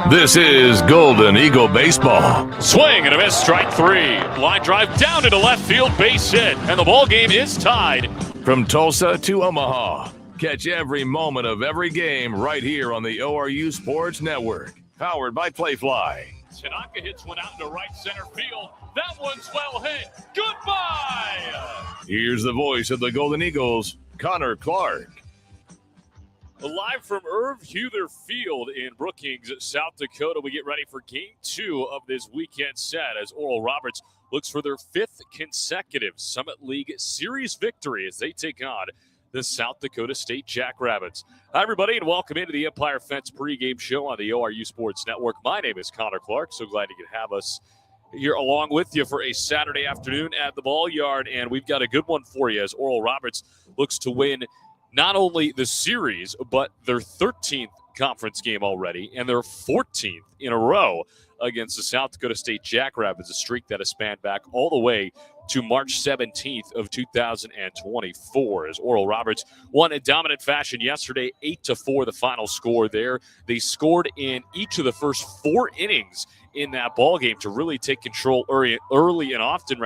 This is Golden Eagle Baseball. Swing and a miss, strike three. Line drive down into left field, base hit, and the ball game is tied. From Tulsa to Omaha, catch every moment of every game right here on the ORU Sports Network. Powered by Playfly. Tanaka hits one out into right center field. That one's well hit. Goodbye! Here's the voice of the Golden Eagles, Connor Clark. Live from Irv Huther Field in Brookings, South Dakota, we get ready for Game 2 of this weekend set as Oral Roberts looks for their 5th consecutive Summit League Series victory as they take on the South Dakota State Jackrabbits. Hi, everybody, and welcome into the Empire Fence pregame show on the ORU Sports Network. My name is Connor Clark. So glad you could have us here along with you for a Saturday afternoon at the Ball Yard, and we've got a good one for you as Oral Roberts looks to win not only the series, but their 13th conference game already and their 14th in a row against the South Dakota State Jackrabbits, a streak that has spanned back all the way to March 17th of 2024 as Oral Roberts won in dominant fashion yesterday, 8-4 the final score there. They scored in each of the first 4 innings in that ball game to really take control early and often,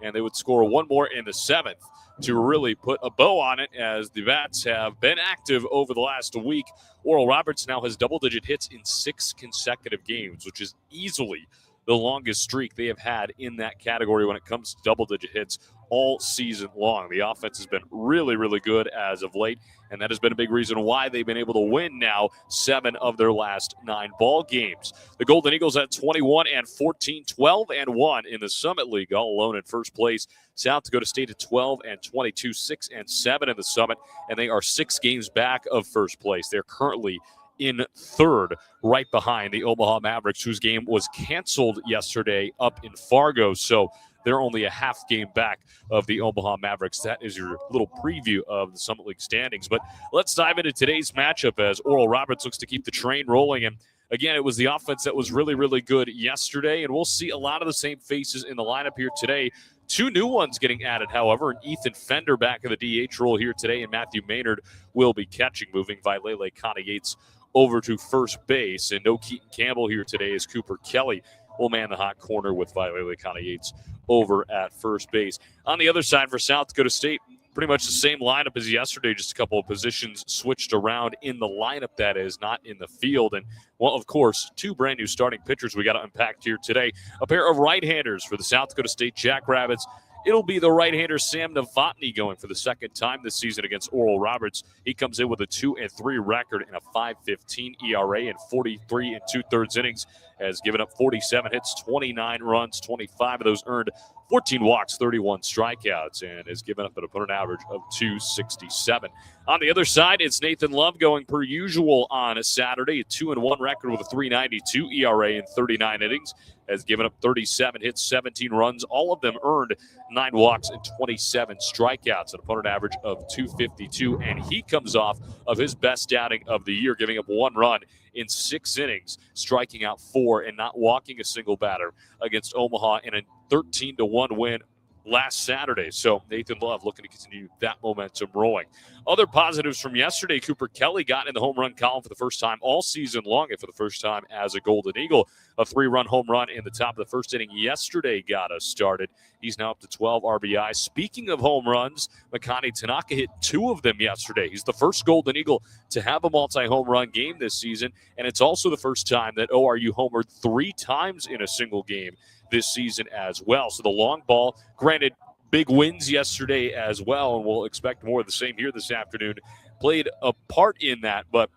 and they would score one more in the 7th to really put a bow on it as the Bats have been active over the last week. Oral Roberts now has double-digit hits in 6 consecutive games, which is easily the longest streak they have had in that category when it comes to double-digit hits all season long. The offense has been really, really good as of late, and that has been a big reason why they've been able to win now 7 of their last 9 ball games. The Golden Eagles at 21-14, 12-1 in the Summit League, all alone in first place. South Dakota State at 12-22, 6-7 in the Summit, and they are 6 games back of first place. They're currently in third, right behind the Omaha Mavericks, whose game was canceled yesterday up in Fargo. So they're only a half game back of the Omaha Mavericks. That is your little preview of the Summit League standings. But let's dive into today's matchup as Oral Roberts looks to keep the train rolling. And again, it was the offense that was really, really good yesterday, and we'll see a lot of the same faces in the lineup here today. 2 new ones getting added, however, and Ethan Fender back in the DH role here today, and Matthew Maynard will be catching, moving Vailele Kana-Yates over to first base. And no Keaton Campbell here today as Cooper Kelly will man the hot corner with Vailele Kana-Yates over at first base. On the other side for South Dakota State, pretty much the same lineup as yesterday, just a couple of positions switched around in the lineup, that is, not in the field. And, well, of course, 2 brand new starting pitchers we got to unpack here today. A pair of right-handers for the South Dakota State Jackrabbits. It'll be the right-hander Sam Novotny going for the second time this season against Oral Roberts. He comes in with a 2-3 record and a 5.15 ERA in 43 2/3 innings. Has given up 47 hits, 29 runs, 25 of those earned, 14 walks, 31 strikeouts, and has given up an opponent average of 267. On the other side, it's Nathan Love going per usual on a Saturday, a 2-1 record with a 3.92 ERA in 39 innings. Has given up 37 hits, 17 runs, all of them earned, 9 walks and 27 strikeouts, an opponent average of 252. And he comes off of his best outing of the year, giving up 1 run in 6 innings, striking out 4 and not walking a single batter against Omaha in a 13-1 win last Saturday. So Nathan Love looking to continue that momentum rolling. Other positives from yesterday, Cooper Kelly got in the home run column for the first time all season long and for the first time as a Golden Eagle. A 3-run home run in the top of the first inning yesterday got us started. He's now up to 12 RBI. Speaking of home runs, Makani Tanaka hit 2 of them yesterday. He's the first Golden Eagle to have a multi-home run game this season, and it's also the first time that ORU homered 3 times in a single game this season as well. So the long ball, granted, big wins yesterday as well, and we'll expect more of the same here this afternoon, played a part in that. But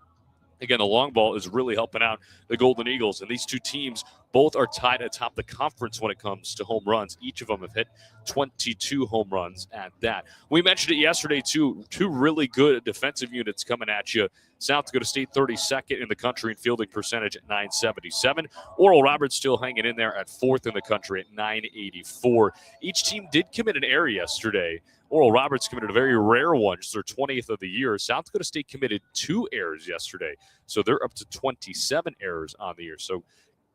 again, the long ball is really helping out the Golden Eagles, and these 2 teams both are tied atop the conference when it comes to home runs. Each of them have hit 22 home runs at that. We mentioned it yesterday, too. 2 really good defensive units coming at you. South Dakota State 32nd in the country in fielding percentage at 977. Oral Roberts still hanging in there at 4th in the country at 984. Each team did commit an error yesterday. Oral Roberts committed a very rare one, just their 20th of the year. South Dakota State committed 2 errors yesterday, so they're up to 27 errors on the year. So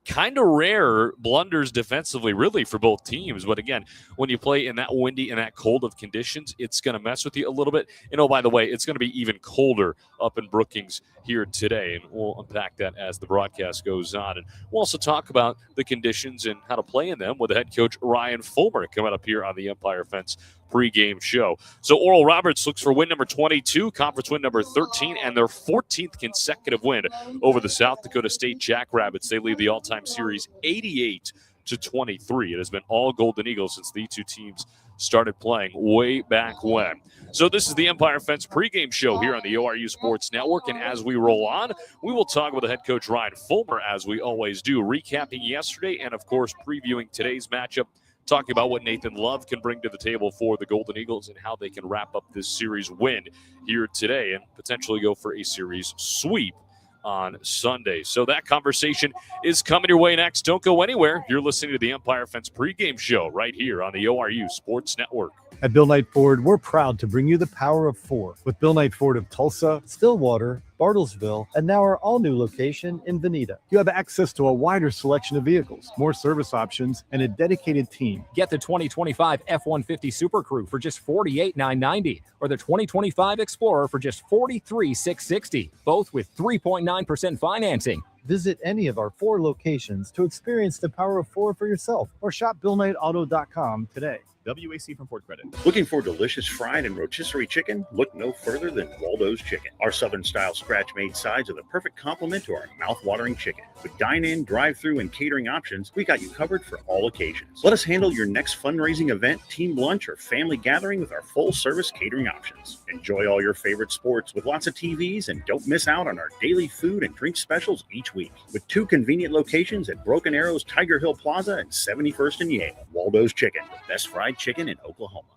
kind of rare blunders defensively, really, for both teams. But again, when you play in that windy and that cold of conditions, it's going to mess with you a little bit. And oh, by the way, it's going to be even colder up in Brookings here today. And we'll unpack that as the broadcast goes on. And we'll also talk about the conditions and how to play in them with the head coach Ryan Fulmer coming up here on the Empire Fence pregame show. So Oral Roberts looks for win number 22, conference win number 13, and their 14th consecutive win over the South Dakota State Jackrabbits. They lead the all-time series 88-23. It has been all Golden Eagles since the 2 teams started playing way back when. So this is the Empire Fence pregame show here on the ORU Sports Network, and as we roll on, we will talk with the head coach Ryan Fulmer, as we always do, recapping yesterday and, of course, previewing today's matchup, talking about what Nathan Love can bring to the table for the Golden Eagles and how they can wrap up this series win here today and potentially go for a series sweep on Sunday. So that conversation is coming your way next. Don't go anywhere. You're listening to the Empire Fence pregame show right here on the ORU Sports Network. At Bill Knight Ford, we're proud to bring you the power of 4 with Bill Knight Ford of Tulsa, Stillwater, Bartlesville, and now our all-new location in Veneta. You have access to a wider selection of vehicles, more service options, and a dedicated team. Get the 2025 F-150 Super Crew for just $48,990 or the 2025 Explorer for just $43,660, both with 3.9% financing. Visit any of our 4 locations to experience the power of 4 for yourself or shop BillKnightAuto.com today. WAC from Ford Credit. Looking for delicious fried and rotisserie chicken? Look no further than Waldo's Chicken. Our Southern-style scratch-made sides are the perfect complement to our mouth-watering chicken. With dine-in, drive-through, and catering options, we got you covered for all occasions. Let us handle your next fundraising event, team lunch, or family gathering with our full-service catering options. Enjoy all your favorite sports with lots of TVs, and don't miss out on our daily food and drink specials each week. With 2 convenient locations at Broken Arrow's Tiger Hill Plaza and 71st and Yale. Waldo's Chicken, the best fried chicken in Oklahoma.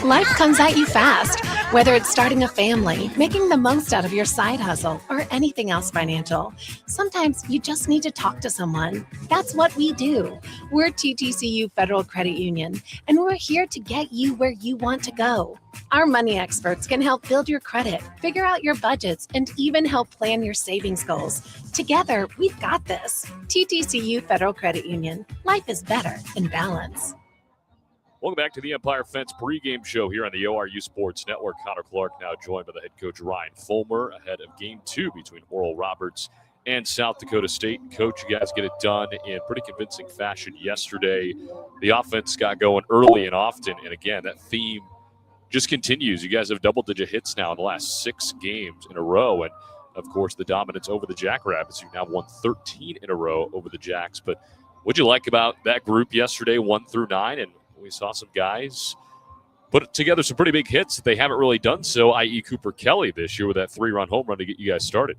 Life comes at you fast, whether it's starting a family, making the most out of your side hustle, or anything else financial. Sometimes you just need to talk to someone. That's what we do. We're TTCU Federal Credit Union, and we're here to get you where you want to go. Our money experts can help build your credit, figure out your budgets, and even help plan your savings goals. Together, we've got this. TTCU Federal Credit Union. Life is better in balance. Welcome back to the Empire Fence pregame show here on the ORU Sports Network. Connor Clark now joined by the head coach Ryan Fulmer ahead of Game 2 between Oral Roberts and South Dakota State. Coach, you guys get it done in pretty convincing fashion yesterday. The offense got going early and often, and again, that theme just continues. You guys have double-digit hits now in the last 6 games in a row, and of course the dominance over the Jackrabbits. You now won 13 in a row over the Jacks. But what'd you like about that group yesterday, 1 through 9? And we saw some guys put together some pretty big hits that they haven't really done so, i.e. Cooper Kelly this year with that 3-run home run to get you guys started.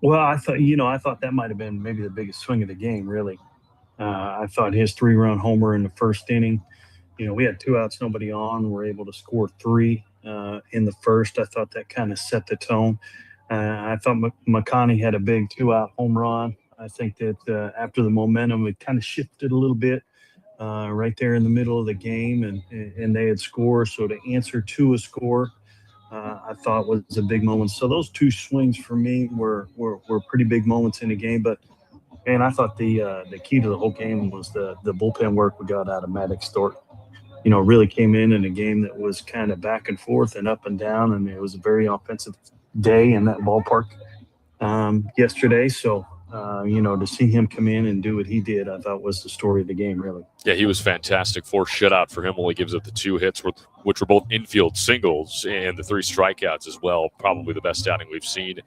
Well, I thought that might have been maybe the biggest swing of the game, really. I thought his 3-run homer in the first inning, we had 2 outs, nobody on. We're able to score 3 in the first. I thought that kind of set the tone. I thought McConney had a big 2-out home run. I think that after the momentum, it kind of shifted a little bit. Right there in the middle of the game, and they had scored. So to answer to a score, I thought was a big moment. So those 2 swings for me were pretty big moments in the game. But man, I thought the key to the whole game was the bullpen work we got out of Maddox Thornton. Really came in a game that was kind of back and forth and up and down, and it was a very offensive day in that ballpark yesterday. So. To see him come in and do what he did, I thought was the story of the game, really. Yeah, he was fantastic. 4 shutout for him, only gives up the 2 hits, which were both infield singles, and the 3 strikeouts as well. Probably the best outing we've seen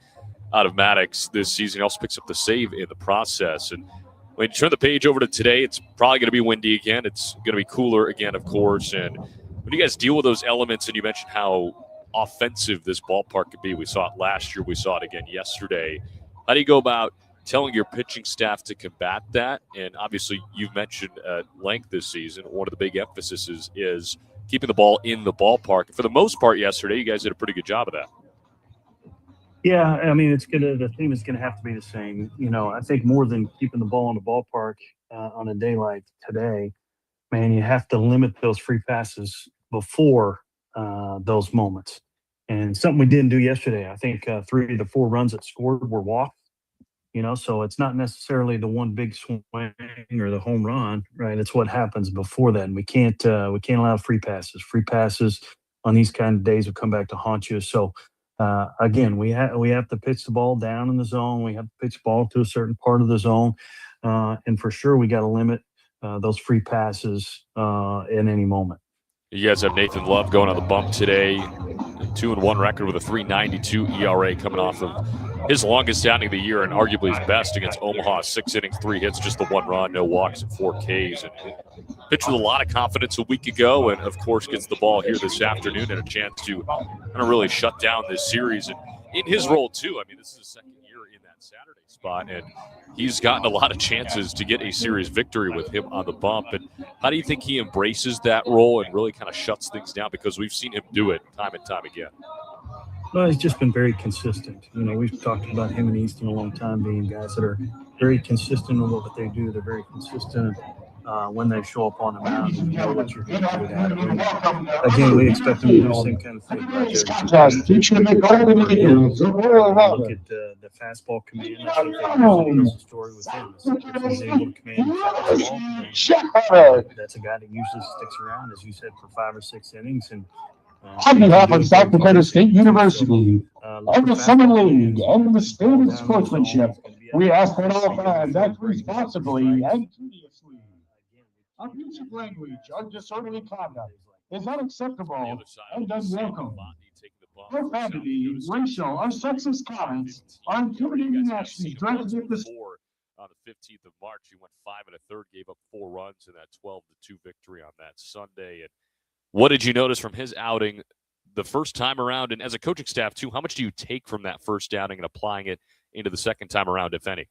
out of Maddox this season. He also picks up the save in the process. And when you turn the page over to today, it's probably going to be windy again. It's going to be cooler again, of course. And when you guys deal with those elements, and you mentioned how offensive this ballpark could be, we saw it last year, we saw it again yesterday. How do you go about telling your pitching staff to combat that? And obviously you've mentioned at length this season, one of the big emphases is keeping the ball in the ballpark. For the most part yesterday, you guys did a pretty good job of that. Yeah, I mean, the theme is going to have to be the same. I think more than keeping the ball in the ballpark on a day like today, man, you have to limit those free passes before those moments. And something we didn't do yesterday. I think 3 of the 4 runs that scored were walks. So it's not necessarily the one big swing or the home run, right? It's what happens before that. And we can't allow free passes. Free passes on these kind of days will come back to haunt you. So again, we have to pitch the ball down in the zone. We have to pitch the ball to a certain part of the zone, and for sure we got to limit those free passes in any moment. You guys have Nathan Love going on the bump today, 2-1 record with a 3.92 ERA coming off of his longest outing of the year and arguably his best against Omaha. 6 innings, 3 hits, just the 1 run, no walks, and 4 Ks. And pitched with a lot of confidence a week ago, and of course gets the ball here this afternoon and a chance to kind of really shut down this series. And in his role too, I mean, this is his second year in that Saturday spot, and he's gotten a lot of chances to get a series victory with him on the bump. And how do you think he embraces that role and really kind of shuts things down? Because we've seen him do it time and time again. Well, he's just been very consistent. We've talked about him and Easton a long time, being guys that are very consistent in what they do. They're very consistent when they show up on the mound. You know what you're going to do at them. Again, we expect them to do the same kind of thing. Look at the fastball command. I think that's the story with him. If he's able to command the fastball, that's a guy that usually sticks around, as you said, for 5 or 6 innings. And on behalf of South Dakota State University, of the Summer League, and the spirit of sportsmanship, we ask that all fans act responsibly and courteously. Abusive language or disorderly conduct is unacceptable and unwelcome. Profanity, racial, or sexist comments are intimidating actions directed at the on the 15th of March. He went 5 1/3, gave up 4 runs in that 12-2 victory on that Sunday. And what did you notice from his outing the first time around? And as a coaching staff, too, how much do you take from that first outing and applying it into the second time around, if any?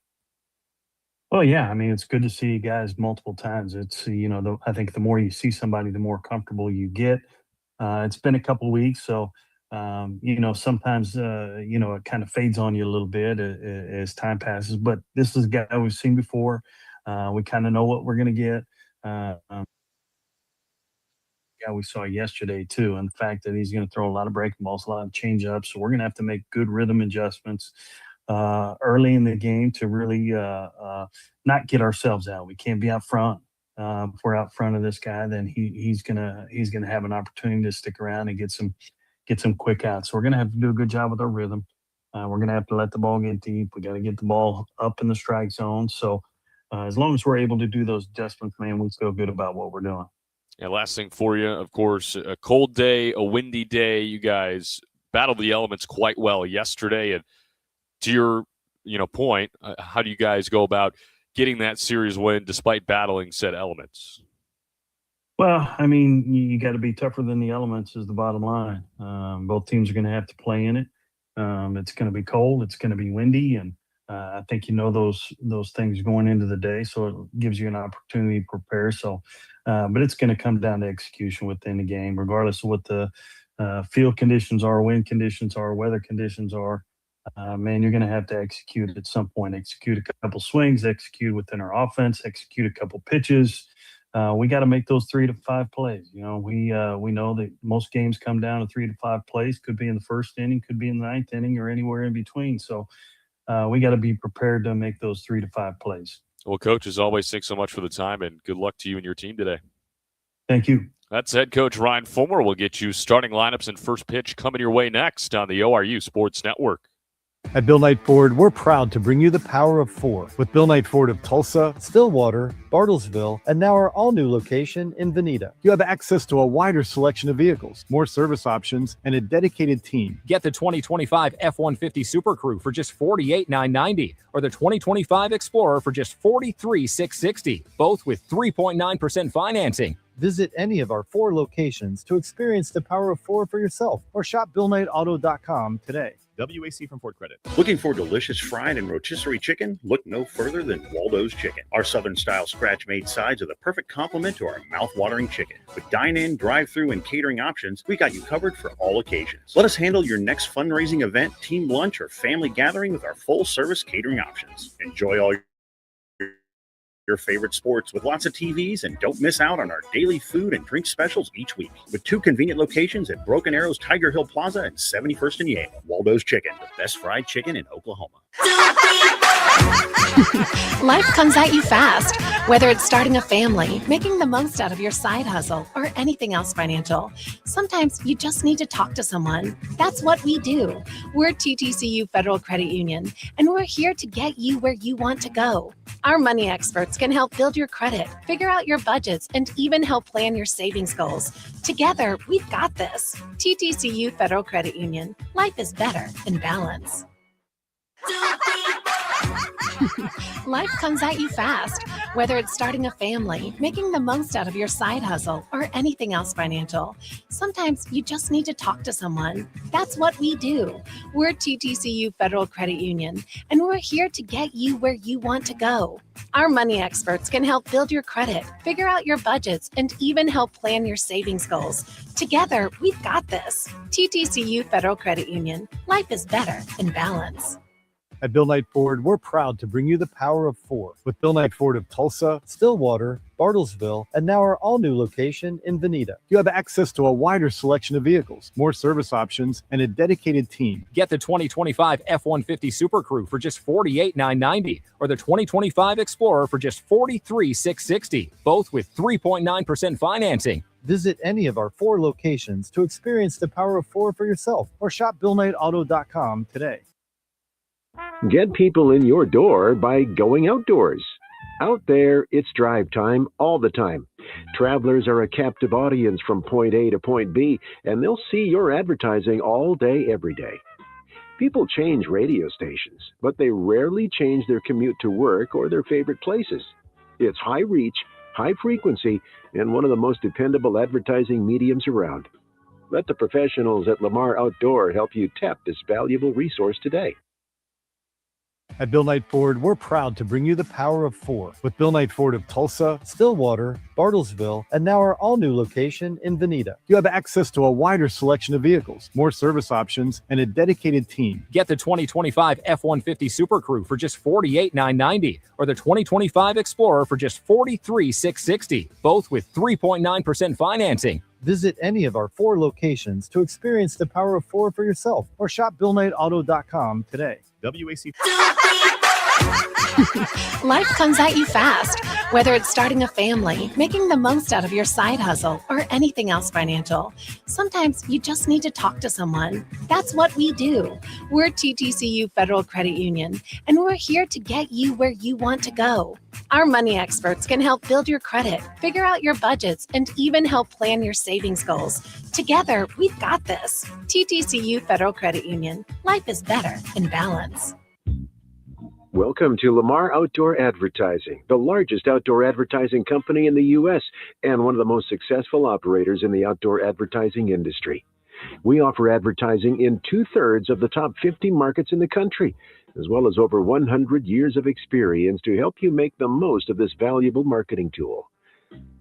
Well, yeah, I mean, it's good to see guys multiple times. It's, I think the more you see somebody, the more comfortable you get. It's been a couple weeks, so sometimes it kind of fades on you a little bit as time passes. But this is a guy we've seen before. We kind of know what we're going to get. Guy we saw yesterday too, and the fact that he's going to throw a lot of breaking balls, a lot of change ups. So we're going to have to make good rhythm adjustments early in the game to really not get ourselves out. We can't be out front. If we're out front of this guy, then he's gonna have an opportunity to stick around and get some quick outs. So we're gonna have to do a good job with our rhythm. We're gonna have to let the ball get deep. We got to get the ball up in the strike zone. So as long as we're able to do those adjustments, man, we feel good about what we're doing. Yeah, last thing for you, of course, a cold day, a windy day. You guys battled the elements quite well yesterday. And to your point, how do you guys go about getting that series win despite battling said elements? Well, I mean, you got to be tougher than the elements is the bottom line. Both teams are going to have to play in it. It's going to be cold. It's going to be windy, and I think those things going into the day, so it gives you an opportunity to prepare. So, but it's going to come down to execution within the game, regardless of what the field conditions are, wind conditions are, weather conditions are. Man, you're going to have to execute at some point. Execute a couple swings, execute within our offense, execute a couple pitches. We got to make those 3 to 5 plays. We know that most games come down to 3 to 5 plays. Could be in the first inning, could be in the ninth inning, or anywhere in between. So we got to be prepared to make those 3 to 5 plays. Well, Coach, as always, thanks so much for the time, and good luck to you and your team today. Thank you. That's head coach Ryan Fulmer. We'll get you starting lineups and first pitch coming your way next on the ORU Sports Network. At Bill Knight Ford, we're proud to bring you the power of 4 with Bill Knight Ford of Tulsa, Stillwater, Bartlesville, and now our all-new location in Veneta. You have access to a wider selection of vehicles, more service options, and a dedicated team. Get the 2025 F-150 Super Crew for just $48,990 or the 2025 Explorer for just $43,660, both with 3.9% financing. Visit any of our 4 locations to experience the power of 4 for yourself or shop BillKnightAuto.com today. WAC from Ford Credit. Looking for delicious fried and rotisserie chicken? Look no further than Waldo's Chicken. Our Southern-style scratch-made sides are the perfect complement to our mouth-watering chicken. With dine-in, drive-through, and catering options, we got you covered for all occasions. Let us handle your next fundraising event, team lunch, or family gathering with our full-service catering options. Enjoy all your favorite sports with lots of TVs, and don't miss out on our daily food and drink specials each week. With 2 convenient locations at Broken Arrow's Tiger Hill Plaza and 71st and Yale. Waldo's Chicken, the best fried chicken in Oklahoma. Life comes at you fast, whether it's starting a family, making the most out of your side hustle, or anything else financial. Sometimes you just need to talk to someone. That's what we do. We're TTCU Federal Credit Union, and we're here to get you where you want to go. Our money experts can help build your credit, figure out your budgets, and even help plan your savings goals. Together, we've got this. TTCU Federal Credit Union. Life is better in balance. Life comes at you fast, whether it's starting a family, making the most out of your side hustle, or anything else financial. Sometimes you just need to talk to someone. That's what we do. We're TTCU Federal Credit Union, and we're here to get you where you want to go. Our money experts can help build your credit, figure out your budgets, and even help plan your savings goals. Together, we've got this. TTCU Federal Credit Union. Life is better in balance. At Bill Knight Ford, we're proud to bring you the power of 4 with Bill Knight Ford of Tulsa, Stillwater, Bartlesville, and now our all-new location in Veneta. You have access to a wider selection of vehicles, more service options, and a dedicated team. Get the 2025 F-150 Super Crew for just $48,990 or the 2025 Explorer for just $43,660, both with 3.9% financing. Visit any of our 4 locations to experience the power of 4 for yourself or shop BillKnightAuto.com today. Get people in your door by going outdoors. Out there, it's drive time all the time. Travelers are a captive audience from point A to point B, and they'll see your advertising all day, every day. People change radio stations, but they rarely change their commute to work or their favorite places. It's high reach, high frequency, and one of the most dependable advertising mediums around. Let the professionals at Lamar Outdoor help you tap this valuable resource today. At Bill Knight Ford, we're proud to bring you the power of 4 with Bill Knight Ford of Tulsa, Stillwater, Bartlesville, and now our all-new location in Veneta. You have access to a wider selection of vehicles, more service options, and a dedicated team. Get the 2025 F-150 Super Crew for just $48,990 or the 2025 Explorer for just $43,660, both with 3.9% financing. Visit any of our 4 locations to experience the power of 4 for yourself or shop BillKnightAuto.com today. WAC. Life comes at you fast, whether it's starting a family, making the most out of your side hustle, or anything else financial. Sometimes you just need to talk to someone. That's what we do. We're TTCU Federal Credit Union, and we're here to get you where you want to go. Our money experts can help build your credit, figure out your budgets, and even help plan your savings goals. Together, we've got this. TTCU Federal Credit Union. Life is better in balance. Welcome to Lamar Outdoor Advertising, the largest outdoor advertising company in the U.S. and one of the most successful operators in the outdoor advertising industry. We offer advertising in 2/3 of the top 50 markets in the country, as well as over 100 years of experience to help you make the most of this valuable marketing tool.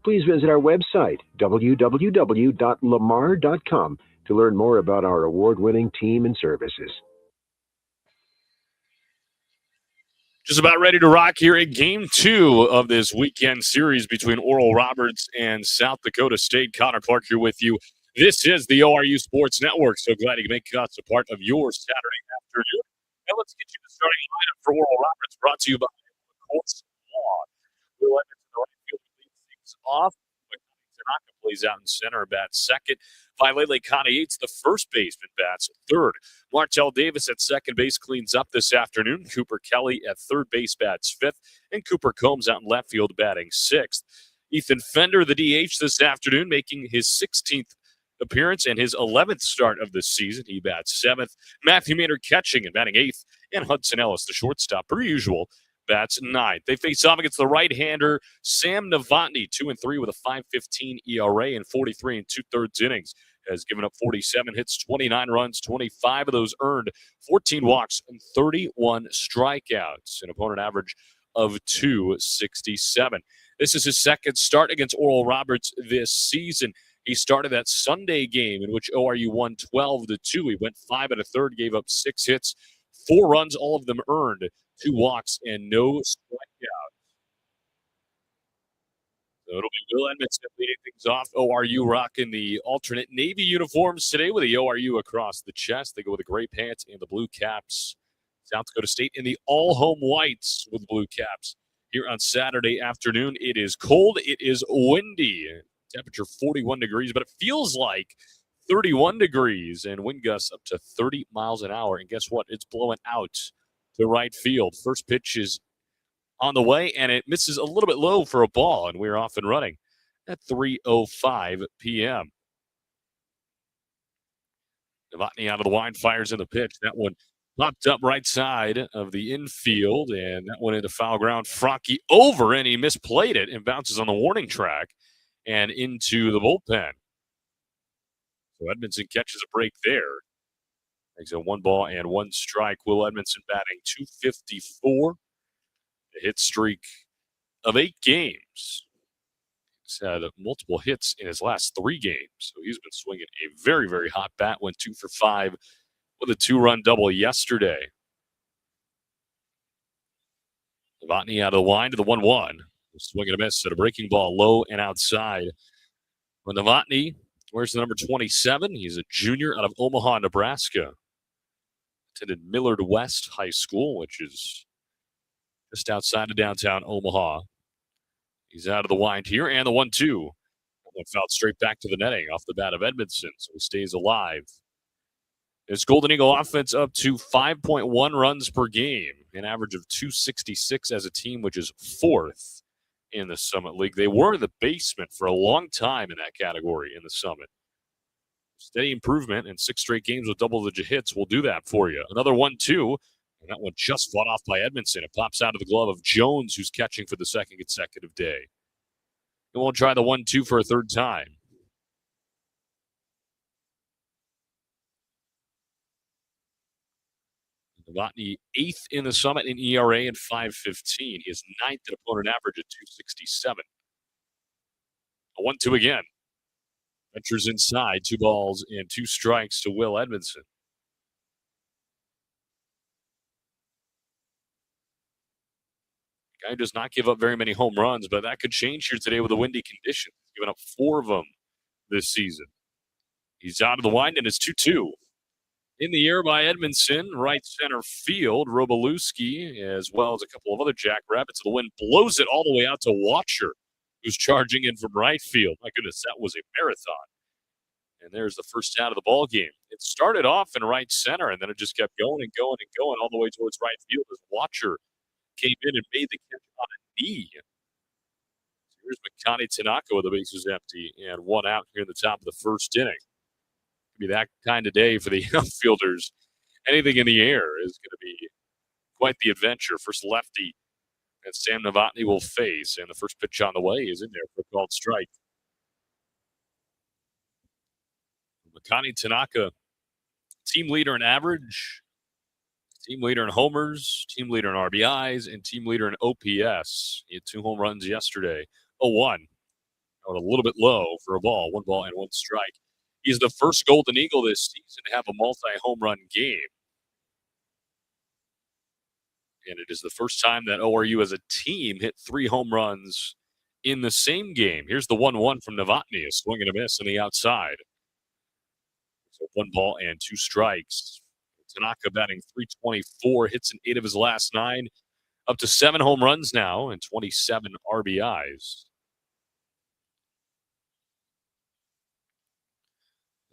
Please visit our website, www.lamar.com, to learn more about our award-winning team and services. Just about ready to rock here in Game 2 of this weekend series between Oral Roberts and South Dakota State. Connor Clark here with you. This is the ORU Sports Network. So glad you can make us a part of your Saturday afternoon. And let's get you the starting lineup for Oral Roberts, brought to you by Colts Law. Will Edmonds in the right field leads things off. Tanaka plays out in center, bats second. Vailele Yates, the first baseman, bats third. Martell Davis at second base cleans up this afternoon. Cooper Kelly at third base bats fifth. And Cooper Combs out in left field batting sixth. Ethan Fender, the DH, this afternoon, making his 16th appearance and his 11th start of the season. He bats seventh. Matthew Maynard catching and batting eighth. And Hudson Ellis, the shortstop, per usual, bats ninth. They face off against the right-hander Sam Novotny, 2-3 with a 5.15 ERA in 43 2/3 innings. Has given up 47 hits, 29 runs, 25 of those earned, 14 walks, and 31 strikeouts. An opponent average of 267. This is his second start against Oral Roberts this season. He started that Sunday game in which ORU won 12-2. He went 5 1/3, gave up 6 hits, 4 runs, all of them earned, 2 walks, and no strikeouts. So it'll be Will Edmondson leading things off. ORU rocking the alternate Navy uniforms today with the ORU across the chest. They go with the gray pants and the blue caps. South Dakota State in the all-home whites with blue caps. Here on Saturday afternoon, it is cold. It is windy. Temperature 41 degrees, but it feels like 31 degrees and wind gusts up to 30 miles an hour. And guess what? It's blowing out to right field. First pitch is on the way, and it misses a little bit low for a ball, and we're off and running at 3:05 p.m. Novotny out of the line, fires in the pitch. That one popped up right side of the infield, and that went into foul ground. Franke over, and he misplayed it and bounces on the warning track and into the bullpen. So Edmondson catches a break there. Makes it 1-1 strike. Will Edmondson batting .254. A hit streak of 8 games. He's had multiple hits in his last 3 games. So he's been swinging a very, very hot bat. Went 2 for 5 with a 2-run double yesterday. Novotny out of the line to the 1-1. Swing and a miss at a breaking ball low and outside. When Novotny wears the number 27, he's a junior out of Omaha, Nebraska. Attended Millard West High School, which is just outside of downtown Omaha. He's out of the wind here, and the 1-2. One fouled straight back to the netting off the bat of Edmondson, so he stays alive. His Golden Eagle offense up to 5.1 runs per game, an average of 266 as a team, which is 4th in the Summit League. They were in the basement for a long time in that category in the Summit. Steady improvement, and 6 straight games with double-digit hits will do that for you. Another 1-2. And that one just fought off by Edmondson. It pops out of the glove of Jones, who's catching for the second consecutive day. And we'll try the 1-2 for a third time. Novotny 8th in the Summit in ERA at 5.15. He is 9th in opponent average at 2.67. A 1-2 again. Ventures inside, 2 balls and 2 strikes to Will Edmondson. Guy does not give up very many home runs, but that could change here today with the windy conditions. He's given up 4 of them this season. He's out of the wind, and it's 2-2. In the air by Edmondson, right center field. Robalewski, as well as a couple of other jackrabbits. The wind blows it all the way out to Watcher, who's charging in from right field. My goodness, that was a marathon. And there's the first out of the ball game. It started off in right center, and then it just kept going and going and going all the way towards right field as Watcher came in and made the catch on a knee. Here's Makani Tanaka with the bases empty and 1 out here in the top of the first inning. Be that kind of day for the outfielders. Anything in the air is going to be quite the adventure. First lefty that Sam Novotny will face, and the first pitch on the way is in there for a called strike. Makani Tanaka, team leader in average, team leader in homers, team leader in RBIs, and team leader in OPS. He had 2 home runs yesterday. 0-1. A little bit low for a ball. 1 ball and 1 strike. He's the first Golden Eagle this season to have a multi-home run game. And it is the first time that ORU as a team hit 3 home runs in the same game. Here's the 1-1 from Novotny, a swing and a miss on the outside. So 1 ball and 2 strikes. Tanaka batting .324, hits in 8 of his last 9, up to 7 home runs now and 27 RBIs.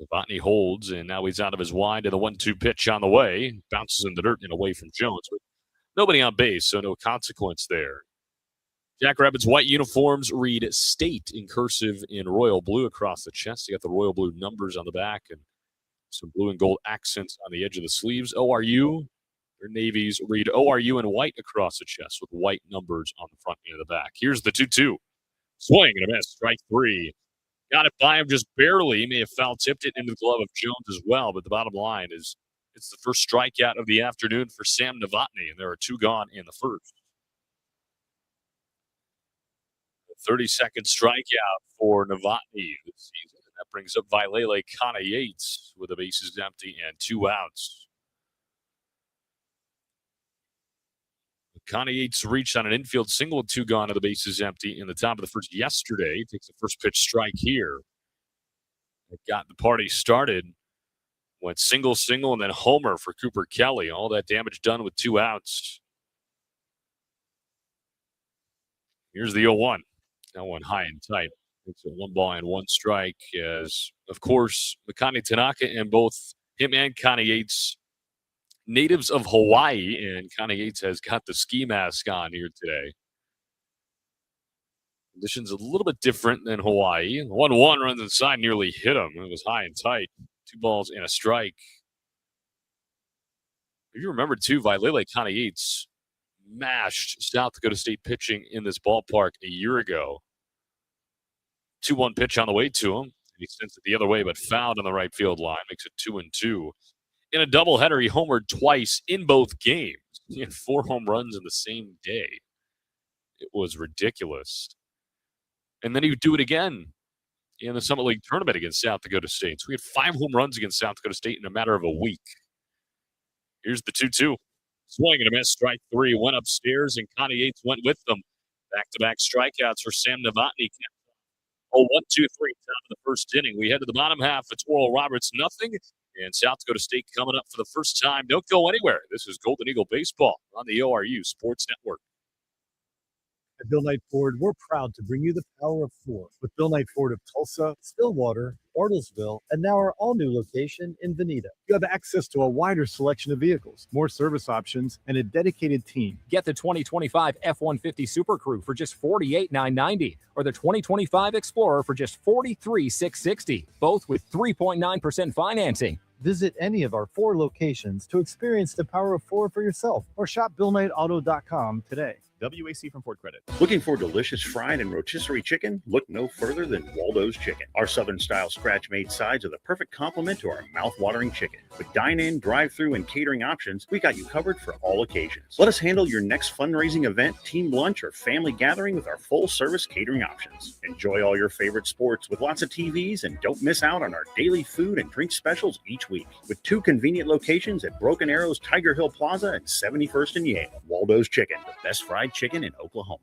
Novotny holds, and now he's out of his wind, and the 1-2 pitch on the way. Bounces in the dirt and away from Jones. But nobody on base, so no consequence there. Jackrabbits' white uniforms read State in cursive in royal blue across the chest. You got the royal blue numbers on the back and some blue and gold accents on the edge of the sleeves. ORU, their navies read ORU in white across the chest with white numbers on the front and the back. Here's the 2-2. Swing and a miss, strike 3. Got it by him just barely. He may have foul-tipped it into the glove of Jones as well, but the bottom line is it's the first strikeout of the afternoon for Sam Novotny, and there are 2 gone in the first. The 32nd strikeout for Novotny this season. And that brings up Vailele Kana-Yates with the bases empty and 2 outs. Kana-Yates reached on an infield single with 2 gone to the bases empty in the top of the first yesterday. He takes the first pitch strike here. It got the party started. Went single, and then homer for Cooper Kelly. All that damage done with 2 outs. Here's the 0-1. That one high and tight. It's a 1 ball and 1 strike as, of course, Makani Tanaka and both him and Kana-Yates natives of Hawaii, and Kana-Yates has got the ski mask on here today. Conditions a little bit different than Hawaii. 1-1 runs inside, nearly hit him. It was high and tight. 2 balls and a strike. If you remember, too, Vailele Kana-Yates mashed South Dakota State pitching in this ballpark a year ago. 2-1 pitch on the way to him. He sends it the other way, but fouled on the right field line. Makes it 2-2. In a doubleheader, he homered twice in both games. He had 4 home runs in the same day. It was ridiculous. And then he would do it again in the Summit League tournament against South Dakota State. So we had 5 home runs against South Dakota State in a matter of a week. Here's the 2-2. Swing and a miss, strike 3. Went upstairs, and Kana-Yates went with them. Back-to-back strikeouts for Sam Novotny. 1-2-3, top of the first inning. We head to the bottom half. It's Oral Roberts, nothing. And South Dakota State coming up for the first time. Don't go anywhere. This is Golden Eagle Baseball on the ORU Sports Network. At Bill Knight Ford, we're proud to bring you the power of 4 with Bill Knight Ford of Tulsa, Stillwater, Bartlesville, and now our all-new location in Veneta. You have access to a wider selection of vehicles, more service options, and a dedicated team. Get the 2025 F-150 Super Crew for just $48,990 or the 2025 Explorer for just $43,660, both with 3.9% financing. Visit any of our 4 locations to experience the power of 4 for yourself or shop BillKnightAuto.com today. WAC from Ford Credit. Looking for delicious fried and rotisserie chicken? Look no further than Waldo's Chicken. Our Southern-style scratch-made sides are the perfect complement to our mouth-watering chicken. With dine-in, drive-through, and catering options, we got you covered for all occasions. Let us handle your next fundraising event, team lunch, or family gathering with our full-service catering options. Enjoy all your favorite sports with lots of TVs, and don't miss out on our daily food and drink specials each week. With 2 convenient locations at Broken Arrow's Tiger Hill Plaza and 71st and Yale. Waldo's Chicken, the best fried chicken in Oklahoma.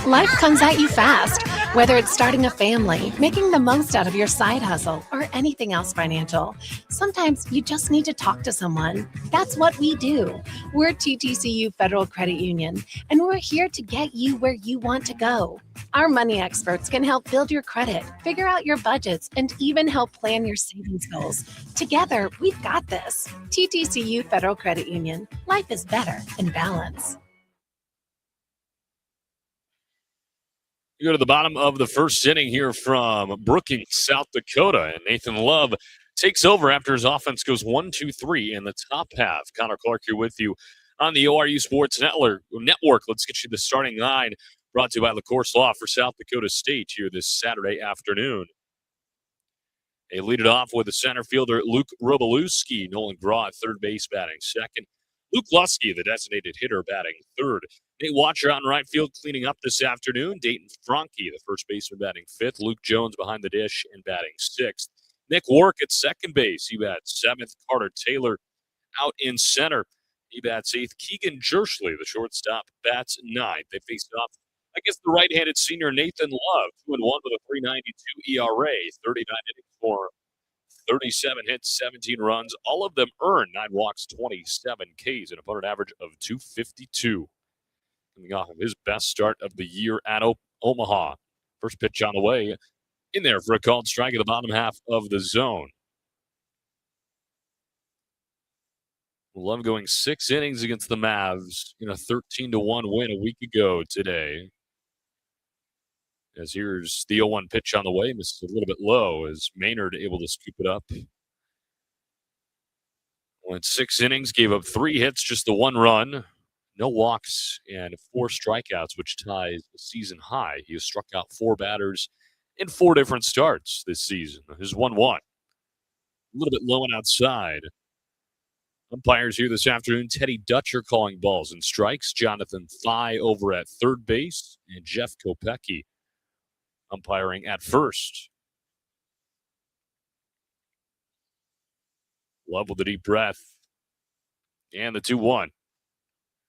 Life comes at you fast, whether it's starting a family, making the most out of your side hustle, or anything else financial. Sometimes you just need to talk to someone. That's what we do. We're TTCU Federal Credit Union, and we're here to get you where you want to go. Our money experts can help build your credit, figure out your budgets, and even help plan your savings goals. Together, we've got this. TTCU Federal Credit Union. Life is better in balance. You go to the bottom of the first inning here from Brookings, South Dakota, and Nathan Love takes over after his offense goes 1-2-3 in the top half. Connor Clark here with you on the ORU Sports Network. Let's get you the starting line brought to you by LaCourse Law for South Dakota State here this Saturday afternoon. They lead it off with the center fielder Luke Robalewski, Nolan Graw at third base batting second. Luke Lusky, the designated hitter, batting third. Nate Watcher out in right field cleaning up this afternoon. Dayton Franke, the first baseman, batting fifth. Luke Jones behind the dish and batting sixth. Nick Wark at second base. He bats seventh. Carter Taylor out in center. He bats eighth. Keegan Jerschley, the shortstop, bats ninth. They face off against the right-handed senior Nathan Love, 2-1 with a 3.92 ERA, 39 innings for 37 hits, 17 runs, all of them earned, 9 walks, 27 Ks, and opponent average of 252. Coming off of his best start of the year at Omaha. First pitch on the way, in there for a called strike at the bottom half of the zone. Love going 6 innings against the Mavs in a 13-1 win a week ago today. As here's the 0-1 pitch on the way, misses a little bit low as Maynard able to scoop it up. Went 6 innings, gave up 3 hits, just the 1 run, no walks, and 4 strikeouts, which ties the season high. He has struck out 4 batters in 4 different starts this season. His 1-1. A little bit low and outside. Umpires here this afternoon, Teddy Dutcher calling balls and strikes. Jonathan Thigh over at third base, and Jeff Kopecki umpiring at first. Love with a deep breath. And the 2-1.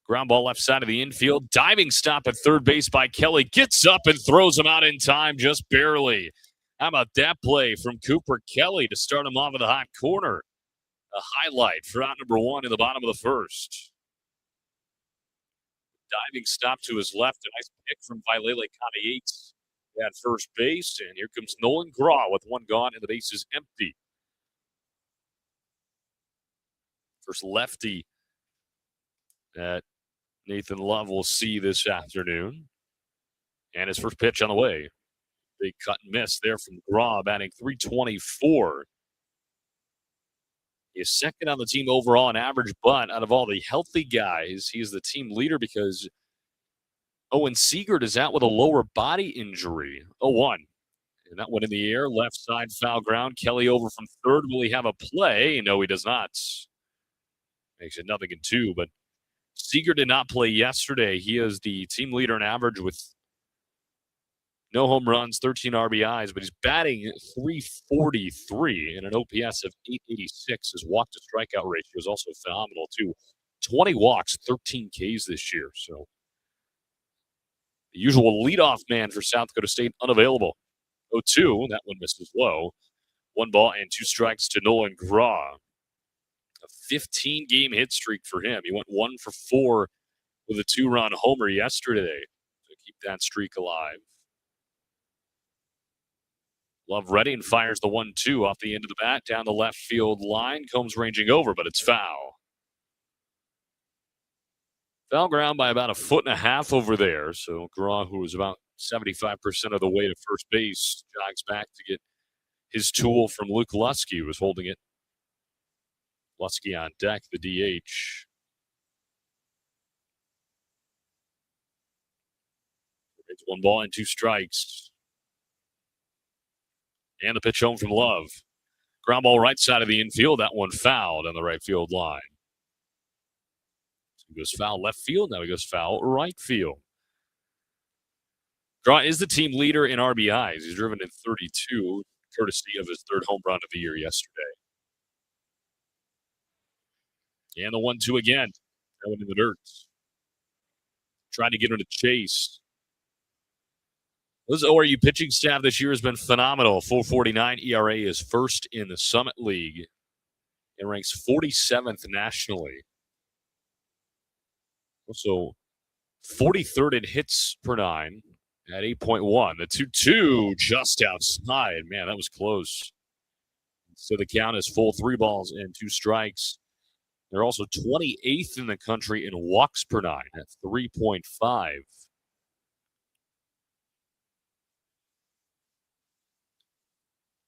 Ground ball left side of the infield. Diving stop at third base by Kelly. Gets up and throws him out in time, just barely. How about that play from Cooper Kelly to start him off in the hot corner? A highlight for out number 1 in the bottom of the first. Diving stop to his left. A nice pick from Vailele Yates at first base. And here comes Nolan Graw with 1 gone and the base is empty. First lefty that Nathan Love will see this afternoon. And his first pitch on the way. Big cut and miss there from Graw, batting .324. He is second on the team overall in average bunt. Out of all the healthy guys, he is the team leader because Owen Seegert is out with a lower body injury. 0-1. And that one in the air, left side foul ground. Kelly over from third. Will he have a play? No, he does not. Makes it 0-2. But Seegert did not play yesterday. He is the team leader in average with no home runs, 13 RBIs, but he's batting .343 and an OPS of .886. His walk-to-strikeout ratio is also phenomenal, too. 20 walks, 13 Ks this year. So the usual leadoff man for South Dakota State, unavailable. 0-2, that one misses low. 1 ball and 2 strikes to Nolan Graw. A 15-game hit streak for him. He went 1 for 4 with a 2-run homer yesterday to keep that streak alive. Love ready and fires the 1-2 off the end of the bat down the left field line. Combs ranging over, but it's foul. Foul ground by about 1.5 feet over there. So Graw, who was about 75% of the way to first base, jogs back to get his tool from Luke Lusky, who was holding it. Lusky on deck, the DH. It's 1 ball and 2 strikes. And the pitch home from Love. Ground ball right side of the infield. That one fouled on the right field line. So he goes foul left field. Now he goes foul right field. Draw is the team leader in RBIs. He's driven in 32, courtesy of his 3rd home run of the year yesterday. And the 1-2 again. That one in the dirt. Trying to get him to chase. This ORU pitching staff this year has been phenomenal. 4.49 ERA is first in the Summit League. It ranks 47th nationally. Also, 43rd in hits per 9 at 8.1. The 2-2 just outside. Man, that was close. So the count is full 3 balls and 2 strikes. They're also 28th in the country in walks per 9 at 3.5.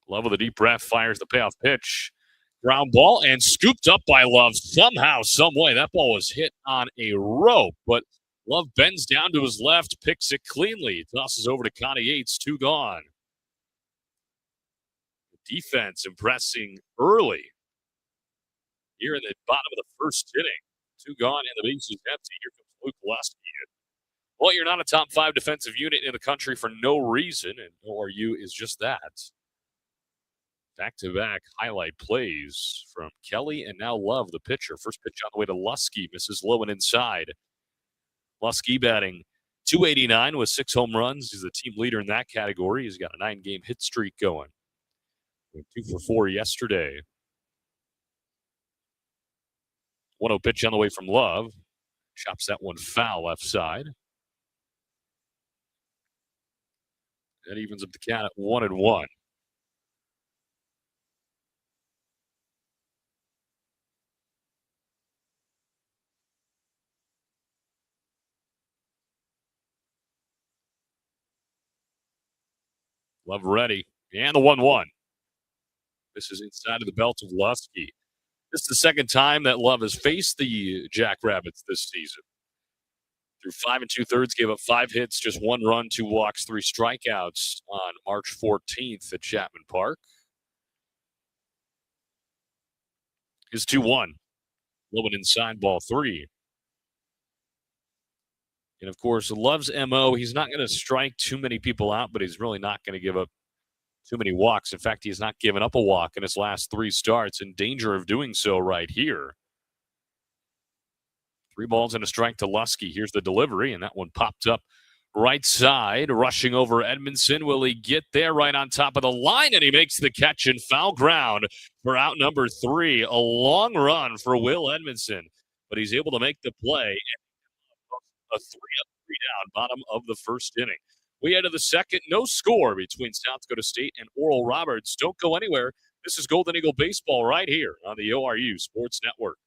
Love with a deep breath, fires the payoff pitch. Ground ball and scooped up by Love somehow, some way. That ball was hit on a rope, but Love bends down to his left, picks it cleanly, tosses over to Connie Yates, 2 gone. Defense impressing early here in the bottom of the 1st inning. 2 gone and the base is empty. Here comes Luke Lusky. Well, you're not a top 5 defensive unit in the country for no reason, and ORU is just that. Back-to-back highlight plays from Kelly and now Love, the pitcher. First pitch on the way to Lusky, misses low and inside. Lusky batting .289 with 6 home runs. He's the team leader in that category. He's got a 9-game hit streak going. 2 for 4 yesterday. 1-0 pitch on the way from Love. Chops that one foul left side. That evens up the count at 1-1. Love ready. And the 1-1. This is inside of the belt of Lusky. This is the 2nd time that Love has faced the Jackrabbits this season. Through 5 2/3, gave up 5 hits, just 1 run, 2 walks, 3 strikeouts on March 14th at Chapman Park. His 2-1. Low and inside, ball 3. And, of course, Love's MO, he's not going to strike too many people out, but he's really not going to give up too many walks. In fact, he's not given up a walk in his last 3 starts, in danger of doing so right here. 3 balls and a strike to Lusky. Here's the delivery, and that one popped up right side, rushing over Edmondson. Will he get there right on top of the line? And he makes the catch in foul ground for out number 3. A long run for Will Edmondson, but he's able to make the play. A 3-up, 3-down, bottom of the 1st inning. We head to the 2nd. No score between South Dakota State and Oral Roberts. Don't go anywhere. This is Golden Eagle Baseball right here on the ORU Sports Network.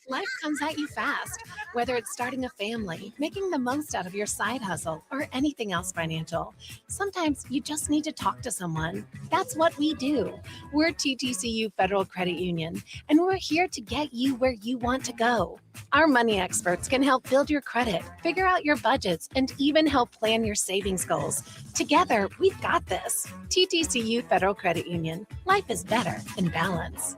Life comes at you fast, whether it's starting a family, making the most out of your side hustle, or anything else financial. Sometimes you just need to talk to someone. That's what we do. We're TTCU Federal Credit Union, and we're here to get you where you want to go. Our money experts can help build your credit, figure out your budgets, and even help plan your savings goals. Together, we've got this. TTCU Federal Credit Union. Life is better in balance.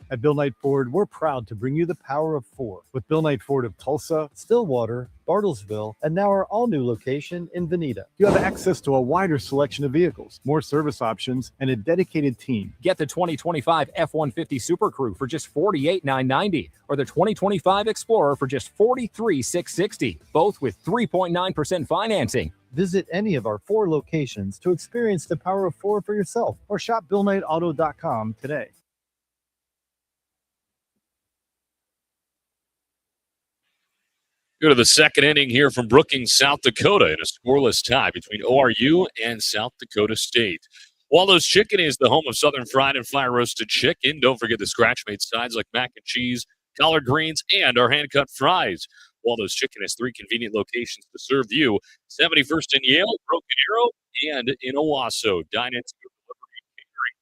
At Bill Knight Ford, we're proud to bring you the power of 4 with Bill Knight Ford of Tulsa, Stillwater, Bartlesville, and now our all-new location in Veneta. You have access to a wider selection of vehicles, more service options, and a dedicated team. Get the 2025 F-150 Super Crew for just $48,990 or the 2025 Explorer for just $43,660, both with 3.9% financing. Visit any of our 4 locations to experience the power of 4 for yourself or shop BillKnightAuto.com today. Go to the 2nd inning here from Brookings, South Dakota, in a scoreless tie between ORU and South Dakota State. Waldo's Chicken is the home of Southern fried and fire roasted chicken. Don't forget the scratch-made sides like mac and cheese, collard greens, and our hand-cut fries. Waldo's Chicken has 3 convenient locations to serve you: 71st in Yale, Broken Arrow, and in Owasso. Dine in, delivery, catering.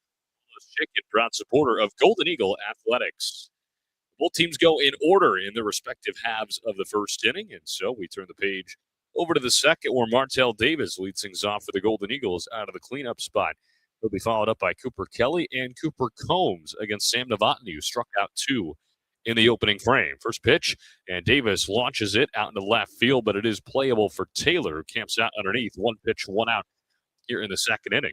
Waldo's Chicken, proud supporter of Golden Eagle Athletics. Both teams go in order in their respective halves of the 1st inning, and so we turn the page over to the second, where Martell Davis leads things off for the Golden Eagles out of the cleanup spot. He'll be followed up by Cooper Kelly and Cooper Combs against Sam Novotny, who struck out 2 in the opening frame. First pitch, and Davis launches it out into left field, but it is playable for Taylor, who camps out underneath. 1 pitch, 1 out here in the second inning.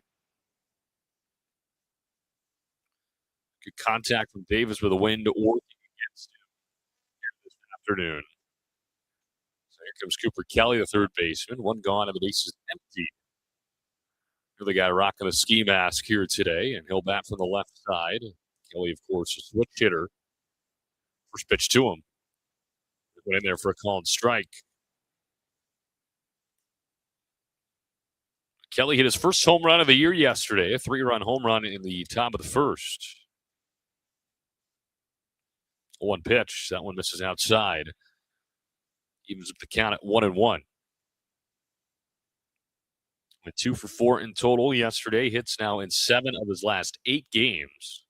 Good contact from Davis with a wind working against him here this afternoon. So here comes Cooper Kelly, the third baseman. 1 gone and the base is empty. You're the guy rocking a ski mask here today, and he'll bat from the left side. Kelly, of course, a switch hitter. First pitch to him. Went in there for a called strike. Kelly hit his first home run of the year yesterday, a 3-run home run in the top of the first. 1 pitch. That one misses outside. Evens up the count at 1-1. Went 2 for 4 in total yesterday. Hits now in 7 of his last 8 games.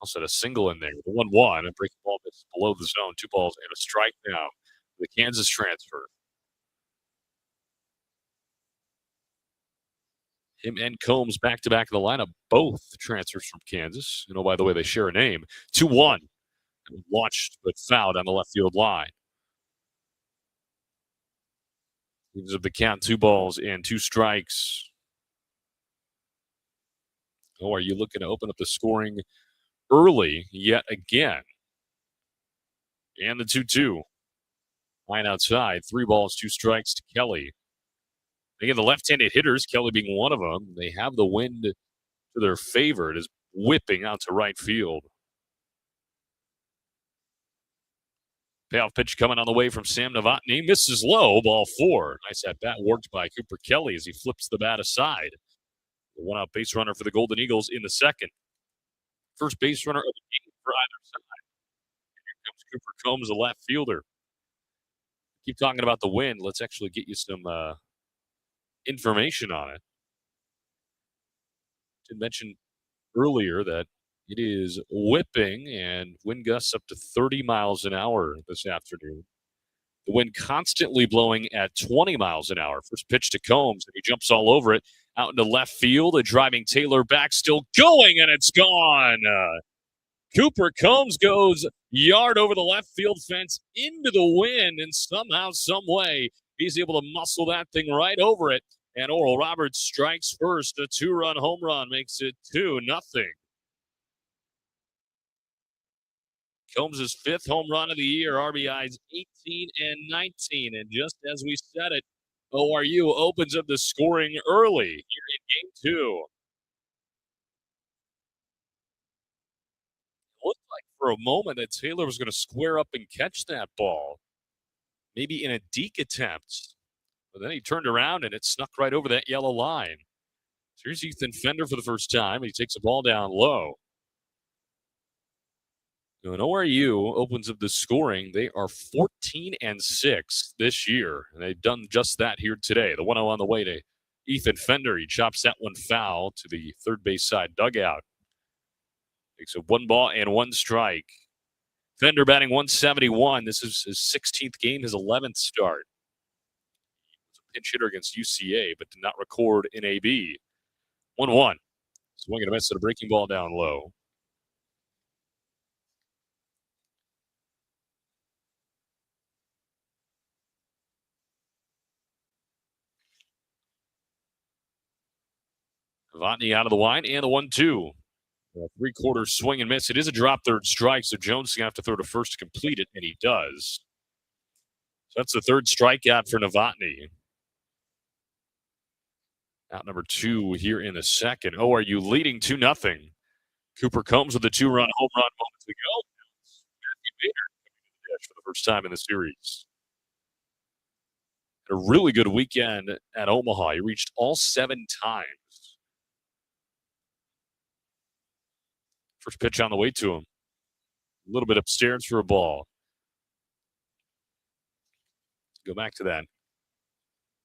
Also had a single in there with a 1-1. A breaking ball that's below the zone. 2 balls and a strike now. The Kansas transfer. Him and Combs back-to-back in the lineup. Both transfers from Kansas. You know, by the way, they share a name. 2-1. Launched but fouled on the left field line. Evens up the count, 2 balls and 2 strikes. Oh, are you looking to open up the scoring early yet again? And the 2-2. Line outside, 3 balls, 2 strikes to Kelly. Again, the left-handed hitters, Kelly being one of them, they have the wind to their favor. It is whipping out to right field. Payoff pitch coming on the way from Sam Novotny. Misses low, ball 4. Nice at-bat worked by Cooper Kelly as he flips the bat aside. The one-out base runner for the Golden Eagles in the second. First base runner of the game for either side. Here comes Cooper Combs, the left fielder. Keep talking about the wind. Let's actually get you some information on it. Did mention earlier that it is whipping and wind gusts up to 30 miles an hour this afternoon. The wind constantly blowing at 20 miles an hour. First pitch to Combs, and he jumps all over it out into left field. A driving Taylor back, still going, and it's gone. Cooper Combs goes yard over the left field fence into the wind, and somehow, some way, he's able to muscle that thing right over it. And Oral Roberts strikes first. A 2-run home run makes it 2-0. Combs' 5th home run of the year, RBIs 18 and 19. And just as we said it, ORU opens up the scoring early here in Game 2. It looked like for a moment that Taylor was going to square up and catch that ball, maybe in a deke attempt. But then he turned around and it snuck right over that yellow line. So here's Ethan Fender for the first time. He takes the ball down low. And ORU opens up the scoring. They are 14 and 6 this year. And they've done just that here today. The 1-0 on the way to Ethan Fender. He chops that one foul to the third base side dugout. Takes a 1 ball and 1 strike. Fender batting 171. This is his 16th game, his 11th start. He was a pinch hitter against UCA, but did not record in AB. 1-1. Swinging a miss at a breaking ball down low. Novotny out of the line, and the 1-2. 3/4 swing and miss. It is a drop third strike, so Jones is going to have to throw to first to complete it, and he does. So that's the third strikeout for Novotny. Out number 2 here in the second. ORU leading 2-0. Cooper Combs with a 2-run home run moments ago. Matthew Bader coming to the dish for the first time in the series. A really good weekend at Omaha. He reached all 7 times. First pitch on the way to him. A little bit upstairs for a ball. Go back to that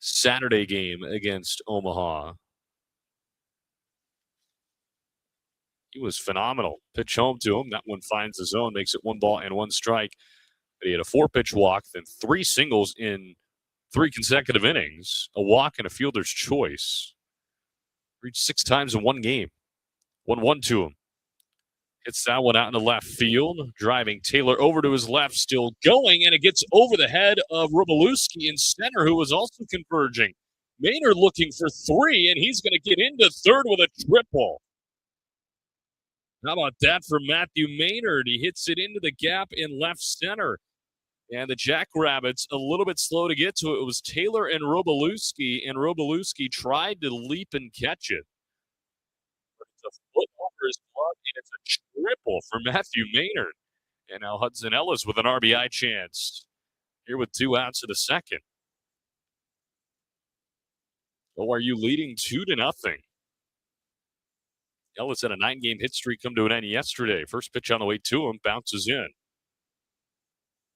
Saturday game against Omaha. He was phenomenal. Pitch home to him. That one finds the zone, makes it 1 ball and 1 strike. But he had a 4-pitch walk, then 3 singles in 3 consecutive innings, a walk, and a fielder's choice. Reached 6 times in one game. 1-1 to him. Hits that one out in the left field, driving Taylor over to his left, still going, and it gets over the head of Robalewski in center, who was also converging. Maynard looking for 3, and he's going to get into third with a triple. How about that for Matthew Maynard? He hits it into the gap in left center. And the Jackrabbits a little bit slow to get to it. It was Taylor and Robalewski tried to leap and catch it. But it's a foot over his glove, and it's a triple for Matthew Maynard. And now Hudson Ellis with an RBI chance. Here with 2 outs of the second. ORU leading 2-0. Ellis had a 9-game hit streak come to an end yesterday. First pitch on the way to him, bounces in.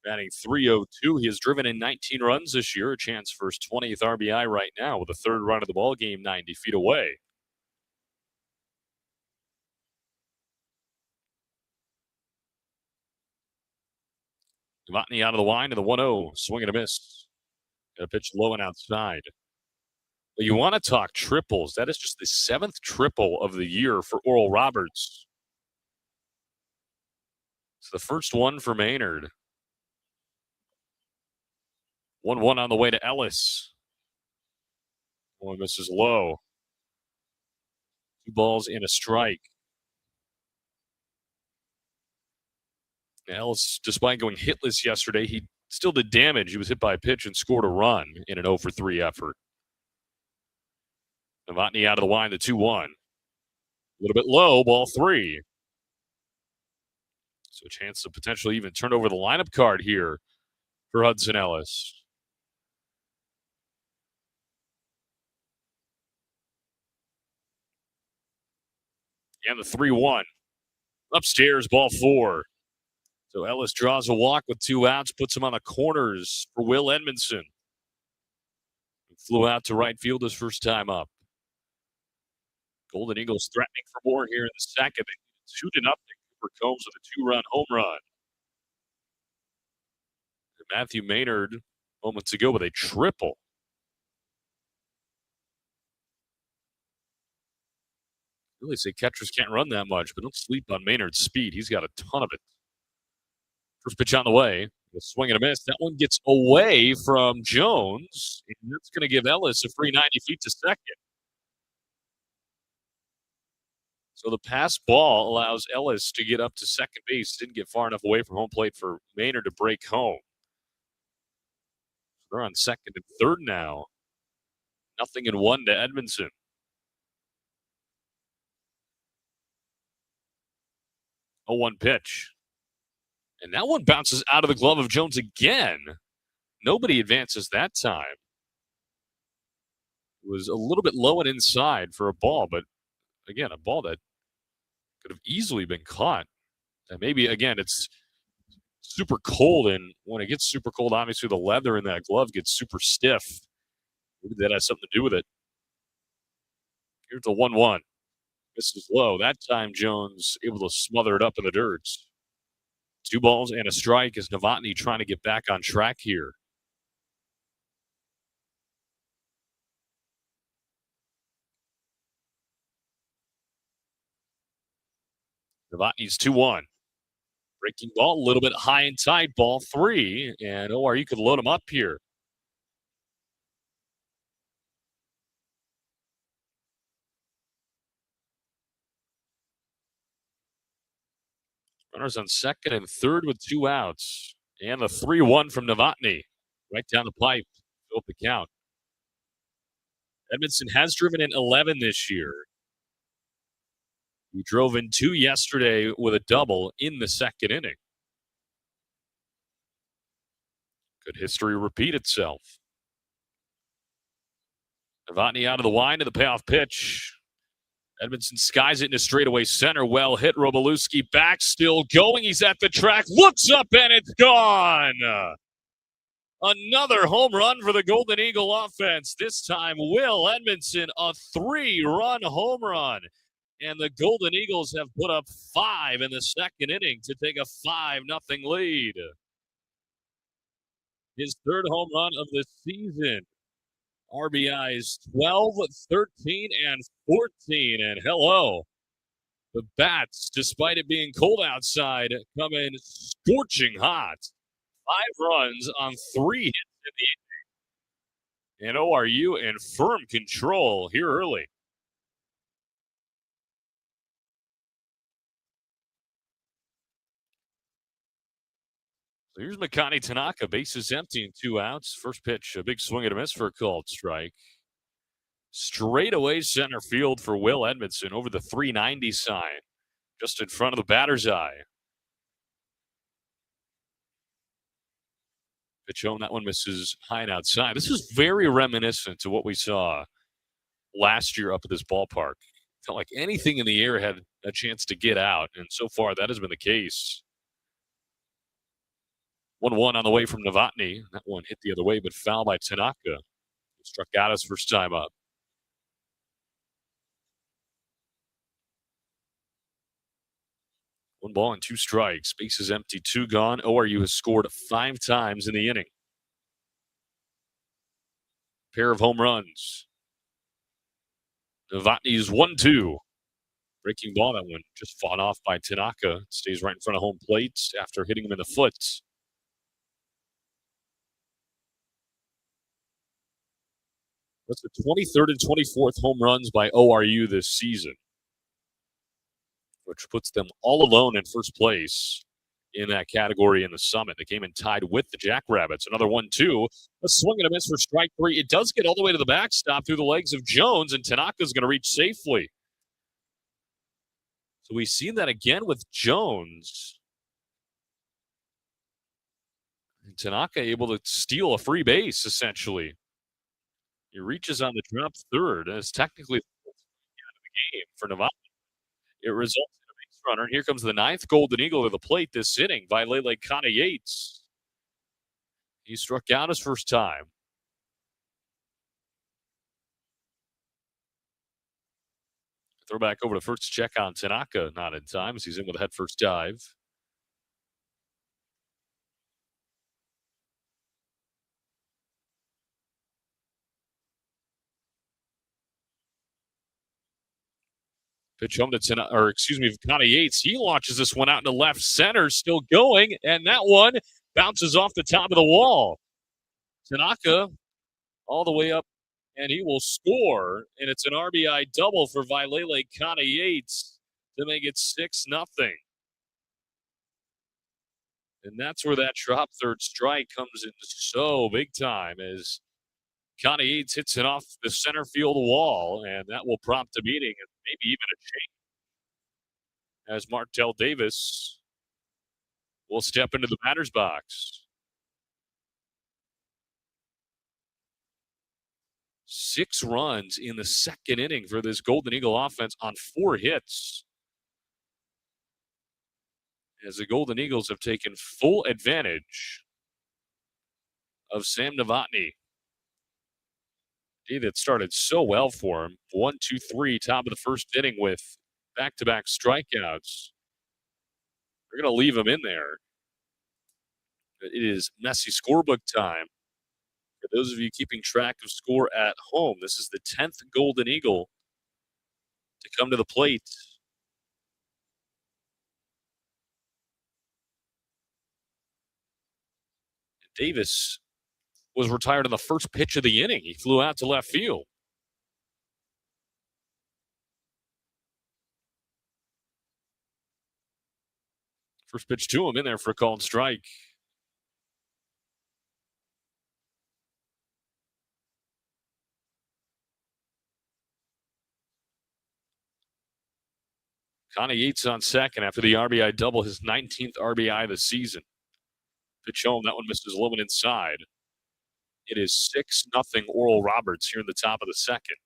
Batting .302. He has driven in 19 runs this year. A chance for his 20th RBI right now with the 3rd run of the ball game 90 feet away. Novotny out of the line to the 1-0. Swing and a miss. Got a pitch low and outside. But you want to talk triples. That is just the 7th triple of the year for Oral Roberts. It's the first one for Maynard. 1-1 on the way to Ellis. One misses low. 2 balls and a strike. Ellis, despite going hitless yesterday, he still did damage. He was hit by a pitch and scored a run in an 0-for-3 effort. Novotny out of the line, the 2-1. A little bit low, ball 3. So a chance to potentially even turn over the lineup card here for Hudson Ellis. And the 3-1. Upstairs, ball 4. So Ellis draws a walk with 2 outs, puts him on the corners for Will Edmondson. He flew out to right field his first time up. Golden Eagles threatening for more here in the second. 2-0. Cooper Combs with a 2-run home run. And Matthew Maynard moments ago with a triple. Really say catchers can't run that much, but don't sleep on Maynard's speed. He's got a ton of it. First pitch on the way. A swing and a miss. That one gets away from Jones. And that's going to give Ellis a free 90 feet to second. So the pass ball allows Ellis to get up to second base. Didn't get far enough away from home plate for Maynard to break home. They're on second and third now. 0-1 to Edmondson. 0-1 pitch. And that one bounces out of the glove of Jones again. Nobody advances that time. It was a little bit low and inside for a ball, but again, a ball that could have easily been caught. And maybe, again, it's super cold, and when it gets super cold, obviously the leather in that glove gets super stiff. Maybe that has something to do with it. Here's the 1-1. Misses low. That time, Jones able to smother it up in the dirt. 2 balls and a strike as Novotny trying to get back on track here. Novotny's 2-1. Breaking ball, a little bit high and tight, ball 3. And ORU could load him up here. Runners on second and third with 2 outs. And the 3-1 from Novotny. Right down the pipe. Fill up the count. Edmondson has driven in 11 this year. He drove in 2 yesterday with a double in the second inning. Could history repeat itself? Novotny out of the line to the payoff pitch. Edmondson skies it into straightaway center. Well hit. Robalewski back, still going. He's at the track. Looks up and it's gone. Another home run for the Golden Eagle offense. This time, Will Edmondson, a 3-run home run. And the Golden Eagles have put up 5 in the second inning to take a 5-0 lead. his third home run of the season. RBIs 12, 13, and 14. And hello, the bats, despite it being cold outside, come in scorching hot. 5 runs on 3 hits in the inning. And ORU in firm control here early. So here's Makani Tanaka, bases empty and 2 outs. First pitch, a big swing and a miss for a called strike. Straight away center field for Will Edmondson over the 390 sign, just in front of the batter's eye. Pitch home, that one misses high and outside. This is very reminiscent to what we saw last year up at this ballpark. Felt like anything in the air had a chance to get out, and so far that has been the case. 1-1 on the way from Novotny. That one hit the other way, but foul by Tanaka. He struck out his first time up. 1 ball and 2 strikes. Bases empty, 2 gone. ORU has scored 5 times in the inning. Pair of home runs. Novotny's 1-2. Breaking ball, that one just fought off by Tanaka. Stays right in front of home plate after hitting him in the foot. That's the 23rd and 24th home runs by ORU this season, which puts them all alone in first place in that category in the Summit. They came in tied with the Jackrabbits. Another 1-2. A swing and a miss for strike 3. It does get all the way to the backstop through the legs of Jones, and Tanaka's going to reach safely. So we see that again with Jones. And Tanaka able to steal a free base, essentially. He reaches on the drop third, and it's technically the end of the game for Nevada. It results in a base runner. And here comes the 9th Golden Eagle to the plate this inning by Lele Kana Yates. He struck out his first time. Throw back over to first to check on Tanaka. Not in time as he's in with a head first dive. Pitch home to Kana Yates. He launches this one out into left center, still going, and that one bounces off the top of the wall. Tanaka all the way up, and he will score, and it's an RBI double for Vailele Kana Yates to make it 6-0. And that's where that drop third strike comes in so big time as Kana Yates hits it off the center field wall, and that will prompt a meeting and maybe even a change as Martell Davis will step into the batter's box. 6 runs in the second inning for this Golden Eagle offense on 4 hits. As the Golden Eagles have taken full advantage of Sam Novotny. That started so well for him. 1, 2, 3, top of the first inning with back-to-back strikeouts. They're going to leave him in there. It is messy scorebook time. For those of you keeping track of score at home, this is the 10th Golden Eagle to come to the plate. Davis was retired on the first pitch of the inning. He flew out to left field. First pitch to him in there for a called strike. Kana Yates on second after the RBI double, his 19th RBI this season. Pitch home, that one misses low and inside. It is 6-0 Oral Roberts here in the top of the second.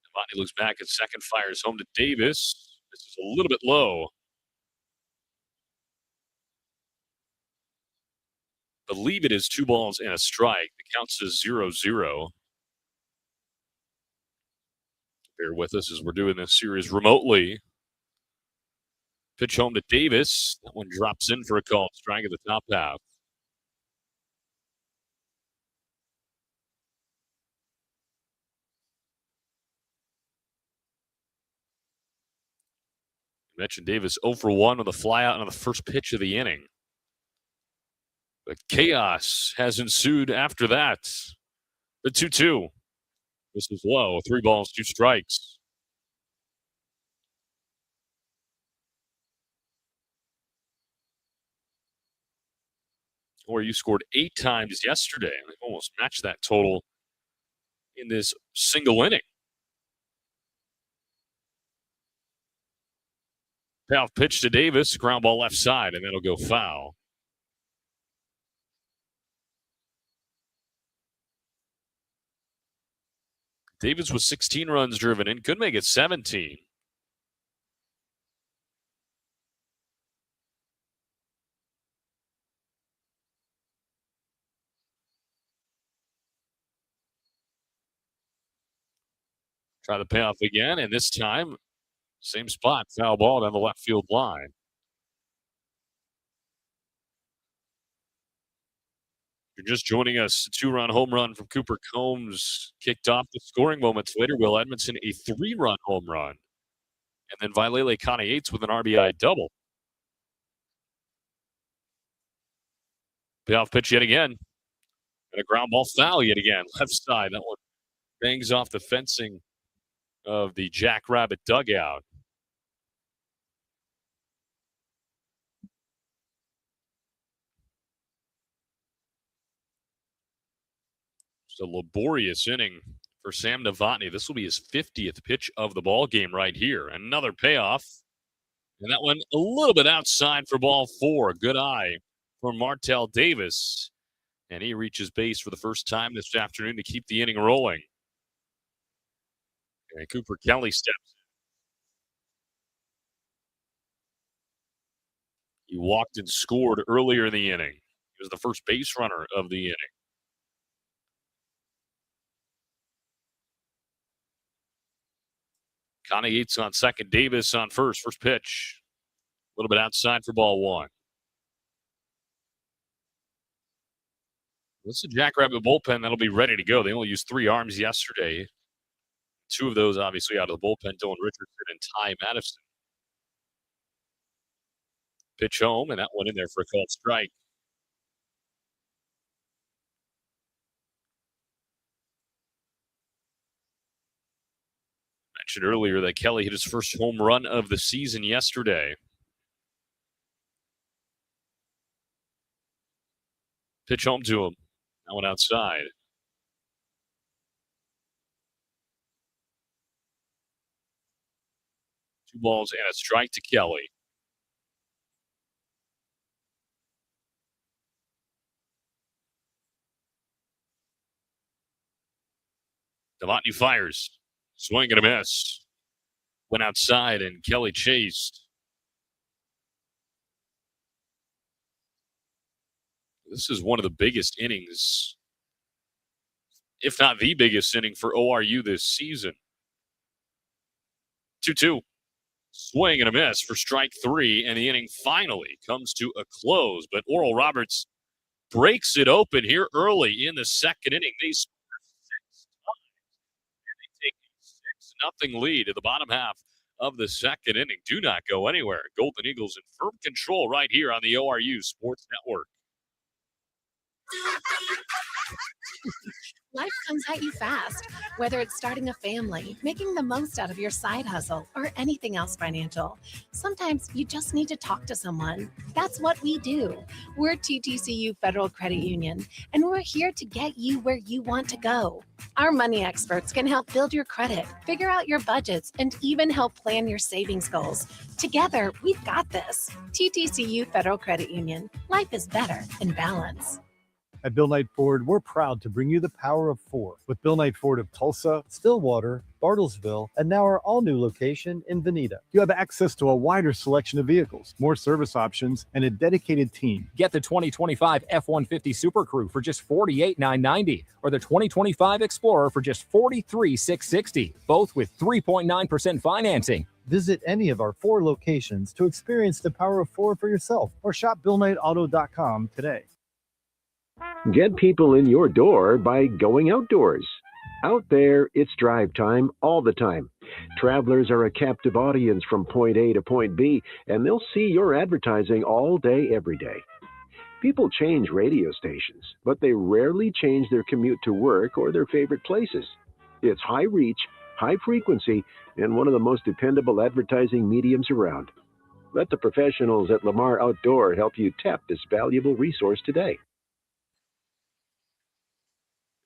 Novotny looks back at second, fires home to Davis. This is a little bit low. believe it is 2 balls and a strike. The counts as 0-0. Bear with us as we're doing this series remotely. Pitch home to Davis. That one drops in for a called strike at the top half. You mentioned Davis 0 for 1 with a flyout on the first pitch of the inning. But chaos has ensued after that. The 2-2. This is low. 3 balls, 2 strikes. ORU scored 8 times yesterday. They almost matched that total in this single inning. Payoff pitch to Davis, ground ball left side, and that'll go foul. Davis was 16 runs driven in, could make it 17. Try the payoff again, and this time, same spot, foul ball down the left field line. If you're just joining us, a 2-run home run from Cooper Combs kicked off the scoring moments later. Will Edmondson, a 3-run home run. And then Vailele Kana-Yates with an RBI double. Payoff pitch yet again. And a ground ball foul yet again. Left side. That one bangs off the fencing of the Jackrabbit dugout. It's a laborious inning for Sam Novotny. This will be his 50th pitch of the ball game right here. Another payoff. And that one a little bit outside for ball 4. Good eye for Martell Davis. And he reaches base for the first time this afternoon to keep the inning rolling. And Cooper Kelly steps in. He walked and scored earlier in the inning. He was the first base runner of the inning. Kana-Yates on second, Davis on first. First pitch. A little bit outside for ball 1. This is a Jackrabbit bullpen that'll be ready to go. They only used 3 arms yesterday. 2 of those obviously out of the bullpen, Dylan Richardson and Ty Madison. Pitch home, and that one in there for a called strike. Mentioned earlier that Kelly hit his first home run of the season yesterday. Pitch home to him. That one outside. 2 balls and a strike to Kelly. Novotny fires. Swing and a miss. Went outside and Kelly chased. This is one of the biggest innings, if not the biggest inning for ORU this season. 2-2. Swing and a miss for strike 3, and the inning finally comes to a close. But Oral Roberts breaks it open here early in the second inning. They score 6 times, and they take a 6-0 lead at the bottom half of the second inning. Do not go anywhere. Golden Eagles in firm control right here on the ORU Sports Network. Life comes at you fast, whether it's starting a family, making the most out of your side hustle, or anything else financial. Sometimes you just need to talk to someone. That's what we do. We're TTCU Federal Credit Union, and we're here to get you where you want to go. Our money experts can help build your credit, figure out your budgets, and even help plan your savings goals. Together, we've got this. TTCU Federal Credit Union. Life is better in balance. At Bill Knight Ford, we're proud to bring you the power of 4 with Bill Knight Ford of Tulsa, Stillwater, Bartlesville, and now our all-new location in Veneta. You have access to a wider selection of vehicles, more service options, and a dedicated team. Get the 2025 F-150 Super Crew for just $48,990 or the 2025 Explorer for just $43,660, both with 3.9% financing. Visit any of our 4 locations to experience the power of 4 for yourself or shop BillKnightAuto.com today. Get people in your door by going outdoors. Out there, it's drive time all the time. Travelers are a captive audience from point A to point B, and they'll see your advertising all day, every day. People change radio stations, but they rarely change their commute to work or their favorite places. It's high reach, high frequency, and one of the most dependable advertising mediums around. Let the professionals at Lamar Outdoor help you tap this valuable resource today.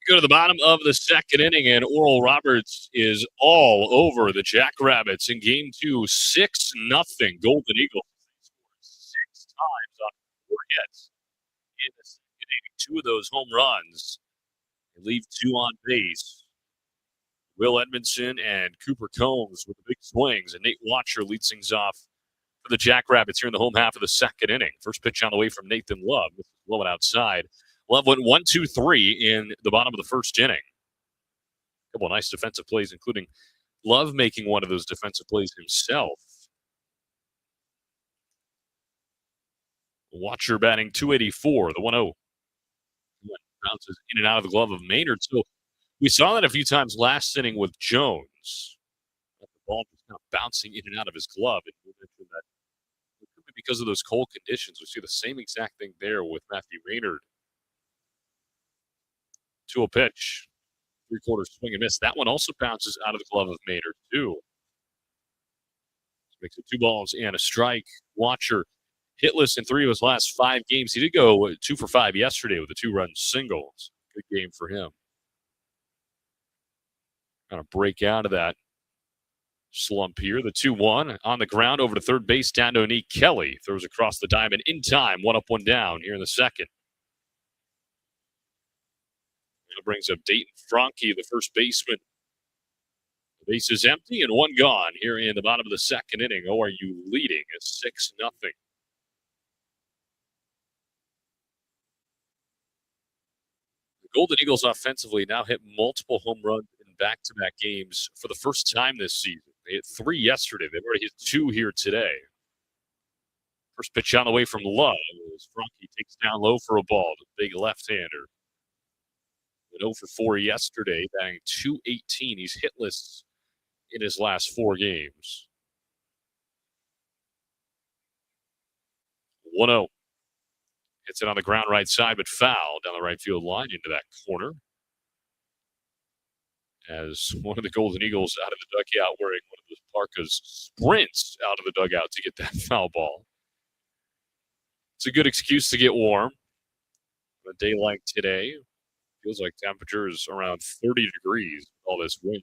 Go to the bottom of the second inning, and Oral Roberts is all over the Jackrabbits in Game 2, 6-0. Golden Eagles scored 6 times on 4 hits in the second inning. 2 of those home runs. They leave 2 on base. Will Edmondson and Cooper Combs with the big swings, and Nate Watcher leads things off for the Jackrabbits here in the home half of the second inning. First pitch on the way from Nathan Love. This is blowing outside. Love went 1-2-3 in the bottom of the first inning. A couple of nice defensive plays, including Love making one of those defensive plays himself. Watcher batting .284, the 1-0. Bounces in and out of the glove of Maynard. So we saw that a few times last inning with Jones. The ball was kind of bouncing in and out of his glove. And we mentioned that it could be because of those cold conditions. We see the same exact thing there with Matthew Maynard. To a pitch. 3/4 swing and miss. That one also bounces out of the glove of Maynard, too. Makes it 2 balls and a strike. Watcher hitless in 3 of his last 5 games. He did go 2 for 5 yesterday with a 2-run single. Good game for him. Kind of break out of that slump here. The 2-1 on the ground over to third base. Down to Nick Kelly. Throws across the diamond in time. 1 up, 1 down here in the second. That brings up Dayton Franke, the first baseman. The base is empty and 1 gone here in the bottom of the second inning. ORU leading at 6-0. The Golden Eagles offensively now hit multiple home runs in back-to-back games for the first time this season. They hit 3 yesterday. They've already hit 2 here today. First pitch on the way from Love as Franke takes down low for a ball. The big left-hander. 0 for 4 yesterday, batting .218. He's hitless in his last 4 games. 1-0. Hits it on the ground right side, but foul down the right field line into that corner. As one of the Golden Eagles out of the dugout wearing one of those parkas sprints out of the dugout to get that foul ball. It's a good excuse to get warm. On a day like today, feels like temperatures around 30 degrees with all this wind.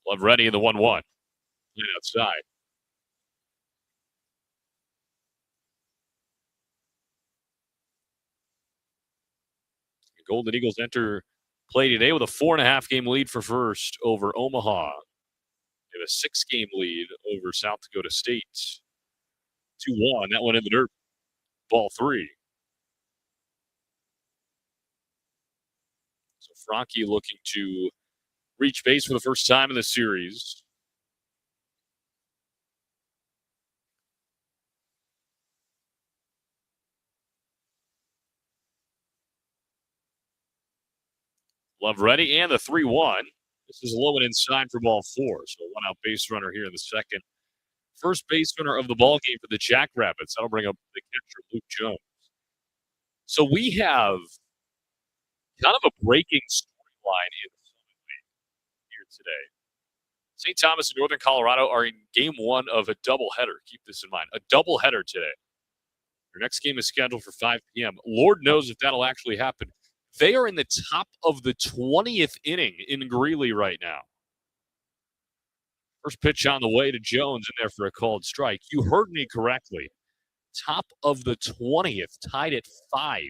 Love ready in the 1-1. Right outside. The Golden Eagles enter play today with a 4.5-game lead for first over Omaha. They have a 6-game lead over South Dakota State. 2-1. That one in the dirt. Ball 3. So Franke looking to reach base for the first time in the series. Love ready and the 3-1. This is low and inside for ball 4. So 1 out base runner here in the second. First base runner of the ball game for the Jackrabbits. That'll bring up the catcher, Luke Jones. So we have kind of a breaking storyline in the Summit League here today. St. Thomas and Northern Colorado are in game 1 of a doubleheader. Keep this in mind. A doubleheader today. Their next game is scheduled for 5 p.m. Lord knows if that'll actually happen. They are in the top of the 20th inning in Greeley right now. First pitch on the way to Jones in there for a called strike. You heard me correctly. Top of the 20th, tied at 5.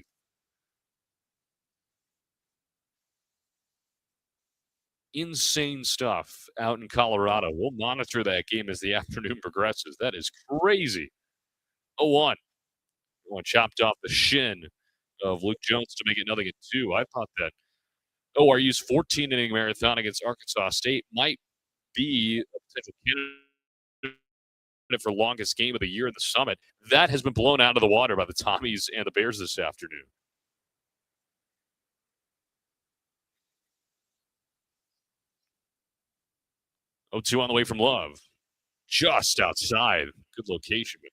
Insane stuff out in Colorado. We'll monitor that game as the afternoon progresses. That is crazy. 0-1. One chopped off the shin of Luke Jones to make it 0-2. I thought that ORU's 14-inning marathon against Arkansas State might be a potential candidate for longest game of the year in the Summit. That has been blown out of the water by the Tommies and the Bears this afternoon. On the way from Love. Just outside. Good location, but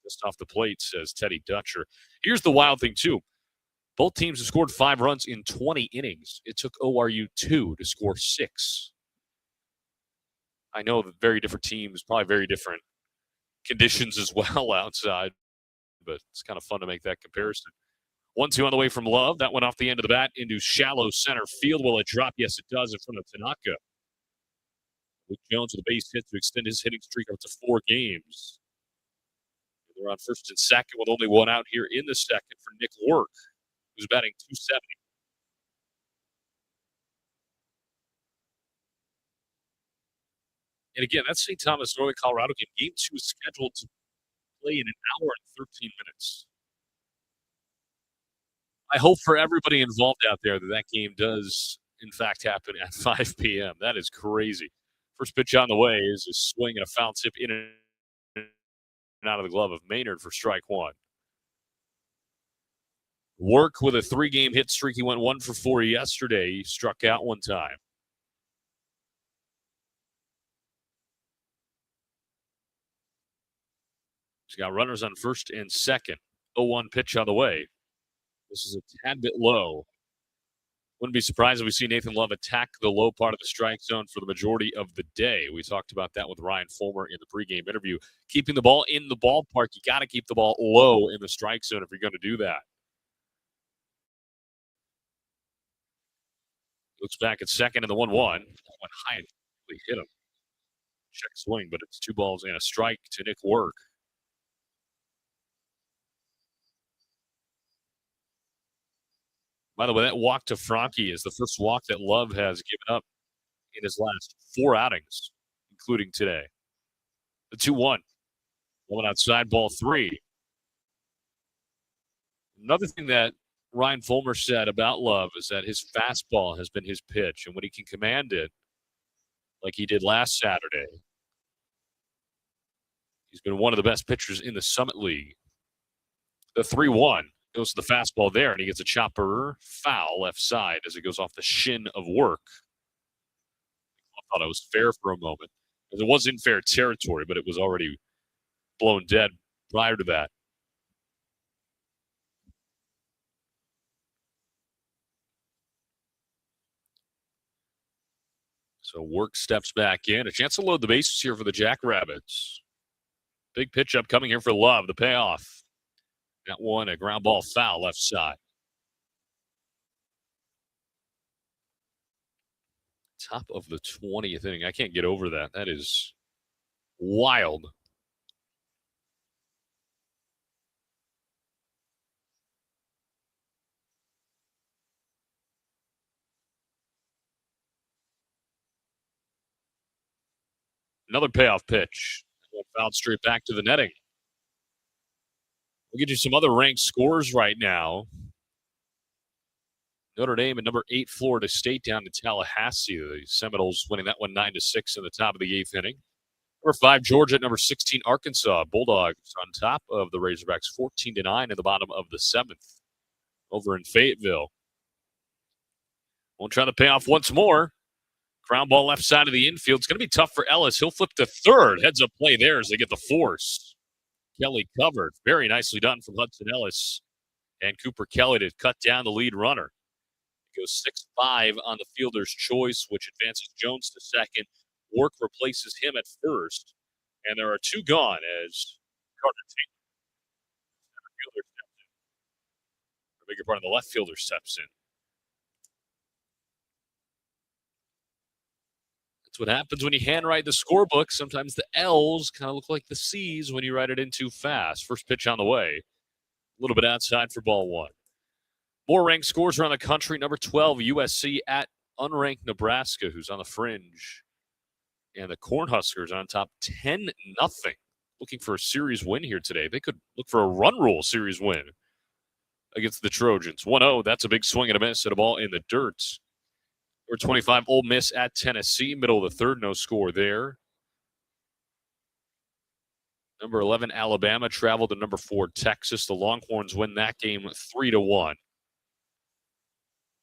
just off the plate, says Teddy Dutcher. Here's the wild thing, too. Both teams have scored 5 runs in 20 innings. It took ORU 2 to score 6. I know that very different teams, probably very different conditions as well outside, but it's kind of fun to make that comparison. 1-2 on the way from Love. That went off the end of the bat into shallow center field. Will it drop? Yes, it does in front of Tanaka. Luke Jones with a base hit to extend his hitting streak up to 4 games. They're on first and second with only one out here in the second for Nick Work, who's batting .270. And again, that's St. Thomas, Northern Colorado game. Game 2 is scheduled to play in an hour and 13 minutes. I hope for everybody involved out there that game does, in fact, happen at 5 p.m. That is crazy. First pitch on the way is a swing and a foul tip in and out of the glove of Maynard for strike 1. Work with a 3-game hit streak. He went 1 for 4 yesterday. He struck out one time. He's got runners on first and second. 0-1 pitch on the way. This is a tad bit low. Wouldn't be surprised if we see Nathan Love attack the low part of the strike zone for the majority of the day. We talked about that with Ryan Fulmer in the pregame interview. Keeping the ball in the ballpark, you got to keep the ball low in the strike zone if you're going to do that. Looks back at second and the 1-1. Went high and hit him. Check swing, but it's 2 balls and a strike to Nick Work. By the way, that walk to Franke is the first walk that Love has given up in his last 4 outings, including today. The 2-1. One outside, ball 3. Another thing that Ryan Fulmer said about Love is that his fastball has been his pitch, and when he can command it, like he did last Saturday, he's been one of the best pitchers in the Summit League. The 3-1 goes to the fastball there, and he gets a chopper foul left side as it goes off the shin of Work. I thought it was fair for a moment. It was in fair territory, but it was already blown dead prior to that. So Work steps back in. A chance to load the bases here for the Jackrabbits. Big pitch up coming here for Love. The payoff. That one, a ground ball foul left side. Top of the 20th inning. I can't get over that. That is wild. Another payoff pitch. Fouled straight back to the netting. We'll get you some other ranked scores right now. Notre Dame at number 8, Florida State down to Tallahassee. The Seminoles winning that one 9-6 in the top of the 8th inning. Number 5, Georgia at number 16, Arkansas. Bulldogs on top of the Razorbacks 14-9 in the bottom of the 7th over in Fayetteville. Won't try to pay off once more. Ground ball left side of the infield. It's going to be tough for Ellis. He'll flip to third. Heads up play there as they get the force. Kelly covered. Very nicely done from Hudson Ellis and Cooper Kelly to cut down the lead runner. It goes 6-5 on the fielder's choice, which advances Jones to second. Work replaces him at first. And there are 2 gone as Carter Taylor, steps in. I beg your pardon, the left fielder steps in. That's what happens when you handwrite the scorebook. Sometimes the L's kind of look like the C's when you write it in too fast. First pitch on the way. A little bit outside for ball one. More ranked scores around the country. Number 12, USC at unranked Nebraska, who's on the fringe. And the Cornhuskers on top 10-0. Looking for a series win here today. They could look for a run rule series win against the Trojans. 1-0, that's a big swing and a miss at a ball in the dirt. Number 25, Ole Miss at Tennessee. Middle of the third, no score there. Number 11, Alabama traveled to number 4, Texas. The Longhorns win that game 3-1.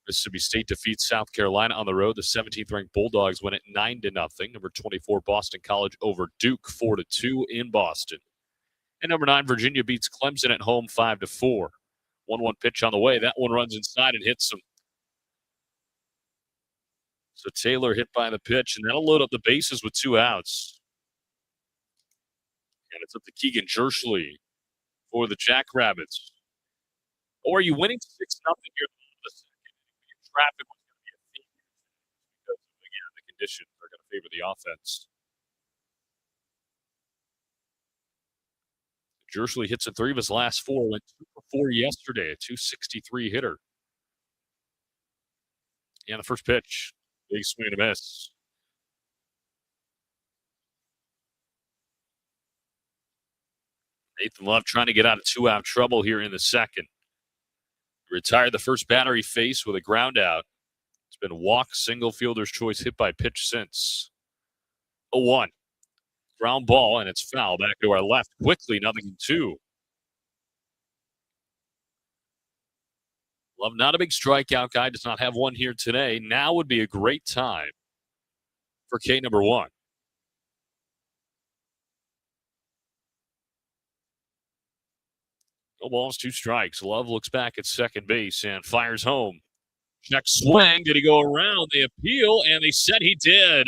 Mississippi State defeats South Carolina on the road. The 17th-ranked Bulldogs win it 9-0. Number 24, Boston College over Duke 4-2 in Boston. And number 9, Virginia beats Clemson at home 5-4. 1-1 pitch on the way. That one runs inside and hits him. So Taylor hit by the pitch, and that'll load up the bases with 2 outs. And it's up to Keegan Jerschley for the Jackrabbits. Or are you winning 6-0 here in the second? Traffic was going to be a theme because, again, the conditions are going to favor the offense. Jerschley hits in 3 of his last 4, went 2 for 4 yesterday, a .263 hitter. And the first pitch, big swing and a miss. Nathan Love trying to get out of 2-out trouble here in the second. He retired the first batter he faced with a ground out. It's been walk, single, fielder's choice, hit by pitch since. 0-1. Ground ball, and it's foul. Back to our left quickly, 0-2. Love, not a big strikeout guy, does not have one here today. Now would be a great time for K number 1. No balls, 2 strikes. Love looks back at second base and fires home. Check swing. Did he go around? They appeal, and they said he did.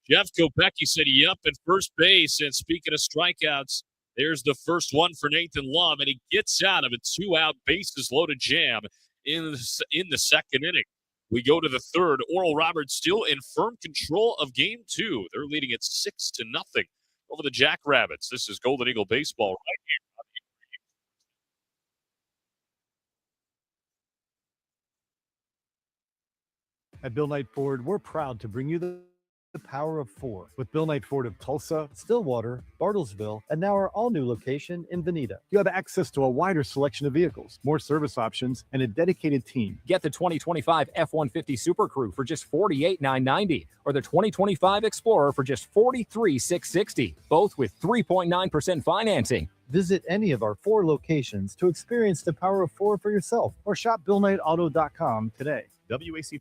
Jeff Kopecki said, yep, at first base. And speaking of strikeouts, there's the first one for Nathan Love, and he gets out of a 2-out bases-loaded jam in the second inning. We go to the third. Oral Roberts still in firm control of Game 2. They're leading it 6-0 over the Jackrabbits. This is Golden Eagle Baseball right here. At Bill Knight Ford, we're proud to bring you the power of 4 with Bill Knight Ford of Tulsa, Stillwater, Bartlesville, and now our all-new location in Veneta. You have access to a wider selection of vehicles, more service options, and a dedicated team. Get the 2025 F-150 Super Crew for just $48,990 or the 2025 Explorer for just $43,660, both with 3.9% financing. Visit any of our 4 locations to experience the power of 4 for yourself or shop BillKnightAuto.com today. WAC.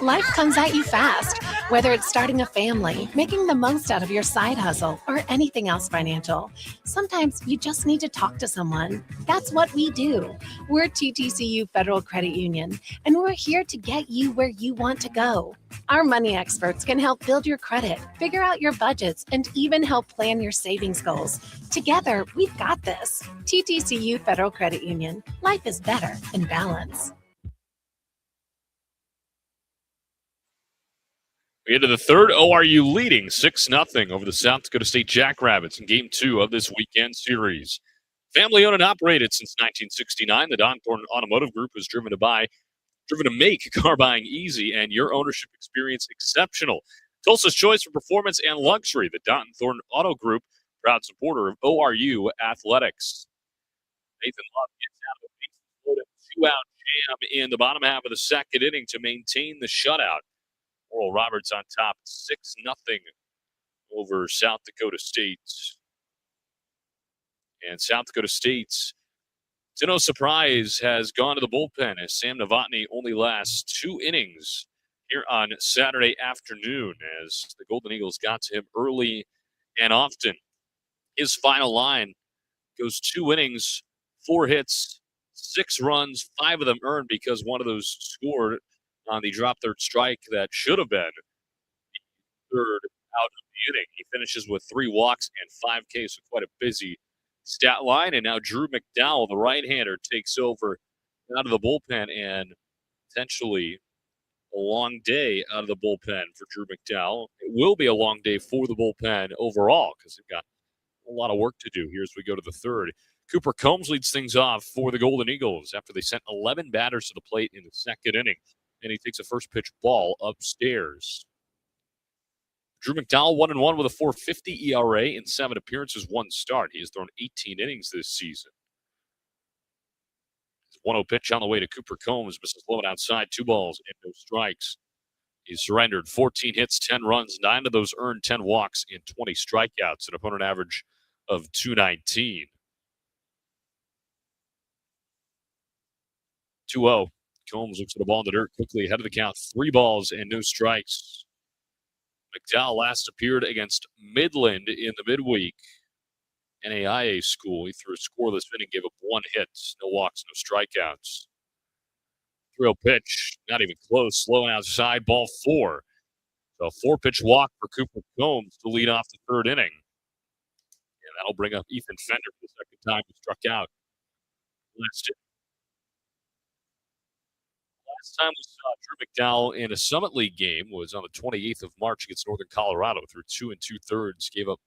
Life comes at you fast, whether it's starting a family, making the most out of your side hustle, or anything else financial. Sometimes you just need to talk to someone. That's what we do. We're TTCU Federal Credit Union, and we're here to get you where you want to go. Our money experts can help build your credit, figure out your budgets, and even help plan your savings goals. Together, we've got this. TTCU Federal Credit Union. Life is better in balance. We get to the third. ORU leading 6-0 over the South Dakota State Jackrabbits in Game 2 of this weekend series. Family owned and operated since 1969, the Don Thornton Automotive Group is driven to make car buying easy and your ownership experience exceptional. Tulsa's choice for performance and luxury. The Don Thornton Auto Group, proud supporter of ORU athletics. Nathan Love gets out of a bases-loaded 2-out jam in the bottom half of the second inning to maintain the shutout. Oral Roberts on top, 6-0 over South Dakota State. And South Dakota State, to no surprise, has gone to the bullpen as Sam Novotny only lasts 2 innings here on Saturday afternoon as the Golden Eagles got to him early and often. His final line goes 2 innings, 4 hits, 6 runs, 5 of them earned because one of those scored on the drop third strike that should have been the third out of the inning. He finishes with 3 walks and 5 Ks, so quite a busy stat line. And now Drew McDowell, the right-hander, takes over out of the bullpen and potentially a long day out of the bullpen for Drew McDowell. It will be a long day for the bullpen overall because they've got a lot of work to do here as we go to the third. Cooper Combs leads things off for the Golden Eagles after they sent 11 batters to the plate in the second inning, and he takes a first pitch ball upstairs. Drew McDowell 1-1 with a 4.50 ERA in 7 appearances, 1 start. He has thrown 18 innings this season. 1-0 pitch on the way to Cooper Combs, misses low and outside, 2 balls and no strikes. He's surrendered 14 hits, 10 runs, 9 of those earned, 10 walks, and 20 strikeouts, an opponent average of 219. 2-0. Combs looks at the ball in the dirt quickly ahead of the count. 3 balls and no strikes. McDowell last appeared against Midland in the midweek NAIA school. He threw a scoreless inning, gave up 1 hit, no walks, no strikeouts. 3-0 pitch, not even close, slow and outside, ball 4. So a 4-pitch walk for Cooper Combs to lead off the third inning. And that'll bring up Ethan Fender for the second time, who struck out last time we saw Drew McDowell in a Summit League game was on the 28th of March against Northern Colorado. Through 2 2/3, gave up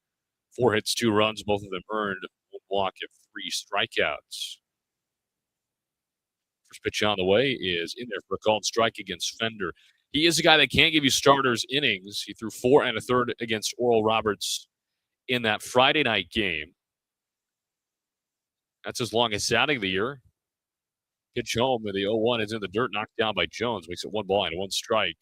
4 hits, 2 runs, both of them earned, 1 walk, and 3 strikeouts. First pitch on the way is in there for a called strike against Fender. He is a guy that can give you starters innings. He threw 4 1/3 against Oral Roberts in that Friday night game. That's his longest outing of the year. Pitch home, and the 0-1 is in the dirt, knocked down by Jones. Makes it 1 ball and 1 strike.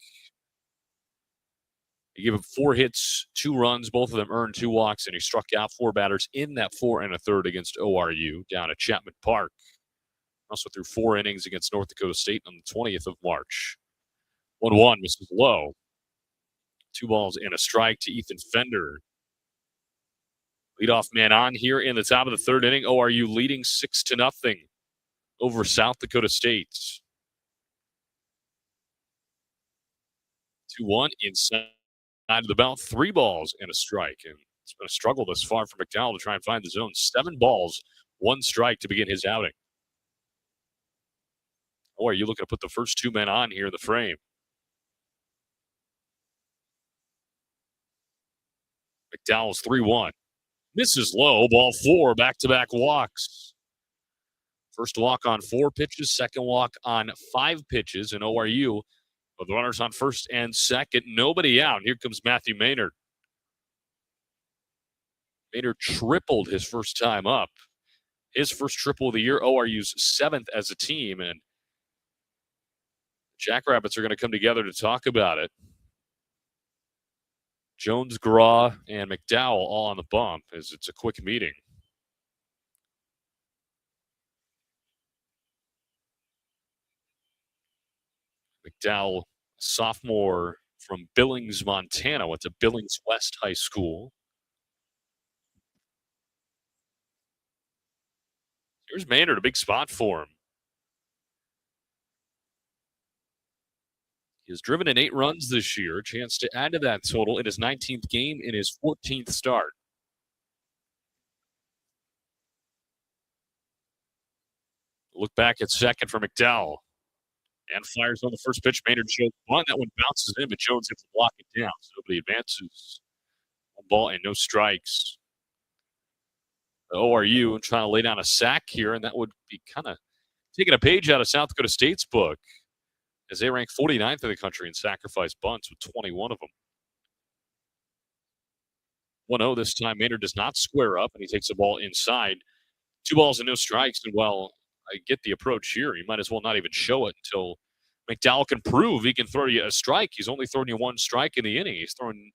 He gave him 4 hits, 2 runs, both of them earned 2 walks, and he struck out 4 batters in that 4 1/3 against ORU down at Chapman Park. Also threw 4 innings against North Dakota State on the 20th of March. 1-1, misses low. 2 balls and a strike to Ethan Fender. Leadoff man on here in the top of the third inning. ORU leading 6-0 over South Dakota State. 2-1 inside of the belt. 3 balls and a strike. And it's been a struggle thus far for McDowell to try and find the zone. 7 balls, 1 strike to begin his outing. Or are you looking to put the first 2 men on here in the frame? McDowell's 3-1. Misses low, ball 4, back-to-back walks. First walk on 4 pitches, second walk on 5 pitches, and ORU with runners on first and second, nobody out. Here comes Matthew Maynard. Maynard tripled his first time up. His first triple of the year, ORU's 7th as a team, and Jackrabbits are going to come together to talk about it. Jones, Graw, and McDowell all on the bump as it's a quick meeting. McDowell, sophomore from Billings, Montana, went to Billings West High School. Here's Maynard, a big spot for him. He has driven in 8 runs this year, a chance to add to that total in his 19th game in his 14th start. Look back at second for McDowell. And fires on the first pitch. Maynard shows one. That one bounces in, but Jones hits to block it down. So nobody advances. 1 ball and no strikes. The ORU trying to lay down a sack here, and that would be kind of taking a page out of South Dakota State's book, as they rank 49th in the country in sacrifice bunts with 21 of them. 1-0 this time. Maynard does not square up, and he takes the ball inside. 2 balls and no strikes, and well, I get the approach here. You might as well not even show it until McDowell can prove he can throw you a strike. He's only thrown you 1 strike in the inning. He's thrown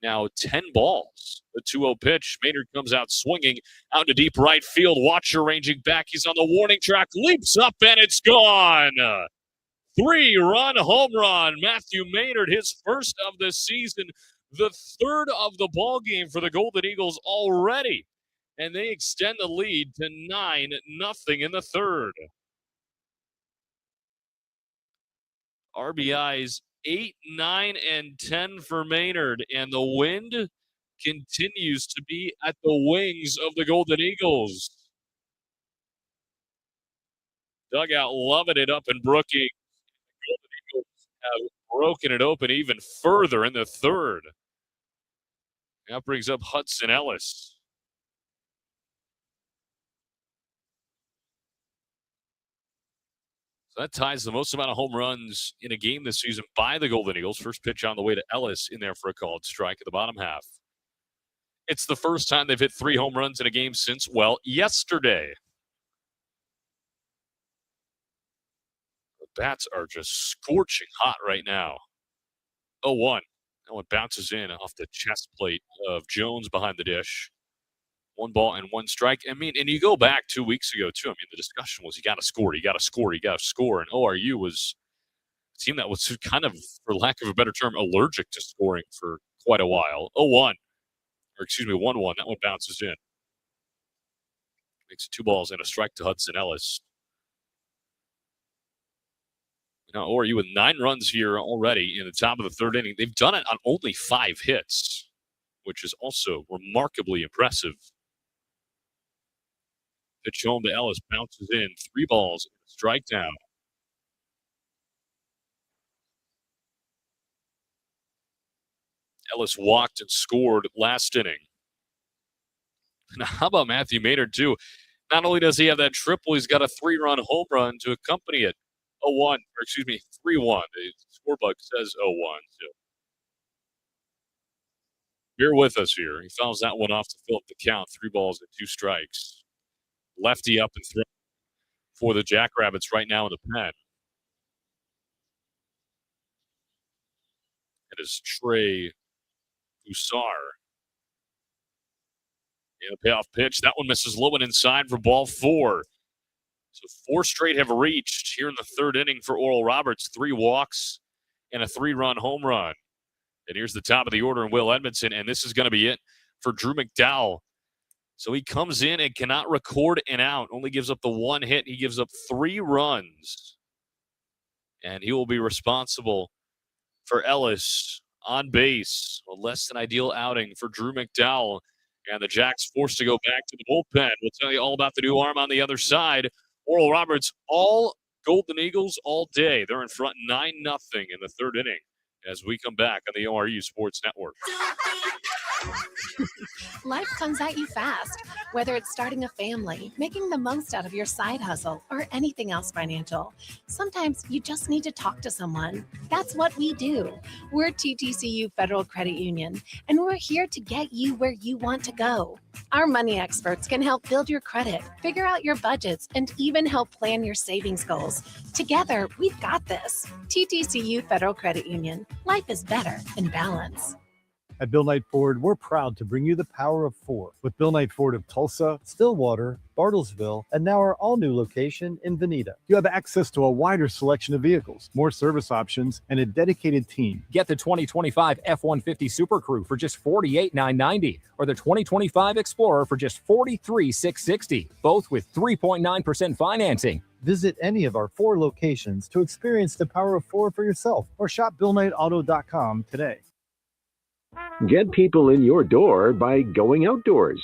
now 10 balls. The 2-0 pitch. Maynard comes out swinging out to deep right field. Watcher ranging back. He's on the warning track. Leaps up, and it's gone. 3-run home run. Matthew Maynard, his first of the season. The 3rd of the ball game for the Golden Eagles already. And they extend the lead to 9-0 in the 3rd. RBIs 8, 9, and 10 for Maynard. And the wind continues to be at the wings of the Golden Eagles. Dugout loving it up in Brookings. The Golden Eagles broken it open even further in the third. That brings up Hudson Ellis. So that ties the most amount of home runs in a game this season by the Golden Eagles. First pitch on the way to Ellis in there for a called strike at the bottom half. It's the first time they've hit 3 home runs in a game since, well, yesterday. The bats are just scorching hot right now. 0-1. That one bounces in off the chest plate of Jones behind the dish. 1 ball and 1 strike. I mean, and you go back 2 weeks ago, too. I mean, the discussion was you got to score, you got to score, you got to score. And ORU was a team that was kind of, for lack of a better term, allergic to scoring for quite a while. 0-1. Or excuse me, 1-1. That one bounces in. Makes it 2 balls and a strike to Hudson Ellis. Now, ORU with 9 runs here already in the top of the third inning. They've done it on only 5 hits, which is also remarkably impressive. Pitch home to Ellis, bounces in, 3 balls, strike down. Ellis walked and scored last inning. Now, how about Matthew Maynard, too? Not only does he have that triple, he's got a 3-run home run to accompany it. 0-1, or excuse me, 3-1. The scorebook says 0-1. So bear with us here. He fouls that one off to fill up the count. 3 balls and 2 strikes. Lefty up and throw for the Jackrabbits right now in the pen. It is Trey Hussar. And a payoff pitch. That one misses low and inside for ball 4. So 4 straight have reached here in the third inning for Oral Roberts. 3 walks and a 3-run home run. And here's the top of the order in Will Edmondson, and this is going to be it for Drew McDowell. So he comes in and cannot record an out, only gives up the 1 hit. He gives up 3 runs. And he will be responsible for Ellis on base. A less than ideal outing for Drew McDowell. And the Jacks forced to go back to the bullpen. We'll tell you all about the new arm on the other side. Oral Roberts, all Golden Eagles all day. They're in front 9-0 in the third inning as we come back on the ORU Sports Network. Life comes at you fast, whether it's starting a family, making the most out of your side hustle, or anything else financial. Sometimes you just need to talk to someone. That's what we do. We're TTCU Federal Credit Union, and we're here to get you where you want to go. Our money experts can help build your credit, figure out your budgets, and even help plan your savings goals. Together, we've got this. TTCU Federal Credit Union. Life is better in balance. At Bill Knight Ford, we're proud to bring you the power of 4 with Bill Knight Ford of Tulsa, Stillwater, Bartlesville, and now our all-new location in Veneta. You have access to a wider selection of vehicles, more service options, and a dedicated team. Get the 2025 F-150 Super Crew for just $48,990 or the 2025 Explorer for just $43,660, both with 3.9% financing. Visit any of our 4 locations to experience the power of 4 for yourself or shop BillKnightAuto.com today. Get people in your door by going outdoors.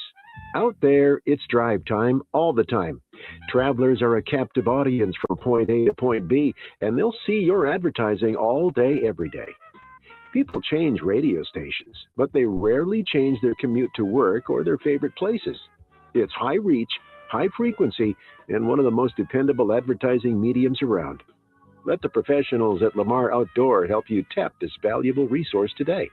Out there, it's drive time all the time. Travelers are a captive audience from point A to point B, and they'll see your advertising all day, every day. People change radio stations, but they rarely change their commute to work or their favorite places. It's high reach, high frequency, and one of the most dependable advertising mediums around. Let the professionals at Lamar Outdoor help you tap this valuable resource today.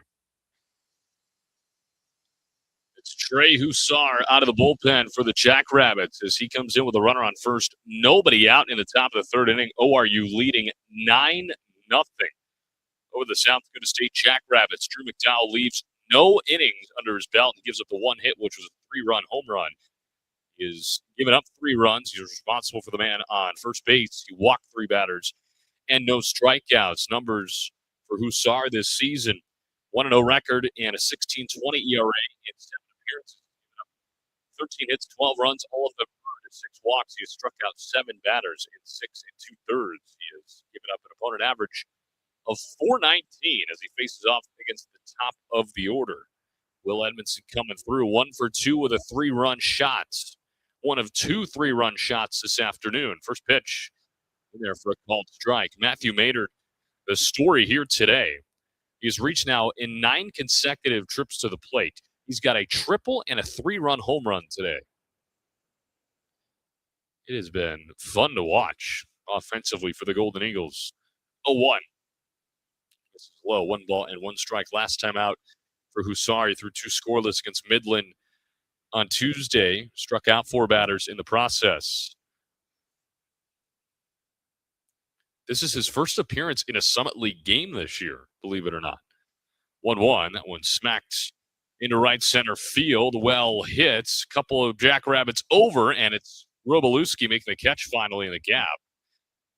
It's Trey Hussar out of the bullpen for the Jackrabbits as he comes in with a runner on first. Nobody out in the top of the third inning. ORU leading 9-0 over the South Dakota State Jackrabbits. Drew McDowell leaves no innings under his belt and gives up the 1 hit, which was a 3-run home run. He has given up 3 runs. He was responsible for the man on first base. He walked 3 batters and no strikeouts. Numbers for Hussar this season: 1-0 record and a 16.20 ERA in 7 appearances. 13 hits, 12 runs, all of them earned 6 walks. He has struck out 7 batters in 6 2/3. He has given up an opponent average of .419 as he faces off against the top of the order. Will Edmondson coming through 1 for 2 with a 3-run shot. One of 2 3-run shots this afternoon. First pitch in there for a called strike. Matthew Maynard The story here today, he's reached now in 9 consecutive trips to the plate. He's got a triple and a 3-run home run today. It has been fun to watch offensively for the Golden Eagles. 0-1. This is low. 1 ball and 1 strike. Last time out for Hussar, he threw 2 scoreless against Midland on Tuesday. Struck out 4 batters in the process. This is his first appearance in a Summit League game this year, believe it or not. 1-1. That one smacked into right center field. Well hit. Couple of jackrabbits over, and it's Robalewski making the catch finally in the gap.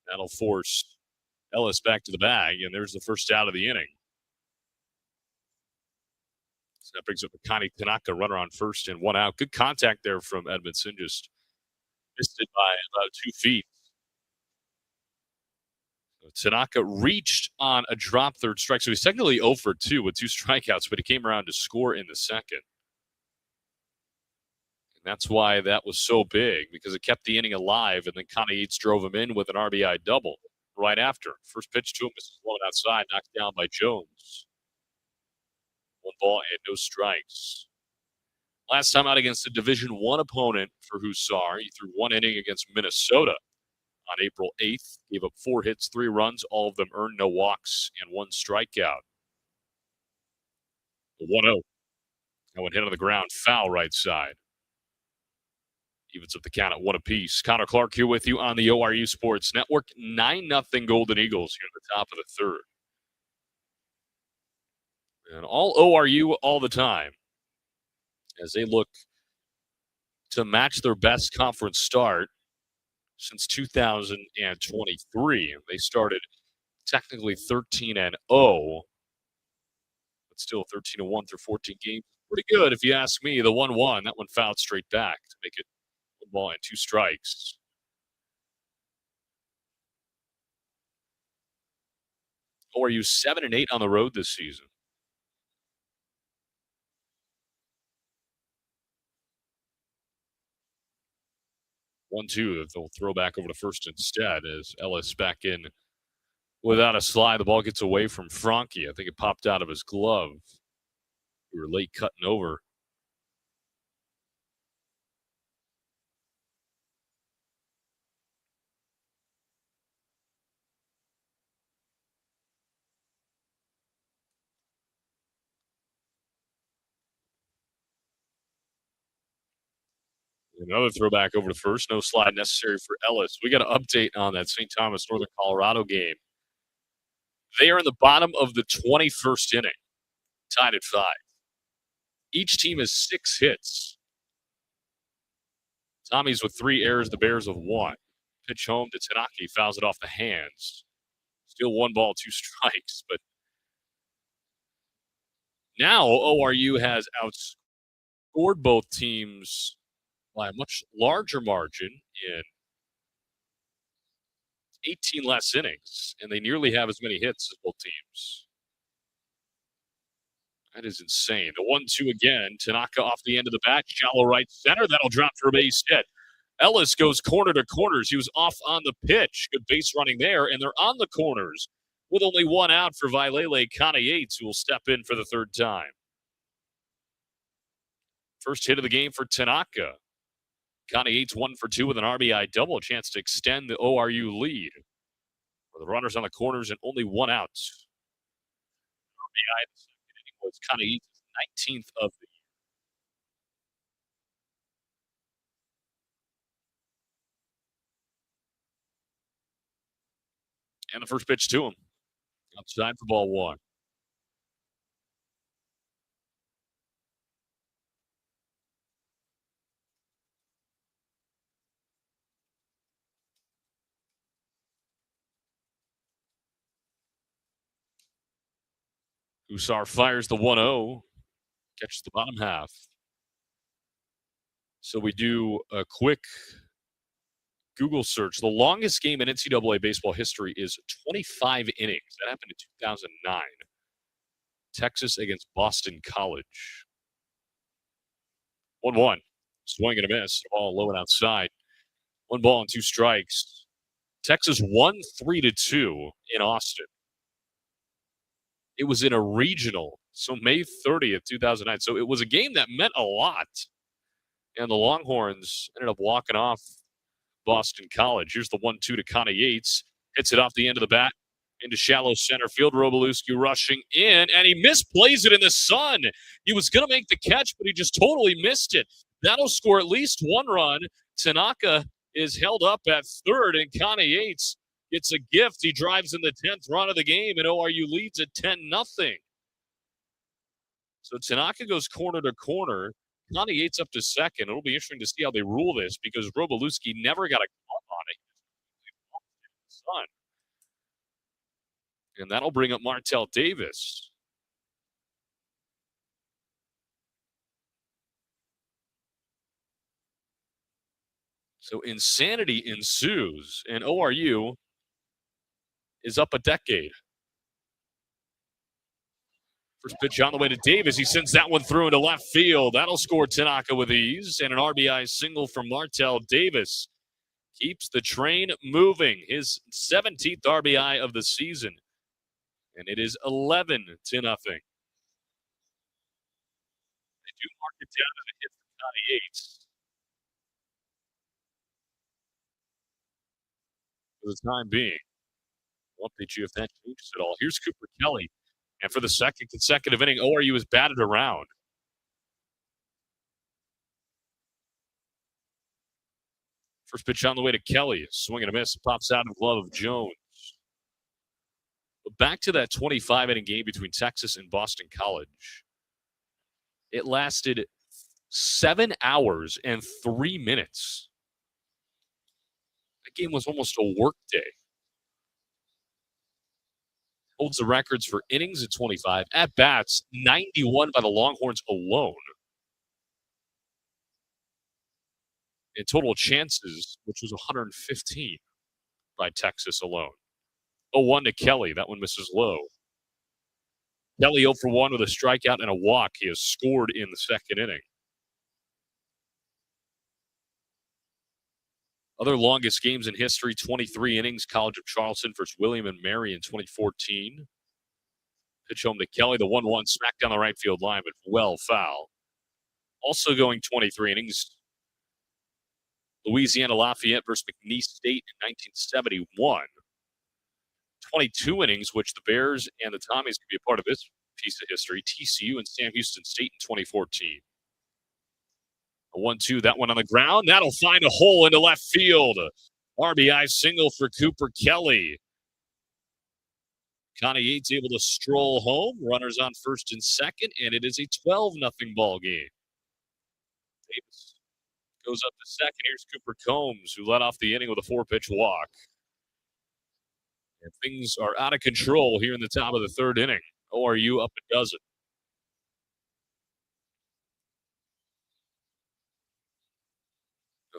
That'll force Ellis back to the bag, and there's the first out of the inning. So that brings up Akani Tanaka, runner on first and 1 out. Good contact there from Edmondson. Just missed it by about 2 feet. So Tanaka reached on a drop third strike. So he's technically 0 for 2 with 2 strikeouts, but he came around to score in the second. That's why that was so big, because it kept the inning alive, and then Connie Yates drove him in with an RBI double right after. First pitch to him is blown outside, knocked down by Jones. 1 ball and no strikes. Last time out against a Division I opponent for Hussar, he threw 1 inning against Minnesota on April 8th. Gave up 4 hits, 3 runs, all of them earned, no walks, and 1 strikeout. The 1-0. That one hit on the ground, foul right side. Evens up the count at 1 apiece. Connor Clark here with you on the ORU Sports Network. 9-0 Golden Eagles here at the top of the third. And all ORU all the time as they look to match their best conference start since 2023. They started technically 13-0, but still 13-1 through 14 games. Pretty good if you ask me. The 1-1, that one fouled straight back to make it 1 ball and 2 strikes. ORU 7-8 on the road this season. 1-2. They'll throw back over to first instead as Ellis back in without a slide. The ball gets away from Franke. I think it popped out of his glove. We were late cutting over. Another throwback over to first. No slide necessary for Ellis. We got an update on that St. Thomas, Northern Colorado game. They are in the bottom of the 21st inning, tied at 5. Each team has 6 hits. Tommy's with 3 errors, the Bears with 1. Pitch home to Tanaki, fouls it off the hands. Still 1 ball, 2 strikes, but now ORU has outscored both teams by a much larger margin in 18 less innings, and they nearly have as many hits as both teams. That is insane. The 1-2 again. Tanaka off the end of the bat, shallow right center. That'll drop for a base hit. Ellis goes corner to corners. He was off on the pitch. Good base running there, and they're on the corners with only 1 out for Vailele Connie Yates, who will step in for the 3rd time. First hit of the game for Tanaka. Connie Yates 1 for 2 with an RBI double, a chance to extend the ORU lead. For the runners on the corners and only 1 out. RBI in the second inning was Connie Yates' 19th of the year. And the first pitch to him. Outside for ball 1. Hussar fires the 1-0, catches the bottom half. So we do a quick Google search. The longest game in NCAA baseball history is 25 innings. That happened in 2009. Texas against Boston College. 1-1. Swing and a miss. Ball low and outside. 1 ball and 2 strikes. Texas won 3-2 in Austin. It was in a regional, so May 30th, 2009. So it was a game that meant a lot. And the Longhorns ended up walking off Boston College. Here's the 1-2 to Connie Yates. Hits it off the end of the bat into shallow center field. Robalewski rushing in, and he misplays it in the sun. He was going to make the catch, but he just totally missed it. That'll score at least one run. Tanaka is held up at third, and Connie Yates gets a gift. He drives in the 10th run of the game, and ORU leads at 10-0. So Tanaka goes corner to corner. Connie Yates up to second. It'll be interesting to see how they rule this because Robalewski never got a glove on it. And that'll bring up Martell Davis. So insanity ensues, and ORU is up a decade. First pitch on the way to Davis. He sends that one through into left field. That'll score Tanaka with ease, and an RBI single from Martell Davis keeps the train moving. His 17th RBI of the season, and it is 11-0. They do mark it down as a hit for Connie Yates. For the time being, we'll update you if that changes at all. Here's Cooper Kelly, and for the second consecutive inning, ORU is batted around. First pitch on the way to Kelly. Swing and a miss. Pops out of the glove of Jones. But back to that 25-inning game between Texas and Boston College. It lasted 7 hours and 3 minutes. That game was almost a work day. Holds the records for innings at 25. At bats, 91 by the Longhorns alone. In total chances, which was 115 by Texas alone. 0-1 to Kelly. That one misses low. Kelly 0 for 1 with a strikeout and a walk. He has scored in the second inning. Other longest games in history, 23 innings. College of Charleston versus William and Mary in 2014. Pitch home to Kelly. The 1-1 smack down the right field line, but well foul. Also going 23 innings. Louisiana Lafayette versus McNeese State in 1971. 22 innings, which the Bears and the Tommies could be a part of this piece of history. TCU and Sam Houston State in 2014. A 1-2, that one on the ground. That'll find a hole into left field. RBI single for Cooper Kelly. Connie Yates able to stroll home. Runners on first and second, and it is a 12-0 ball game. Davis goes up to second. Here's Cooper Combs, who led off the inning with a 4-pitch walk. And things are out of control here in the top of the third inning. ORU up a dozen.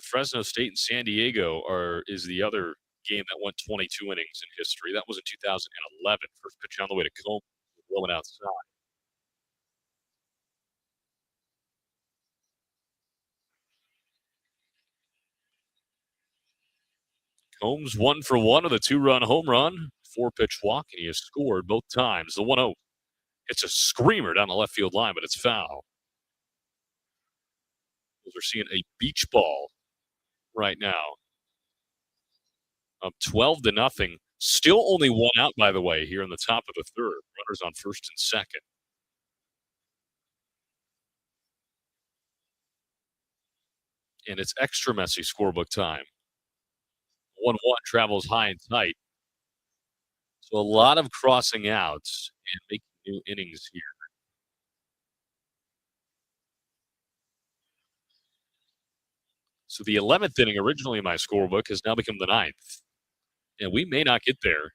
Fresno State and San Diego is the other game that went 22 innings in history. That was in 2011. First pitch on the way to Combs, blowing outside. Combs 1 for 1 with a 2-run home run, 4-pitch walk, and he has scored both times. The 1-0. It's a screamer down the left field line, but it's foul. We're seeing a beach ball right now. Up 12-0. Still only one out, by the way, here in the top of the third. Runners on first and second. And it's extra messy scorebook time. 1-1 travels high and tight. So a lot of crossing outs and making new innings here. So the 11th inning originally in my scorebook has now become the 9th. And we may not get there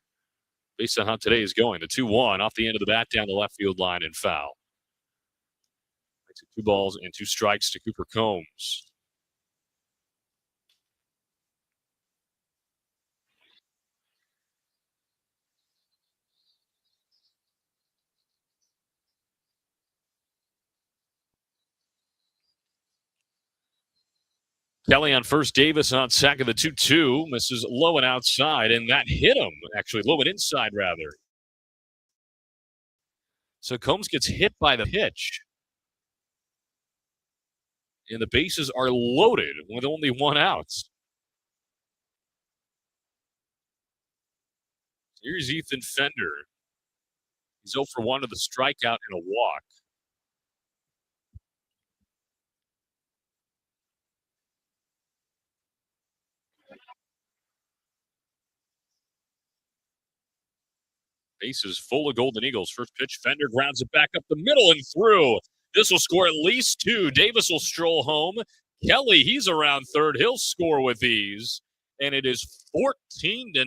based on how today is going. The 2-1 off the end of the bat down the left field line and foul. Makes it 2 balls and 2 strikes to Cooper Combs. Kelly on first, Davis on second. The 2-2 misses low and outside, and that hit him, actually low and inside, rather. So Combs gets hit by the pitch. And the bases are loaded with only one out. Here's Ethan Fender. He's 0 for 1 with a strikeout and a walk. Bases full of Golden Eagles. First pitch, Fender grounds it back up the middle and through. This will score at least 2. Davis will stroll home. Kelly, he's around third. He'll score with ease. And it is 14-0.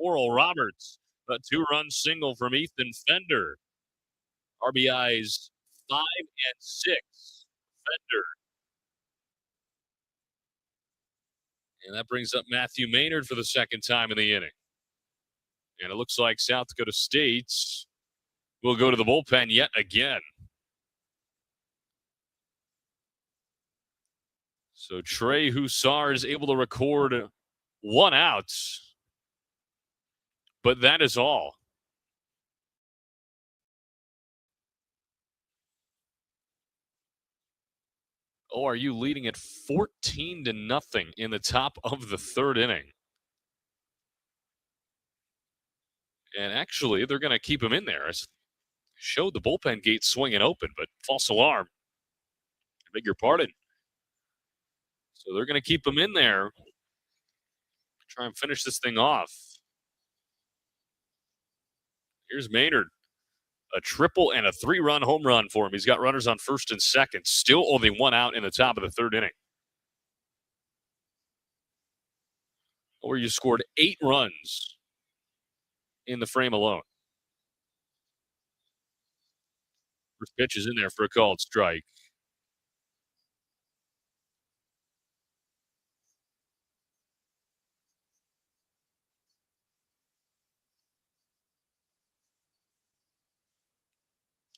Oral Roberts, a 2-run single from Ethan Fender. RBIs 5 and 6. Fender. And that brings up Matthew Maynard for the second time in the inning. And it looks like South Dakota State will go to the bullpen yet again. So Trey Hussar is able to record 1 out. But that is all. ORU leading at 14-0 in the top of the third inning. And actually, they're going to keep him in there. Showed the bullpen gate swinging open, but false alarm. I beg your pardon. So they're going to keep him in there. Try and finish this thing off. Here's Maynard. A triple and a 3-run home run for him. He's got runners on first and second. Still only 1 out in the top of the third inning. ORU scored 8 runs in the frame alone. First pitch is in there for a called strike.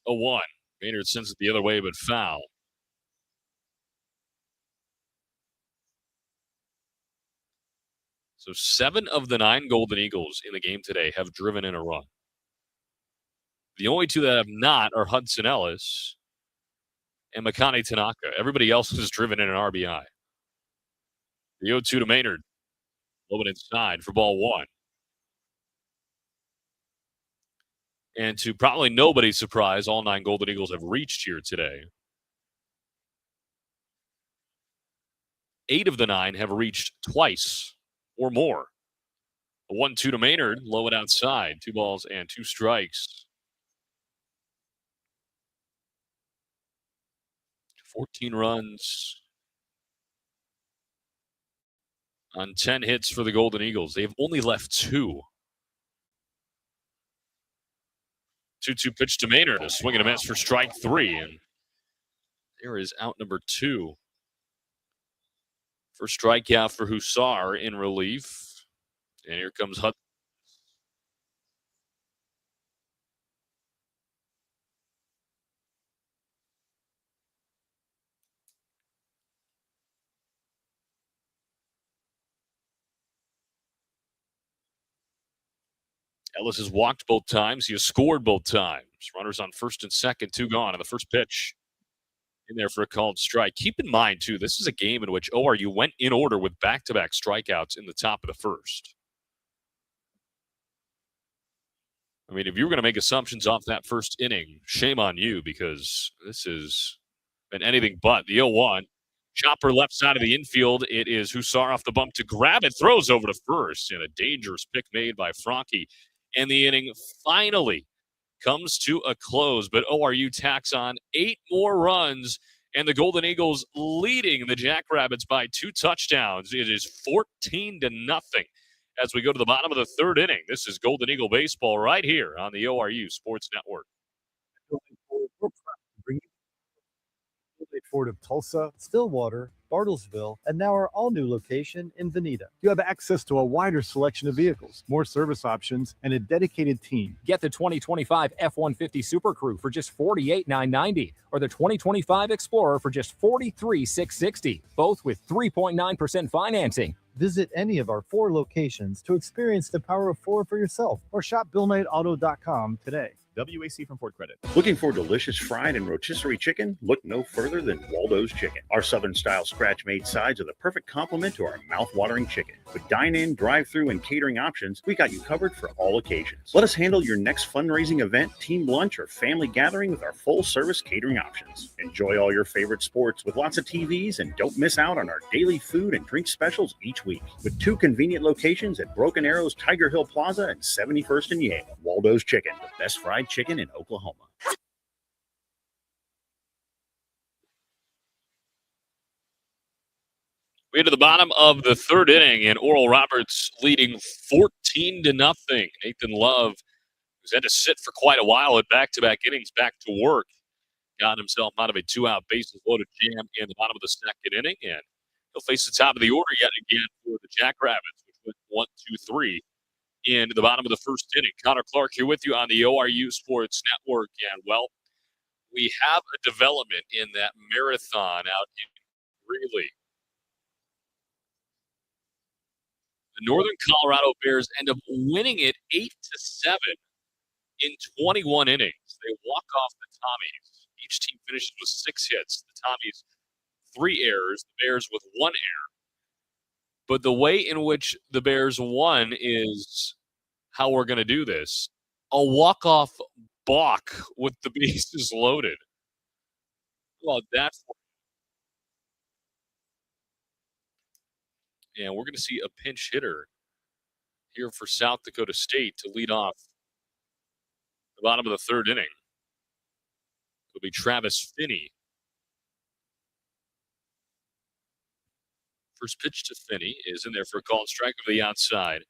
A 1. Maynard sends it the other way, but foul. So 7 of the 9 Golden Eagles in the game today have driven in a run. The only 2 that have not are Hudson Ellis and Makani Tanaka. Everybody else has driven in an RBI. The 0-2 to Maynard. Low and inside for ball 1. And to probably nobody's surprise, all 9 Golden Eagles have reached here today. 8 of the 9 have reached twice or more. A 1-2 to Maynard, low and outside. 2 balls and 2 strikes. 14 runs on 10 hits for the Golden Eagles. They've only left 2. 2-2 pitch to Maynard. A swing and a miss for strike 3. And there is out number 2. First strikeout for Hussar in relief. And here comes Hudson. Ellis has walked both times. He has scored both times. Runners on first and second, 2 gone on the first pitch. In there for a called strike. Keep in mind, too, this is a game in which ORU went in order with back-to-back strikeouts in the top of the first. I mean, if you were going to make assumptions off that first inning, shame on you, because this has been anything but. The 0-1. Chopper left side of the infield. It is Hussar off the bump to grab it. Throws over to first. And a dangerous pick made by Franke. And the inning finally comes to a close. But ORU tacks on 8 more runs. And the Golden Eagles leading the Jackrabbits by 2 touchdowns. It is 14-0 as we go to the bottom of the third inning. This is Golden Eagle baseball right here on the ORU Sports Network. Ford of Tulsa, Stillwater, Bartlesville, and now our all-new location in Veneta. You have access to a wider selection of vehicles, more service options, and a dedicated team. Get the 2025 F-150 Super Crew for just $48,990 or the 2025 Explorer for just $43,660, both with 3.9% financing. Visit any of our 4 locations to experience the power of 4 for yourself or shop BillKnightAuto.com today. WAC from Ford Credit. Looking for delicious fried and rotisserie chicken? Look no further than Waldo's Chicken. Our Southern-style scratch-made sides are the perfect complement to our mouth-watering chicken. With dine-in, drive-through, and catering options, we got you covered for all occasions. Let us handle your next fundraising event, team lunch, or family gathering with our full-service catering options. Enjoy all your favorite sports with lots of TVs, and don't miss out on our daily food and drink specials each week. With 2 convenient locations at Broken Arrows, Tiger Hill Plaza, and 71st and Yale. Waldo's Chicken, the best fried chicken in Oklahoma. We're to the bottom of the third inning, and Oral Roberts leading 14-0. Nathan Love, who's had to sit for quite a while at back-to-back innings, back to work, got himself out of a 2-out bases-loaded jam in the bottom of the second inning, and he'll face the top of the order yet again for the Jackrabbits, which went 1, 2, 3 in the bottom of the first inning. Connor Clark here with you on the ORU Sports Network, and, well, we have a development in that marathon out in Greeley. The Northern Colorado Bears end up winning it 8-7 in 21 innings. They walk off the Tommies. Each team finishes with 6 hits. The Tommies, 3 errors. The Bears with 1 error. But the way in which the Bears won is how we're going to do this. A walk-off balk with the bases loaded. Well, that's... And we're going to see a pinch hitter here for South Dakota State to lead off the bottom of the third inning. It'll be Travis Finney. First pitch to Finney is in there for a called strike to the outside.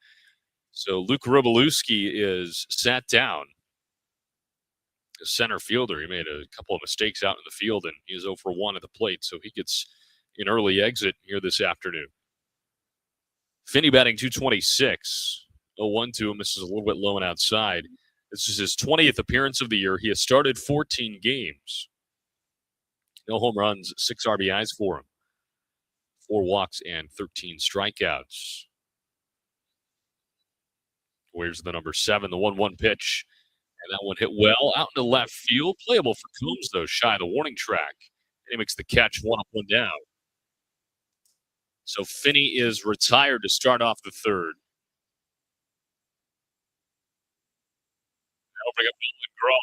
So Luke Robalewski is sat down. The center fielder, he made a couple of mistakes out in the field, and he is 0 for 1 at the plate, so he gets an early exit here this afternoon. Finney batting 226. 0-1 to him. This is a little bit low and outside. This is his 20th appearance of the year. He has started 14 games. No home runs, 6 RBIs for him. 4 walks and 13 strikeouts. Where's the number 7, the 1-1 pitch. And that one hit well out into left field. Playable for Coombs, though, shy of the warning track. And he makes the catch, 1 up, 1 down. So Finney is retired to start off the third. That'll bring up Nolan Graw.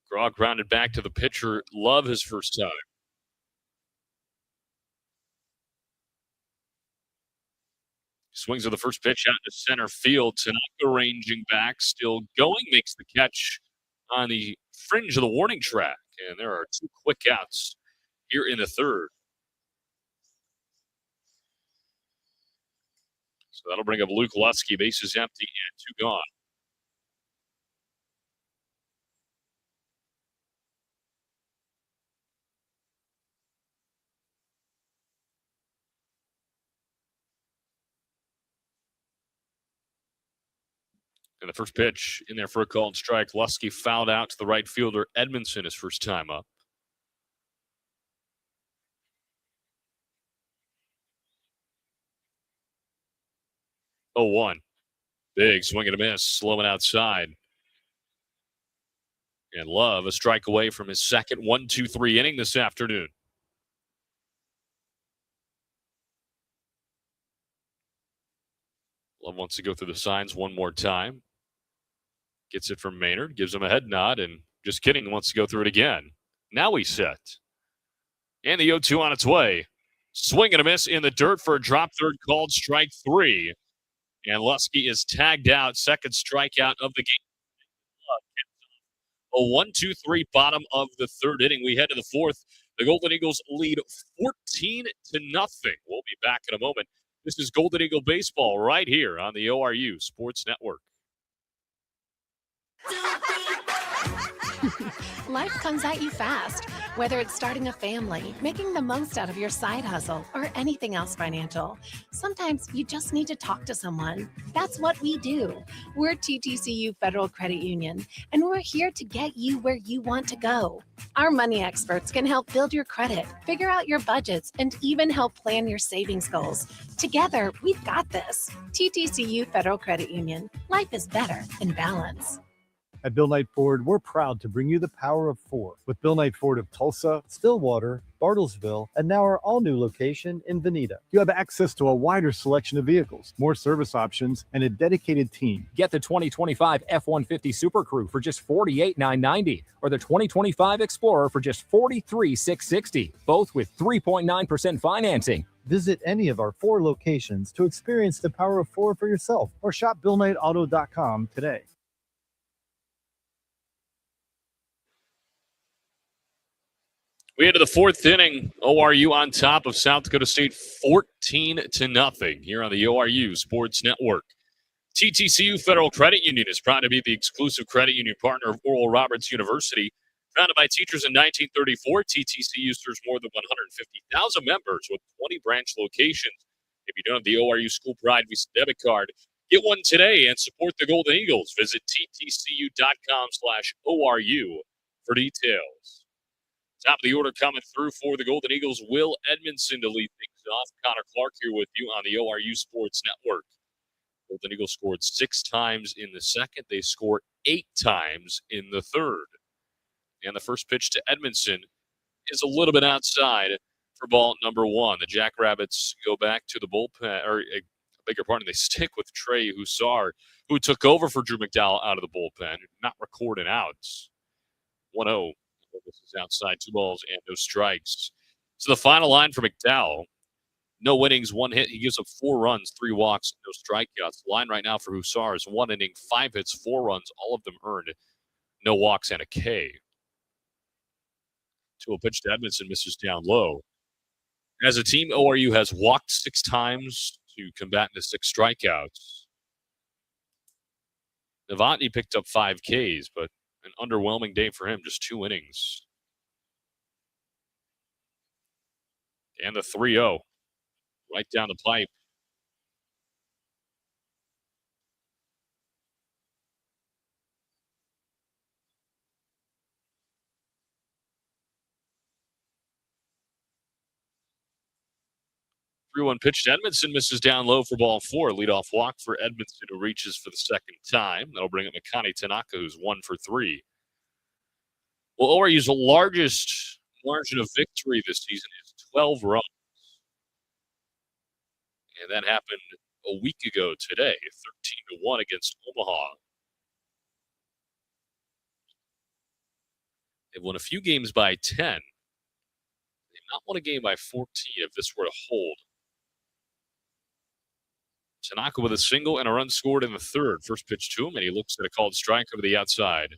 Graw grounded back to the pitcher. Love his first time. Swings of the first pitch out to center field. Tanaka ranging back, still going, makes the catch on the fringe of the warning track. And there are 2 quick outs here in the third. So that'll bring up Luke Lutsky. Bases empty and 2 gone. And the first pitch in there for a called strike. Lutsky fouled out to the right fielder, Edmondson, his first time up. Oh, 1. Big swing and a miss, slow and outside. And Love a strike away from his second 1-2-3 inning this afternoon. Love wants to go through the signs one more time. Gets it from Maynard, gives him a head nod, and just kidding, wants to go through it again. Now he's set. And the 0-2 on its way. Swing and a miss in the dirt for a drop third, called strike 3. And Lutsky is tagged out, second strikeout of the game. A 1-2-3 bottom of the third inning. We head to the fourth. The Golden Eagles lead 14-0. We'll be back in a moment. This is Golden Eagle Baseball right here on the ORU Sports Network. Life comes at you fast, whether it's starting a family, making the most out of your side hustle, or anything else financial. Sometimes you just need to talk to someone. That's what we do. We're TTCU Federal Credit Union, and we're here to get you where you want to go. Our money experts can help build your credit, figure out your budgets, and even help plan your savings goals. Together, we've got this. TTCU Federal Credit Union. Life is better in balance. At Bill Knight Ford, we're proud to bring you the power of four with Bill Knight Ford of Tulsa, Stillwater, Bartlesville, and now our all-new location in Veneta. You have access to a wider selection of vehicles, more service options, and a dedicated team. Get the 2025 F-150 Super Crew for just $48,990 or the 2025 Explorer for just $43,660, both with 3.9% financing. Visit any of our four locations to experience the power of four for yourself or shop BillKnightAuto.com today. We head to the fourth inning. ORU on top of South Dakota State 14-0 here on the ORU Sports Network. TTCU Federal Credit Union is proud to be the exclusive credit union partner of Oral Roberts University. Founded by teachers in 1934, TTCU serves more than 150,000 members with 20 branch locations. If you don't have the ORU School Pride Visa debit card, get one today and support the Golden Eagles. Visit ttcu.com/ORU for details. Top of the order coming through for the Golden Eagles, Will Edmondson to lead things off. Connor Clark here with you on the ORU Sports Network. Golden Eagles scored 6 times in the second. They scored 8 times in the third. And the first pitch to Edmondson is a little bit outside for ball number 1. The Jackrabbits go back to the bullpen, or I beg your pardon, they stick with Trey Hussar, who took over for Drew McDowell out of the bullpen, not recording outs. 1-0. This is outside, 2 balls and no strikes. So the final line for McDowell, no innings, 1 hit. He gives up 4 runs, 3 walks, no strikeouts. The line right now for Hussar is 1 inning, 5 hits, 4 runs, all of them earned, no walks and a K. To a pitch to Edmondson, misses down low. As a team, ORU has walked 6 times to combat the 6 strikeouts. Novotny picked up 5 Ks, but an underwhelming day for him, just 2 innings. And the 3-0, right down the pipe. One pitch to Edmondson, misses down low for ball 4. Leadoff walk for Edmondson, who reaches for the second time. That'll bring up Makani Tanaka, who's 1 for 3. Well, ORU's largest margin of victory this season is 12 runs. And that happened a week ago today, 13-1 against Omaha. They've won a few games by 10. They've not won a game by 14 if this were to hold. Tanaka with a single and a run scored in the third. First pitch to him, and he looks at a called strike over the outside.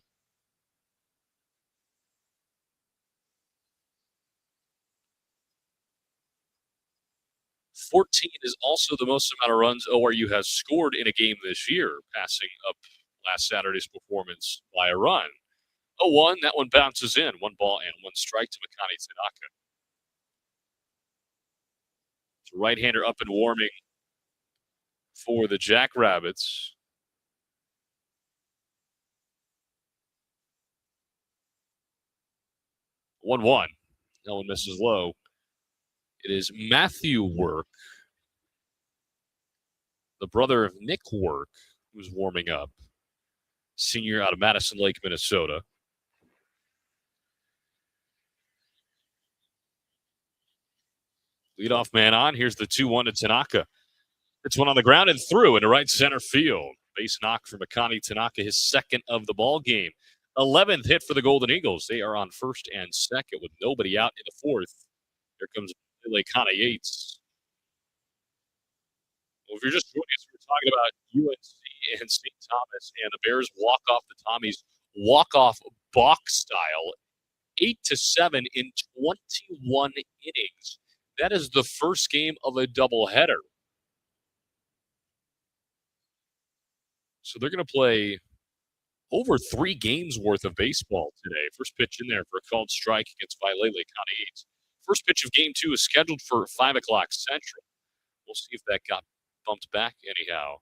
$14 is also the most amount of runs ORU has scored in a game this year, passing up last Saturday's performance by a run. 0-1, that one bounces in. 1 ball and 1 strike to Makani Tanaka. It's a right-hander up and warming for the Jackrabbits. That one misses low. It is Matthew Work, the brother of Nick Work, who's warming up. Senior out of Madison Lake, Minnesota. Leadoff man on. Here's the 2-1 to Tanaka. It's one on the ground and through into right center field. Base knock for Makani Tanaka, his second of the ball game. 11th hit for the Golden Eagles. They are on first and second with nobody out in the fourth. Here comes Kana Yates. Well, if you're just joining us, we're talking about UNC and St. Thomas, and the Bears walk off the Tommies, walk off box style, 8-7 in 21 innings. That is the first game of a doubleheader. So they're going to play over 3 games worth of baseball today. First pitch in there for a called strike against Vilele County 8. First pitch of game 2 is scheduled for 5 o'clock Central. We'll see if that got bumped back anyhow.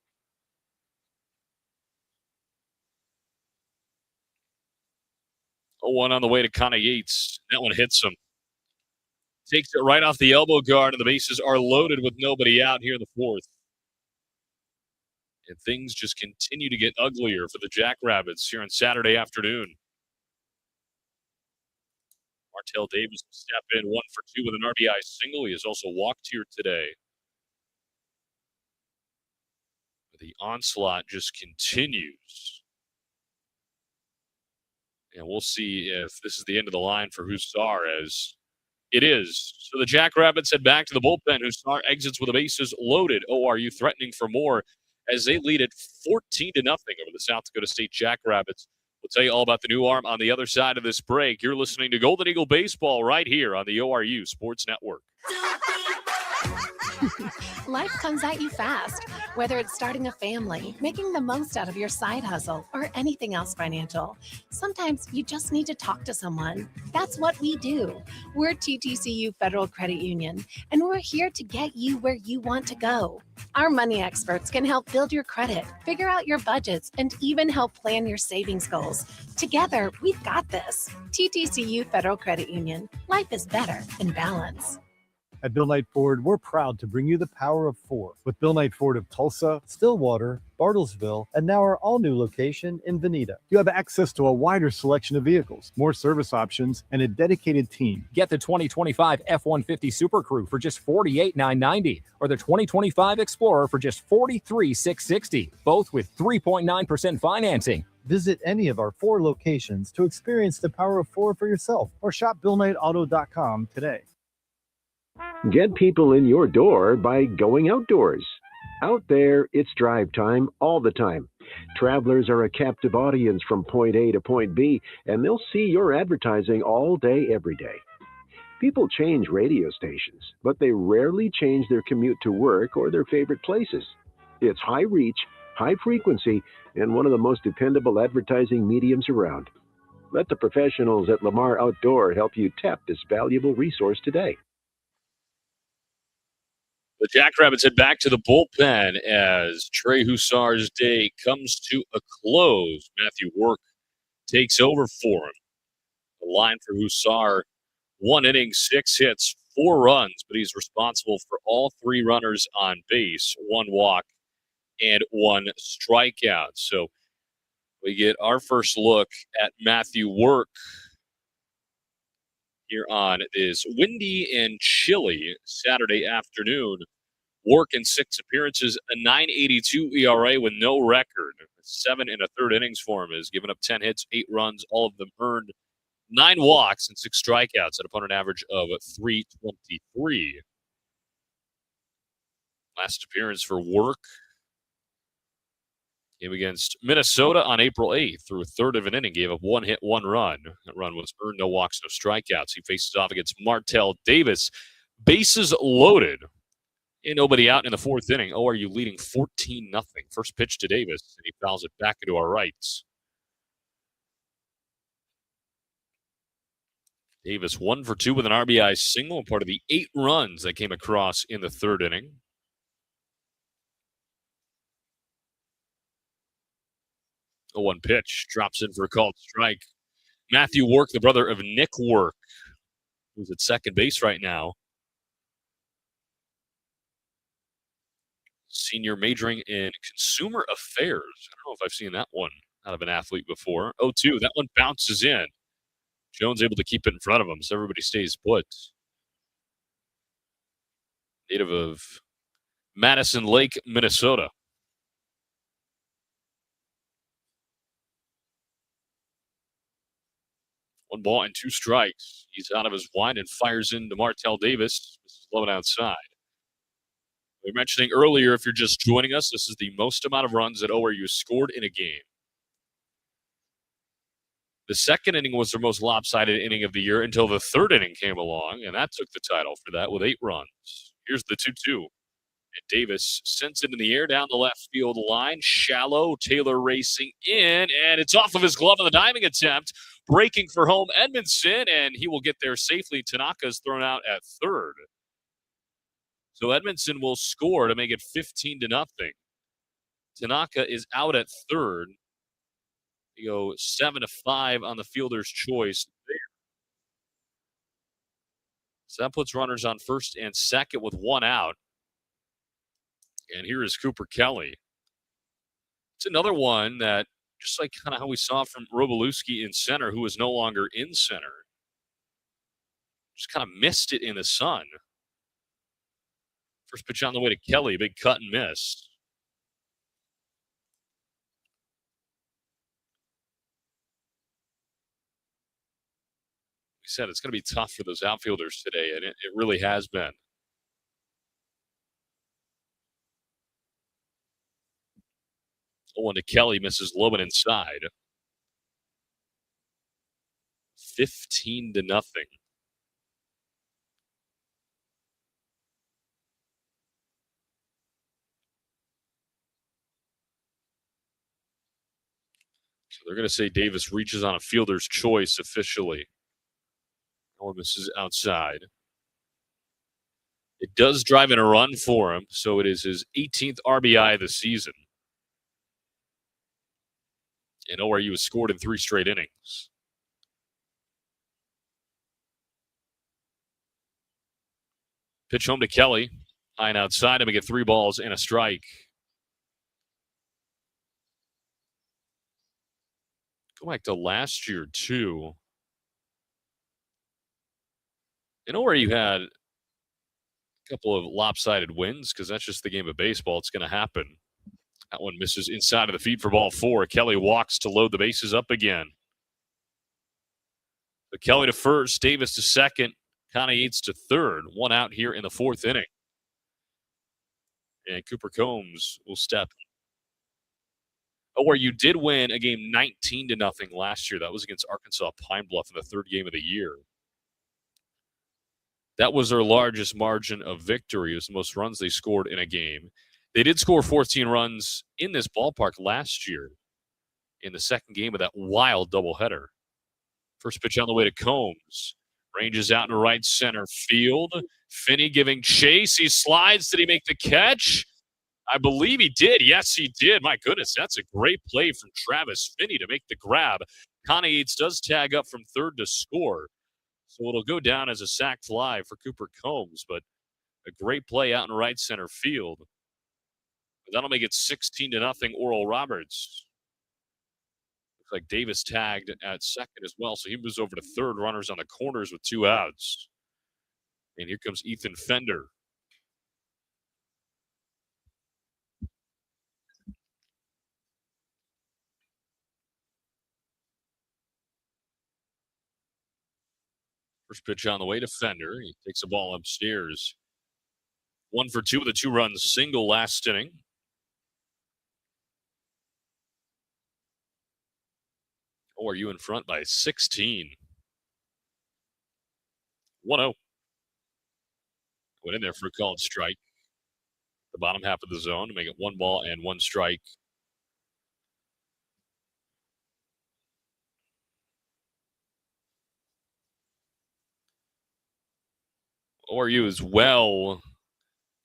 Oh, one on the way to Connie Yates. That one hits him. Takes it right off the elbow guard, and the bases are loaded with nobody out here in the fourth. And things just continue to get uglier for the Jackrabbits here on Saturday afternoon. Martell Davis will step in 1 for 2 with an RBI single. He has also walked here today. The onslaught just continues. And we'll see if this is the end of the line for Hussar, as it is. So the Jackrabbits head back to the bullpen. Hussar exits with the bases loaded. ORU threatening for more as they lead it 14-0 over the South Dakota State Jackrabbits. We'll tell you all about the new arm on the other side of this break. You're listening to Golden Eagle Baseball right here on the ORU Sports Network. Life comes at you fast, whether it's starting a family, making the most out of your side hustle, or anything else financial. Sometimes you just need to talk to someone. That's what we do. We're TTCU Federal Credit Union, and we're here to get you where you want to go. Our money experts can help build your credit, figure out your budgets, and even help plan your savings goals. Together, we've got this. TTCU Federal Credit Union. Life is better in balance. At Bill Knight Ford, we're proud to bring you the power of 4 with Bill Knight Ford of Tulsa, Stillwater, Bartlesville, and now our all-new location in Veneta. You have access to a wider selection of vehicles, more service options, and a dedicated team. Get the 2025 F-150 Super Crew for just $48,990 or the 2025 Explorer for just $43,660, both with 3.9% financing. Visit any of our 4 locations to experience the power of 4 for yourself or shop BillKnightAuto.com today. Get people in your door by going outdoors. Out there, it's drive time all the time. Travelers are a captive audience from point A to point B, and they'll see your advertising all day, every day. People change radio stations, but they rarely change their commute to work or their favorite places. It's high reach, high frequency, and one of the most dependable advertising mediums around. Let the professionals at Lamar Outdoor help you tap this valuable resource today. The Jackrabbits head back to the bullpen as Trey Hussar's day comes to a close. Matthew Work takes over for him. The line for Hussar, 1 inning, 6 hits, 4 runs, but he's responsible for all 3 runners on base, 1 walk, and 1 strikeout. So we get our first look at Matthew Work here on this windy and chilly Saturday afternoon. Work in 6 appearances, a .982 ERA with no record. 7 1/3 innings for him, has given up 10 hits, 8 runs, all of them earned, 9 walks and 6 strikeouts at opponent average of .323. Last appearance for Work came against Minnesota on April 8th. Through a third of an inning, gave up 1 hit, 1 run. That run was earned, no walks, no strikeouts. He faces off against Martell Davis. Bases loaded. And nobody out in the 4th inning. ORU leading 14-0. First pitch to Davis, and he fouls it back into our rights. Davis 1 for 2 with an RBI single, part of the 8 runs that came across in the 3rd inning. A 1 pitch, drops in for a called strike. Matthew Work, the brother of Nick Work, who's at second base right now. Senior majoring in consumer affairs. I don't know if I've seen that one out of an athlete before. 0-2, that one bounces in. Jones able to keep it in front of him, so everybody stays put. Native of Madison Lake, Minnesota. One ball and 2 strikes. He's out of his wind and fires into Martell Davis. This is low and outside. We were mentioning earlier, if you're just joining us, this is the most amount of runs that ORU scored in a game. The 2nd inning was their most lopsided inning of the year until the 3rd inning came along, and that took the title for that with 8 runs. Here's the 2-2. Davis sends it in the air down the left field line. Shallow, Taylor racing in, and it's off of his glove on the diving attempt. Breaking for home, Edmondson, and he will get there safely. Tanaka's thrown out at third. So Edmondson will score to make it 15-0. Tanaka is out at third. You go 7-5 on the fielder's choice there. So that puts runners on first and second with one out. And here is Cooper Kelly. It's another one that, just like kind of how we saw from Robolewski in center, who is no longer in center, just kind of missed it in the sun. First pitch on the way to Kelly, big cut and miss. We said it's going to be tough for those outfielders today, and it really has been. One to Kelly, misses low and inside. 15-0. So they're going to say Davis reaches on a fielder's choice officially. Or misses outside. It does drive in a run for him, so it is his 18th RBI of the season. And ORU has scored in 3 straight innings. Pitch home to Kelly. High and outside him, we get 3 balls and a strike. Go back to last year, too. And ORU had a couple of lopsided wins because that's just the game of baseball. It's going to happen. That one misses inside of the feet for ball 4. Kelly walks to load the bases up again. So Kelly to first, Davis to second, Connie Yates to third. One out here in the 4th inning. And Cooper Combs will step. ORU did win a game 19-0 last year. That was against Arkansas Pine Bluff in the 3rd game of the year. That was their largest margin of victory. It was the most runs they scored in a game. They did score 14 runs in this ballpark last year in the 2nd game of that wild doubleheader. First pitch on the way to Combs. Ranges out in right center field. Finney giving chase. He slides. Did he make the catch? I believe he did. Yes, he did. My goodness, that's a great play from Travis Finney to make the grab. Connie Yates does tag up from third to score. So it'll go down as a sac fly for Cooper Combs, but a great play out in right center field. That'll make it 16-0 Oral Roberts. Looks like Davis tagged at second as well, so he moves over to third. Runners on the corners with 2 outs. And here comes Ethan Fender. First pitch on the way to Fender. He takes the ball upstairs. 1 for 2 with a 2-run single last inning. ORU in front by 16. 1-0. Went in there for a called strike. The bottom half of the zone to make it 1 ball and 1 strike. ORU is well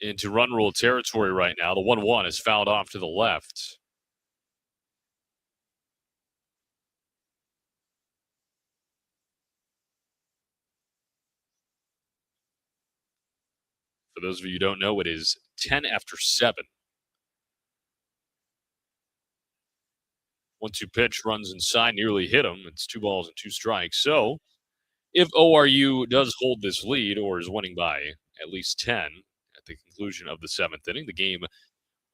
into run rule territory right now. The 1-1 is fouled off to the left. For those of you who don't know, it is 10 after 7. 1-2 pitch runs inside, nearly hit him. It's 2 balls and 2 strikes. So if ORU does hold this lead or is winning by at least 10 at the conclusion of the 7th inning, the game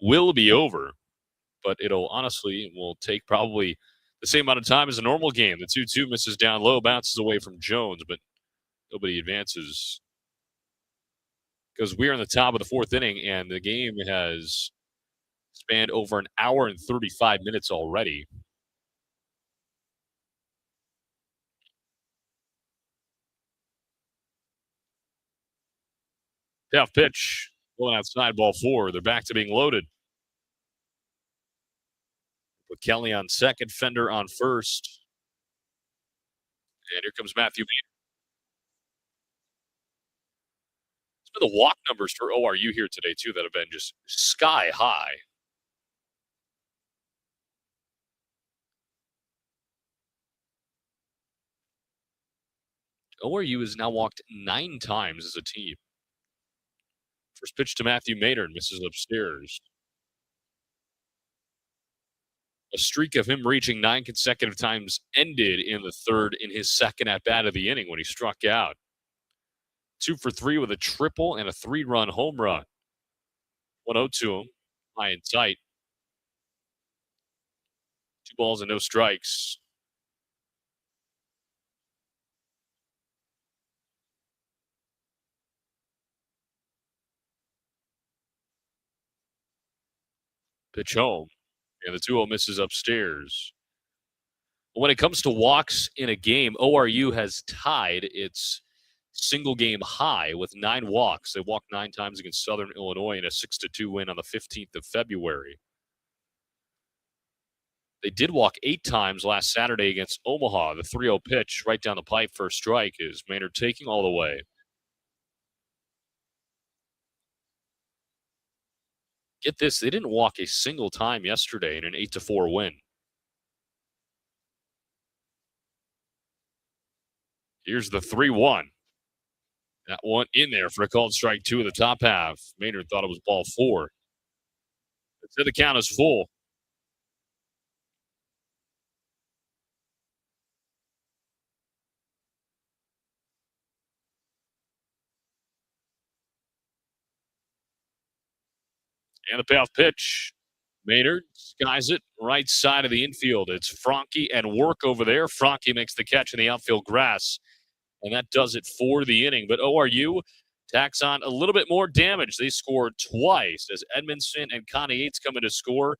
will be over. But will take probably the same amount of time as a normal game. The 2-2 misses down low, bounces away from Jones, but nobody advances. Because we're in the top of the 4th inning, and the game has spanned over an hour and 35 minutes already. Payoff pitch Going outside, ball 4. They're back to being loaded. With Kelly on second, Fender on first. And here comes Matthew Mead. It's been the walk numbers for ORU here today, too, that have been just sky high. ORU has now walked 9 times as a team. First pitch to Matthew Maynard, misses upstairs. A streak of him reaching 9 consecutive times ended in the third in his second at-bat of the inning when he struck out. 2 for 3 with a triple and a 3-run home run. 1-0 to him, high and tight. 2 balls and no strikes. Pitch home. And the 2-0 misses upstairs. When it comes to walks in a game, ORU has tied its single game high with 9 walks. They walked 9 times against Southern Illinois in a 6-2 win on the 15th of February. They did walk 8 times last Saturday against Omaha. The 3-0 pitch right down the pipe for a strike is Maynard taking all the way. Get this, they didn't walk a single time yesterday in an 8-4 win. Here's the 3-1. That one in there for a called strike 2 of the top half. Maynard thought it was ball 4. It said the count is full. And the payoff pitch. Maynard skies it right side of the infield. It's Franke and work over there. Franke makes the catch in the outfield grass. And that does it for the inning. But ORU tacks on a little bit more damage. They scored twice as Edmondson and Connie Yates come in to score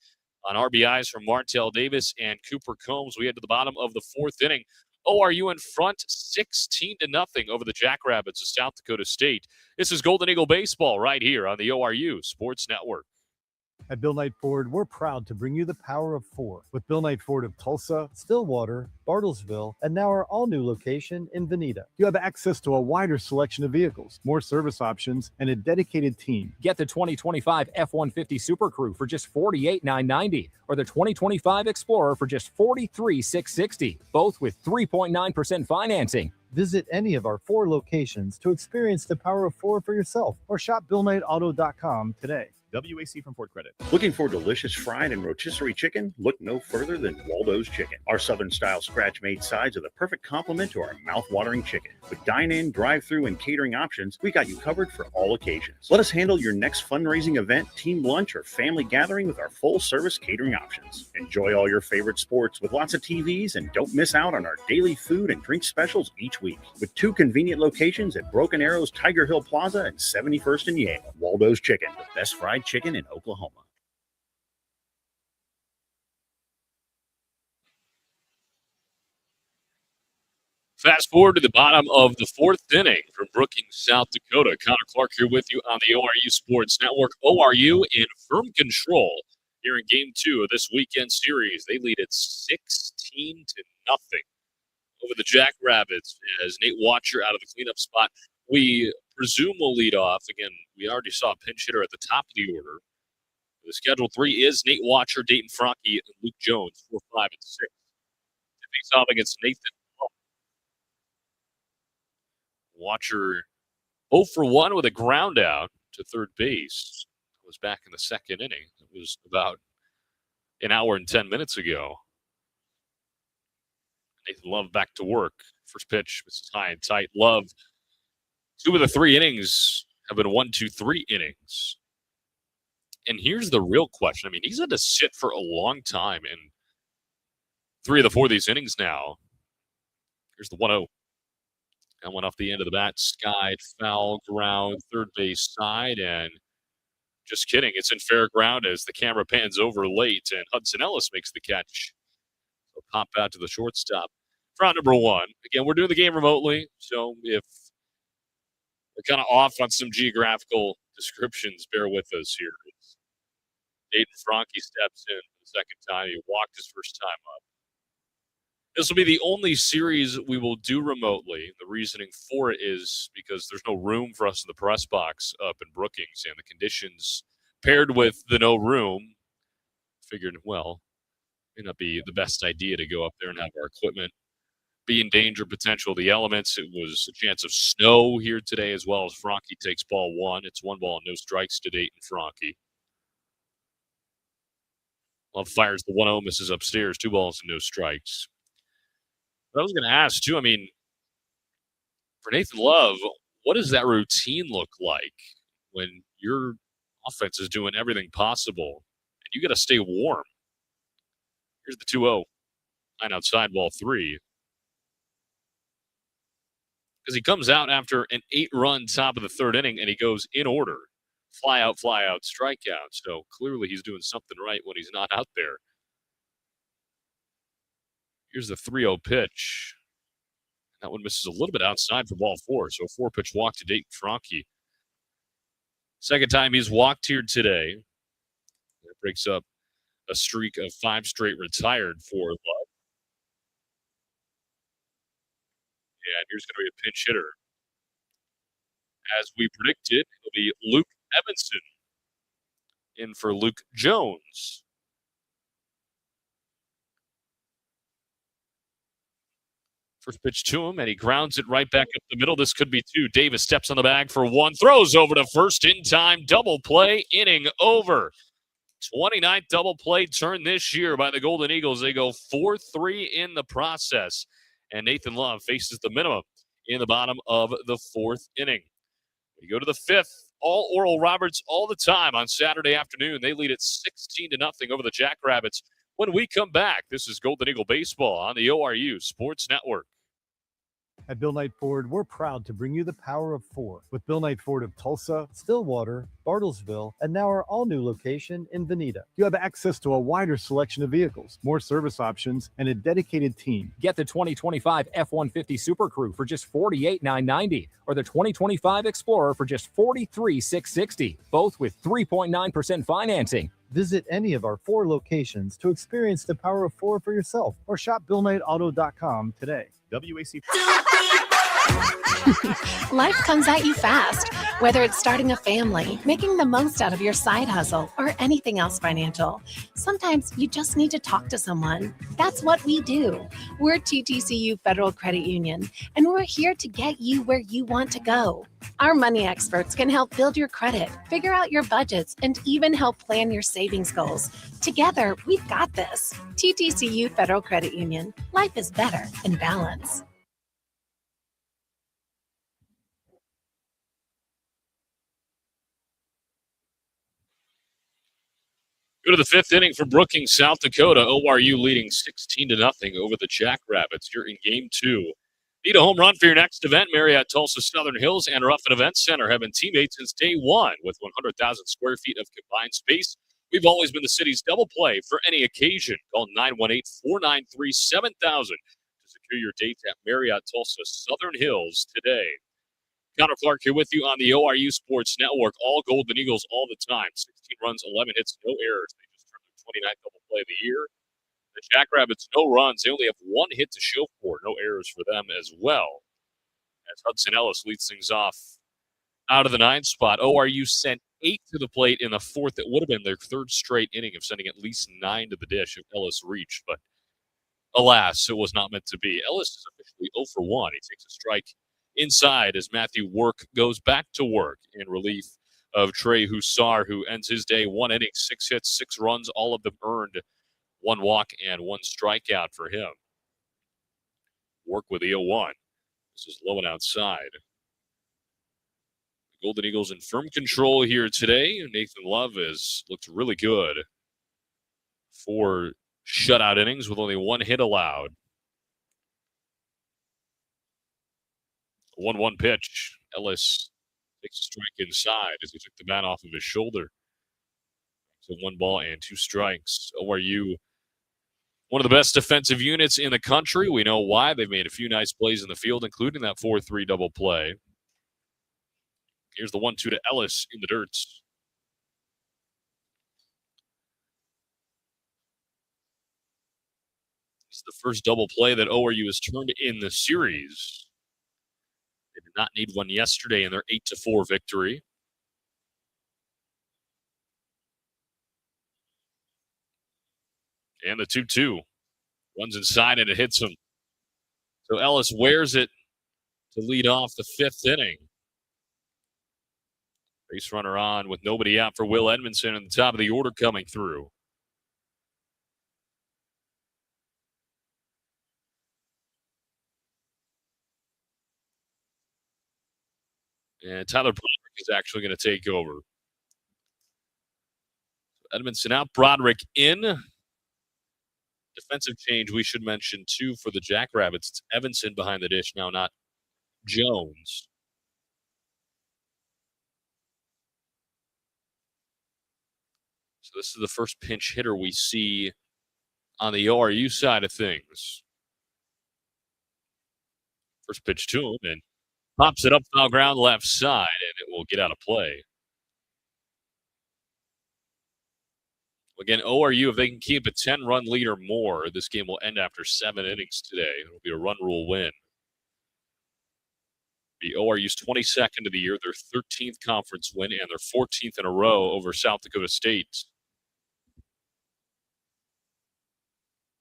on RBIs from Martell Davis and Cooper Combs. We head to the bottom of the 4th inning. ORU in front 16-0 over the Jackrabbits of South Dakota State. This is Golden Eagle Baseball right here on the ORU Sports Network. At Bill Knight Ford, we're proud to bring you the power of 4 with Bill Knight Ford of Tulsa, Stillwater, Bartlesville, and now our all-new location in Veneta. You have access to a wider selection of vehicles, more service options, and a dedicated team. Get the 2025 F-150 Super Crew for just $48,990 or the 2025 Explorer for just $43,660, both with 3.9% financing. Visit any of our 4 locations to experience the power of 4 for yourself or shop BillKnightAuto.com today. WAC from Ford Credit. Looking for delicious fried and rotisserie chicken? Look no further than Waldo's Chicken. Our Southern-style scratch-made sides are the perfect complement to our mouth-watering chicken. With dine-in, drive-through, and catering options, we got you covered for all occasions. Let us handle your next fundraising event, team lunch, or family gathering with our full-service catering options. Enjoy all your favorite sports with lots of TVs, and don't miss out on our daily food and drink specials each week. With 2 convenient locations at Broken Arrows, Tiger Hill Plaza, and 71st and Yale. Waldo's Chicken, the best fried chicken in Oklahoma. Fast forward to the bottom of the 4th inning from Brookings, South Dakota. Connor Clark here with you on the ORU Sports Network. ORU in firm control here in Game 2 of this weekend series. They lead at 16-0 over the Jackrabbits as Nate Watcher out of the cleanup spot. We presume will lead off. Again, we already saw a pinch hitter at the top of the order. The Schedule 3 is Nate Watcher, Dayton Franke, and Luke Jones, 4, 5, and 6. To face off against Nathan Watcher 0 for 1 with a ground out to third base. It was back in the 2nd inning. It was about an hour and 10 minutes ago. Nathan Love back to work. First pitch, misses high and tight. Love, 2 of the 3 innings have been 1-2-3 innings. And here's the real question. I mean, he's had to sit for a long time in 3 of the 4 of these innings now. Here's the 1-0. That went off the end of the bat, skied, foul ground, third base side, and just kidding. It's in fair ground as the camera pans over late, and Hudson Ellis makes the catch. So pop out to the shortstop. For out number 1. Again, we're doing the game remotely, so if we're kind of off on some geographical descriptions, bear with us here. Nathan Franke steps in for the second time. He walked his first time up. This will be the only series we will do remotely. The reasoning for it is because there's no room for us in the press box up in Brookings, and the conditions paired with the no room, figured, well, may not be the best idea to go up there and have our equipment be in danger potential of the elements. It was a chance of snow here today as well as Franke takes ball one. It's 1 ball, no strikes to date in Franke. Love fires the 1-0, misses upstairs, 2 balls and no strikes. But I was going to ask, too, I mean, for Nathan Love, what does that routine look like when your offense is doing everything possible and you got to stay warm? Here's the 2-0. Line outside, ball 3. Because he comes out after an 8-run top of the third inning and he goes in order. Fly out, strikeout. So clearly he's doing something right when he's not out there. Here's the 3-0 pitch. That one misses a little bit outside for ball 4. So a 4-pitch walk to Dayton Franke. Second time he's walked here today. That breaks up a streak of 5 straight retired for Love. And here's going to be a pinch hitter. As we predicted, it'll be Luke Evanson in for Luke Jones. First pitch to him, and he grounds it right back up the middle. This could be 2. Davis steps on the bag for 1, throws over to first in time. Double play, inning over. 29th double play turn this year by the Golden Eagles. They go 4-3 in the process, and Nathan Love faces the minimum in the bottom of the 4th inning. We go to the 5th. All Oral Roberts all the time on Saturday afternoon. They lead it 16-0 over the Jackrabbits. When we come back, this is Golden Eagle Baseball on the ORU Sports Network. At Bill Knight Ford, we're proud to bring you the power of 4 with Bill Knight Ford of Tulsa, Stillwater, Bartlesville, and now our all-new location in Veneta. You have access to a wider selection of vehicles, more service options, and a dedicated team. Get the 2025 F-150 Super Crew for just $48,990 or the 2025 Explorer for just $43,660, both with 3.9% financing. Visit any of our 4 locations to experience the power of 4 for yourself or shop BillKnightAuto.com today. WAC. Life comes at you fast, whether it's starting a family, making the most out of your side hustle, or anything else financial. Sometimes you just need to talk to someone. That's what we do. We're TTCU Federal Credit Union, and we're here to get you where you want to go. Our money experts can help build your credit, figure out your budgets, and even help plan your savings goals. Together, we've got this. TTCU Federal Credit Union. Life is better in balance. Go to the 5th inning for Brookings, South Dakota. ORU leading 16-0 over the Jackrabbits. You're in game 2. Need a home run for your next event? Marriott Tulsa Southern Hills and Ruffin Event Center have been teammates since day one. With 100,000 square feet of combined space, we've always been the city's double play for any occasion. Call 918-493-7000 to secure your date at Marriott Tulsa Southern Hills today. Connor Clark here with you on the ORU Sports Network. All Golden Eagles all the time. 16 runs, 11 hits, no errors. They just turned their 29th double play of the year. The Jackrabbits, no runs. They only have 1 hit to show for it. No errors for them as well. As Hudson Ellis leads things off out of the 9th spot. ORU sent 8 to the plate in the 4th. It would have been their 3rd straight inning of sending at least 9 to the dish if Ellis reached. But alas, it was not meant to be. Ellis is officially 0 for 1. He takes a strike inside as Matthew Work goes back to work in relief of Trey Hussar, who ends his day 1 inning, 6 hits, 6 runs, all of them earned, 1 walk and 1 strikeout for him. Work with the 0-1. This is low and outside. The Golden Eagles in firm control here today. Nathan Love has looked really good. 4 shutout innings with only 1 hit allowed. 1-1 pitch. Ellis takes a strike inside as he took the bat off of his shoulder. So 1 ball and 2 strikes. ORU, one of the best defensive units in the country. We know why. They've made a few nice plays in the field, including that 4-3 double play. Here's the 1-2 to Ellis in the dirt. It's the first double play that ORU has turned in the series. They did not need one yesterday in their 8-4 victory. And the 2-2 runs inside and it hits him. So Ellis wears it to lead off the 5th inning. Base runner on with nobody out for Will Edmondson at the top of the order coming through. And Tyler Broderick is actually going to take over. Edmondson out, Broderick in. Defensive change we should mention, too, for the Jackrabbits. It's Evanson behind the dish now, not Jones. So this is the first pinch hitter we see on the ORU side of things. First pitch to him, and pops it up foul ground left side, and it will get out of play. Again, ORU, if they can keep a 10-run lead or more, this game will end after 7 innings today. It'll be a run rule win. The ORU's 22nd of the year, their 13th conference win, and their 14th in a row over South Dakota State.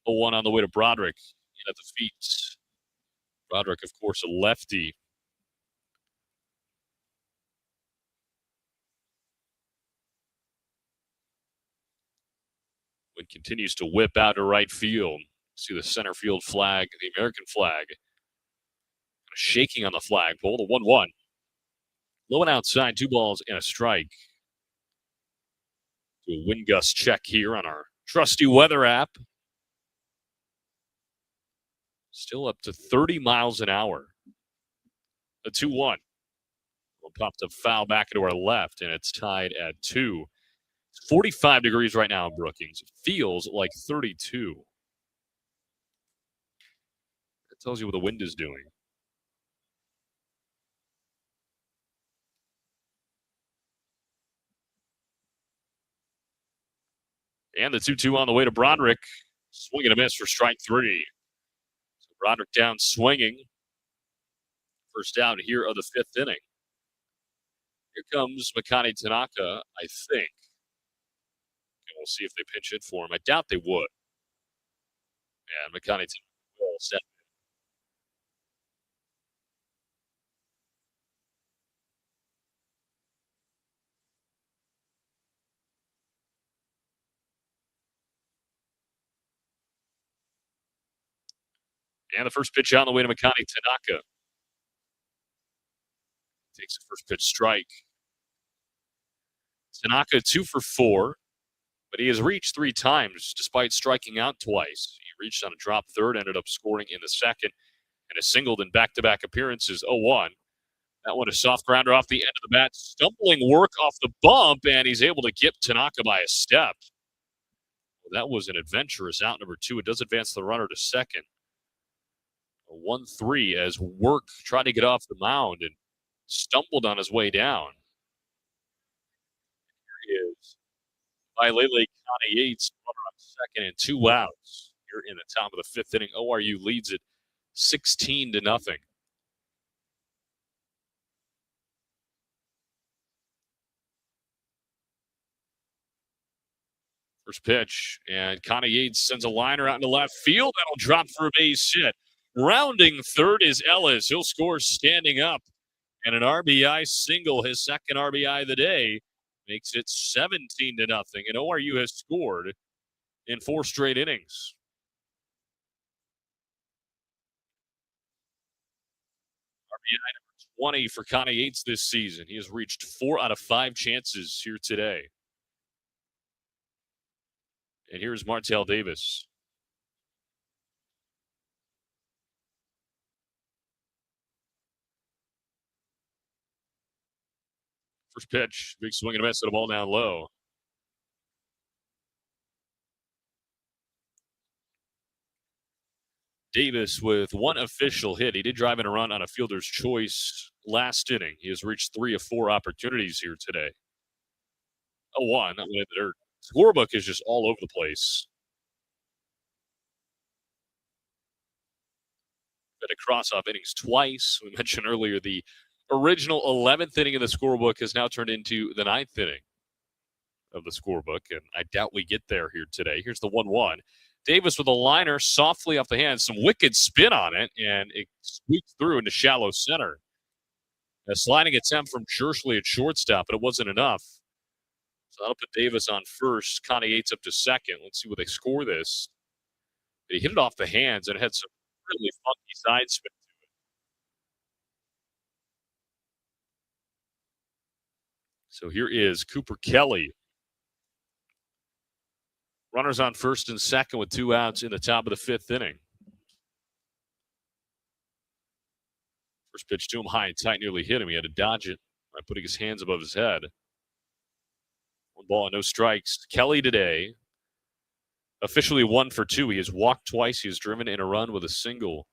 0-1 on the way to Broderick in at the feet. Broderick, of course, a lefty. Wind continues to whip out to right field. See the center field flag, the American flag. Shaking on the flagpole. The 1-1. Low and outside, 2 balls and a strike. Do a wind gust check here on our trusty weather app. Still up to 30 miles an hour. The 2-1. We'll pop the foul back into our left, and it's tied at 2. It's 45 degrees right now in Brookings. It feels like 32. That tells you what the wind is doing. And the 2-2 on the way to Broderick. Swing and a miss for strike 3. So Broderick down swinging. First out here of the 5th inning. Here comes Makani Tanaka, I think. And we'll see if they pinch hit for him. I doubt they would. And Makani Tanaka will set. And the first pitch on the way to Makani Tanaka. Takes the first pitch strike. Tanaka 2 for 4, but he has reached 3 times despite striking out twice. He reached on a drop third, ended up scoring in the second, and has singled in back-to-back appearances. 0-1. That one a soft grounder off the end of the bat. Stumbling work off the bump, and he's able to get Tanaka by a step. Well, that was an adventurous out number 2. It does advance the runner to second. A 1-3 as Work tried to get off the mound and stumbled on his way down. Here he is. By Lele Connie Yates, runner on second and 2 outs. Here in the top of the 5th inning, ORU leads it 16-0. First pitch, and Connie Yates sends a liner out into left field. That'll drop for a base hit. Rounding third is Ellis. He'll score standing up. And an RBI single, his second RBI of the day, makes it 17-0. And ORU has scored in 4 straight innings. RBI number 20 for Connie Yates this season. He has reached 4 out of 5 chances here today. And here's Martell Davis. First pitch, big swing and a miss at a ball down low. Davis with one official hit. He did drive in a run on a fielder's choice last inning. He has reached 3 of 4 opportunities here today. 0-1, that went in the dirt. Scorebook is just all over the place. Been a cross-off innings twice. We mentioned earlier the original 11th inning of the scorebook has now turned into the 9th inning of the scorebook, and I doubt we get there here today. Here's the 1-1. Davis with a liner softly off the hand, some wicked spin on it, and it squeaks through into shallow center. A sliding attempt from Jersley at shortstop, but it wasn't enough. So that'll put Davis on first. Connie Yates up to second. Let's see what they score this. He hit it off the hands and had some really funky side spin to it. So here is Cooper Kelly. Runners on first and second with 2 outs in the top of the 5th inning. First pitch to him, high and tight, nearly hit him. He had to dodge it by putting his hands above his head. 1 ball and no strikes. Kelly today, officially 1 for 2. He has walked twice. He has driven in a run with a single.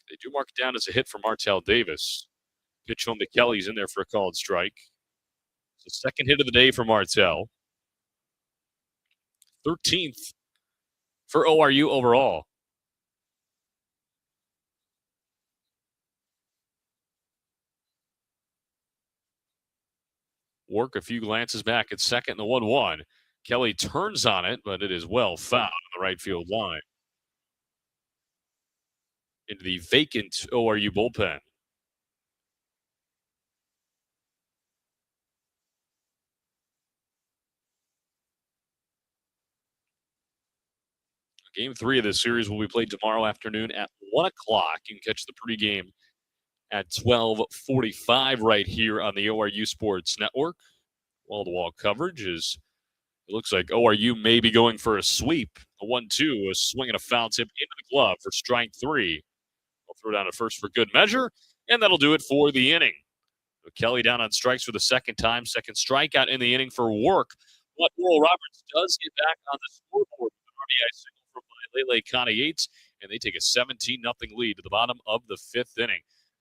They do mark it down as a hit for Martell Davis. Pitch home to Kelly. He's in there for a called strike. The second hit of the day for Martell. 13th for ORU overall. Work a few glances back at second, the 1-1. Kelly turns on it, but it is well fouled on the right field line. Into the vacant ORU bullpen. Game 3 of this series will be played tomorrow afternoon at 1 o'clock. You can catch the pregame at 12:45 right here on the ORU Sports Network. Wall-to-wall coverage is, it looks like ORU may be going for a sweep. A 1-2, a swing and a foul tip into the glove for strike 3. I'll throw down a first for good measure, and that'll do it for the inning. So Kelly down on strikes for the second time, second strikeout in the inning for Work. But Oral Roberts does get back on the scoreboard with an RBI single from Lele Connie Yates, and they take a 17-0 lead to the bottom of the 5th inning.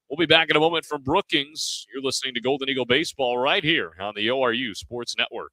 We'll be back in a moment from Brookings. You're listening to Golden Eagle Baseball right here on the ORU Sports Network.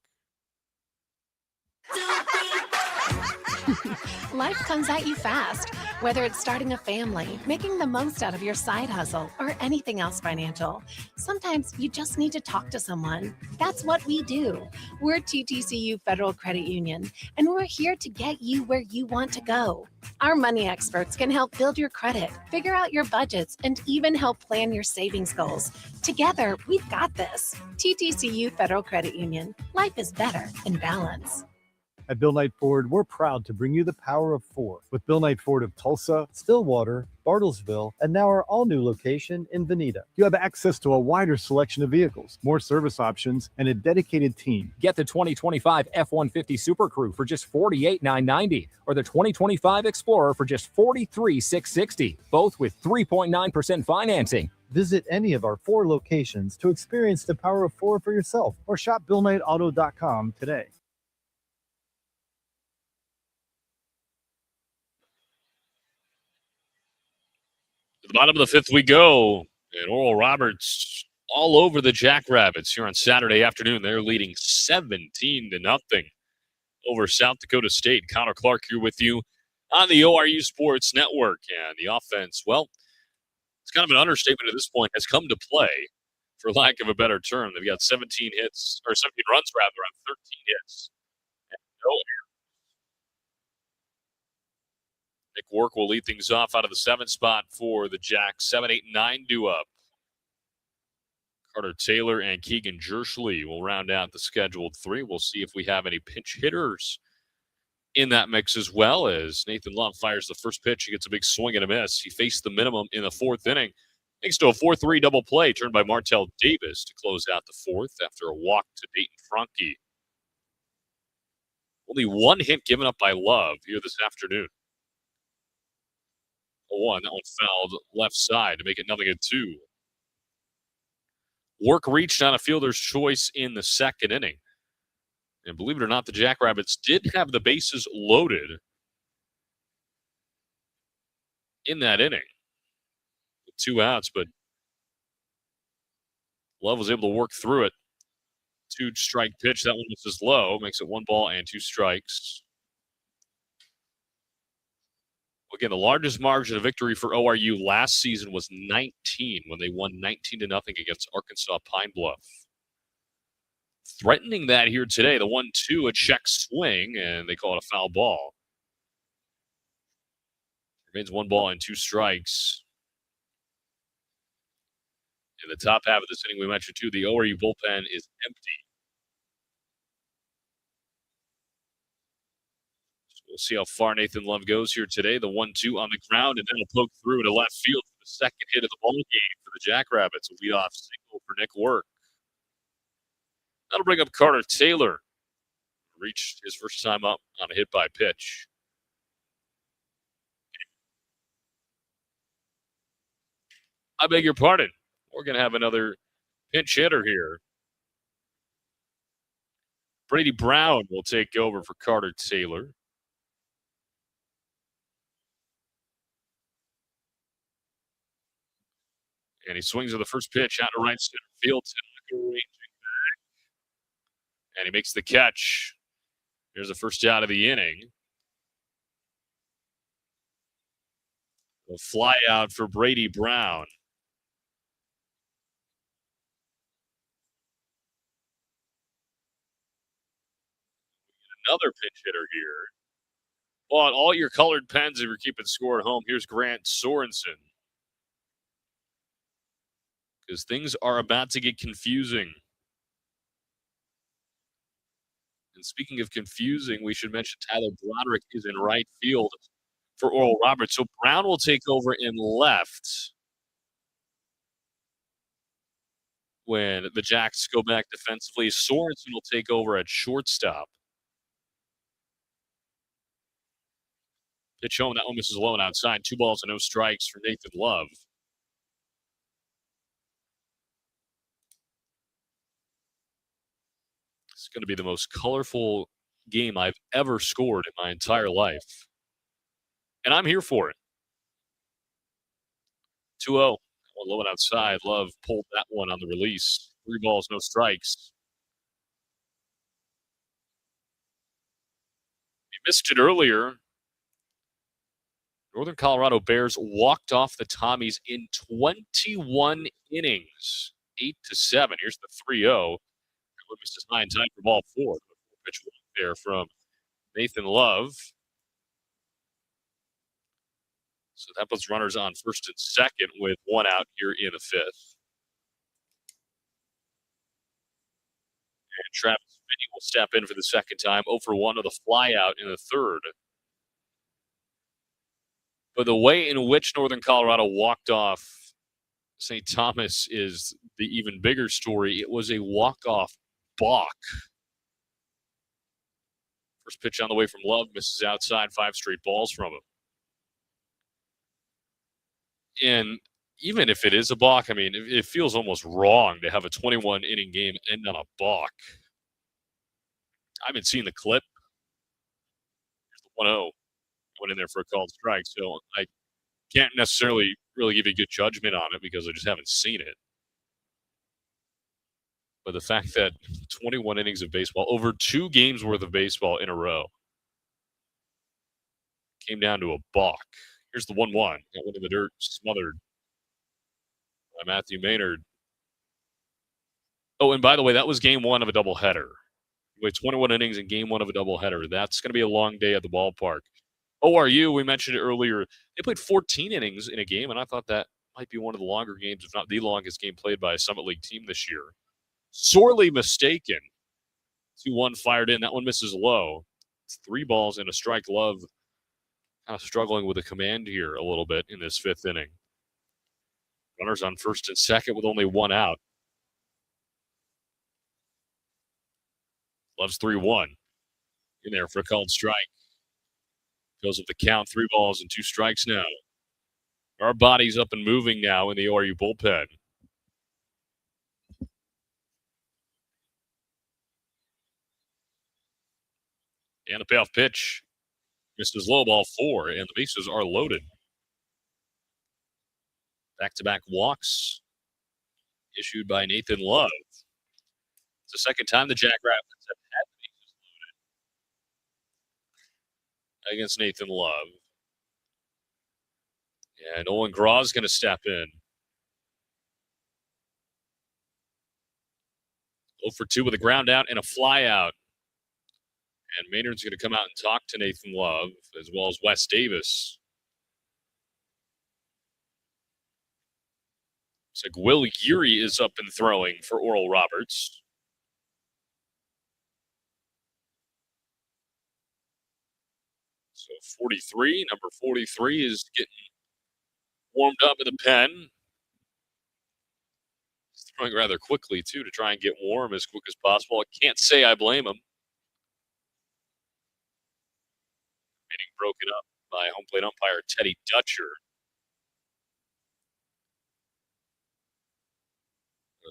Life comes at you fast, whether it's starting a family, making the most out of your side hustle, or anything else financial. Sometimes you just need to talk to someone. That's what we do. We're TTCU Federal Credit Union, and we're here to get you where you want to go. Our money experts can help build your credit, figure out your budgets, and even help plan your savings goals. Together, we've got this. TTCU Federal Credit Union. Life is better in balance. At Bill Knight Ford, we're proud to bring you the power of 4 with Bill Knight Ford of Tulsa, Stillwater, Bartlesville, and now our all-new location in Veneta. You have access to a wider selection of vehicles, more service options, and a dedicated team. Get the 2025 F-150 Super Crew for just $48,990 or the 2025 Explorer for just $43,660, both with 3.9% financing. Visit any of our 4 locations to experience the power of 4 for yourself or shop BillKnightAuto.com today. To the bottom of the 5th we go, and Oral Roberts all over the Jackrabbits here on Saturday afternoon. They're leading 17-0 over South Dakota State. Connor Clark here with you on the ORU Sports Network. And the offense, well, it's kind of an understatement at this point, has come to play, for lack of a better term. They've got 17 hits, or 17 runs rather, on 13 hits. And no errors. Nick Work will lead things off out of the 7th spot for the Jacks. 7, 8, 9 due up. Carter Taylor and Keegan Jersley will round out the scheduled 3. We'll see if we have any pinch hitters in that mix as well, as Nathan Love fires the first pitch. He gets a big swing and a miss. He faced the minimum in the 4th inning. Thanks to a 4-3 double play turned by Martell Davis to close out the 4th after a walk to Dayton Franke. Only 1 hit given up by Love here this afternoon. 1, that one fouled left side to make it 0-2. Work reached on a fielder's choice in the 2nd inning. And believe it or not, the Jackrabbits did have the bases loaded in that inning with 2 outs, but Love was able to work through it. 2-strike pitch. That one misses low. Makes it 1 ball and 2 strikes. Again, the largest margin of victory for ORU last season was 19 when they won 19-0 against Arkansas Pine Bluff. Threatening that here today, the 1-2, a check swing, and they call it a foul ball. Remains 1 ball and 2 strikes. In the top half of this inning, we mentioned too, the ORU bullpen is empty. So we'll see how far Nathan Love goes here today. The 1-2 on the ground, and then he'll poke through to left field for the second hit of the ball game for the Jackrabbits. A leadoff single for Nick Work. That'll bring up Carter Taylor. Reached his first time up on a hit by pitch. I beg your pardon. We're going to have another pinch hitter here. Brady Brown will take over for Carter Taylor. And he swings at the first pitch out to right center field. Tanaka ranging back. And he makes the catch. Here's the first out of the inning. A fly out for Brady Brown. Another pinch hitter here. Well, all your colored pens if you're keeping score at home. Here's Grant Sorensen. Because things are about to get confusing. And speaking of confusing, we should mention Tyler Broderick is in right field for Oral Roberts. So Brown will take over in left when the Jacks go back defensively. Sorensen will take over at shortstop. Pitch home, that one misses low and outside. 2 balls and no strikes for Nathan Love. It's going to be the most colorful game I've ever scored in my entire life. And I'm here for it. 2-0. One low and outside. Love pulled that one on the release. 3 balls, no strikes. He missed it earlier. Northern Colorado Bears walked off the Tommies in 21 innings, 8-7. Here's the 3-0. This is high in time for ball 4. Pitch there from Nathan Love. So that puts runners on first and second with 1 out here in the 5th. And Travis Finney will step in for the second time. 0 for 1 with a fly out in the 3rd. But the way in which Northern Colorado walked off St. Thomas is the even bigger story. It was a walk-off balk. First pitch on the way from Love, misses outside, 5 straight balls from him. And even if it is a balk, I mean, it feels almost wrong to have a 21-inning game end on a balk. I haven't seen the clip. Here's the 1-0. Went in there for a called strike, so I can't necessarily really give you a good judgment on it because I just haven't seen it. But the fact that 21 innings of baseball, over 2 games worth of baseball in a row, came down to a balk. Here's the 1-1. That went in the dirt, smothered by Matthew Maynard. Oh, and by the way, that was game 1 of a doubleheader. With 21 innings in game 1 of a doubleheader. That's going to be a long day at the ballpark. ORU, we mentioned it earlier, they played 14 innings in a game, and I thought that might be one of the longer games, if not the longest game played by a Summit League team this year. Sorely mistaken. 2-1 fired in. That one misses low. It's 3 balls and a strike. Love kind of struggling with the command here a little bit in this 5th inning. Runners on first and second with only 1 out. Love's 3-1. In there for a called strike. Goes up the count, 3 balls and 2 strikes now. Our body's up and moving now in the ORU bullpen. And the payoff pitch misses low, ball 4, and the bases are loaded. Back-to-back walks issued by Nathan Love. It's the second time the Jackrabbits have had the bases loaded against Nathan Love. And Owen Graw is going to step in. 0 for 2 with a ground out and a fly out. And Maynard's going to come out and talk to Nathan Love, as well as Wes Davis. Looks like Will Geary is up and throwing for Oral Roberts. So 43, number 43 is getting warmed up in the pen. He's throwing rather quickly, too, to try and get warm as quick as possible. I can't say I blame him. Getting broken up by home plate umpire Teddy Dutcher.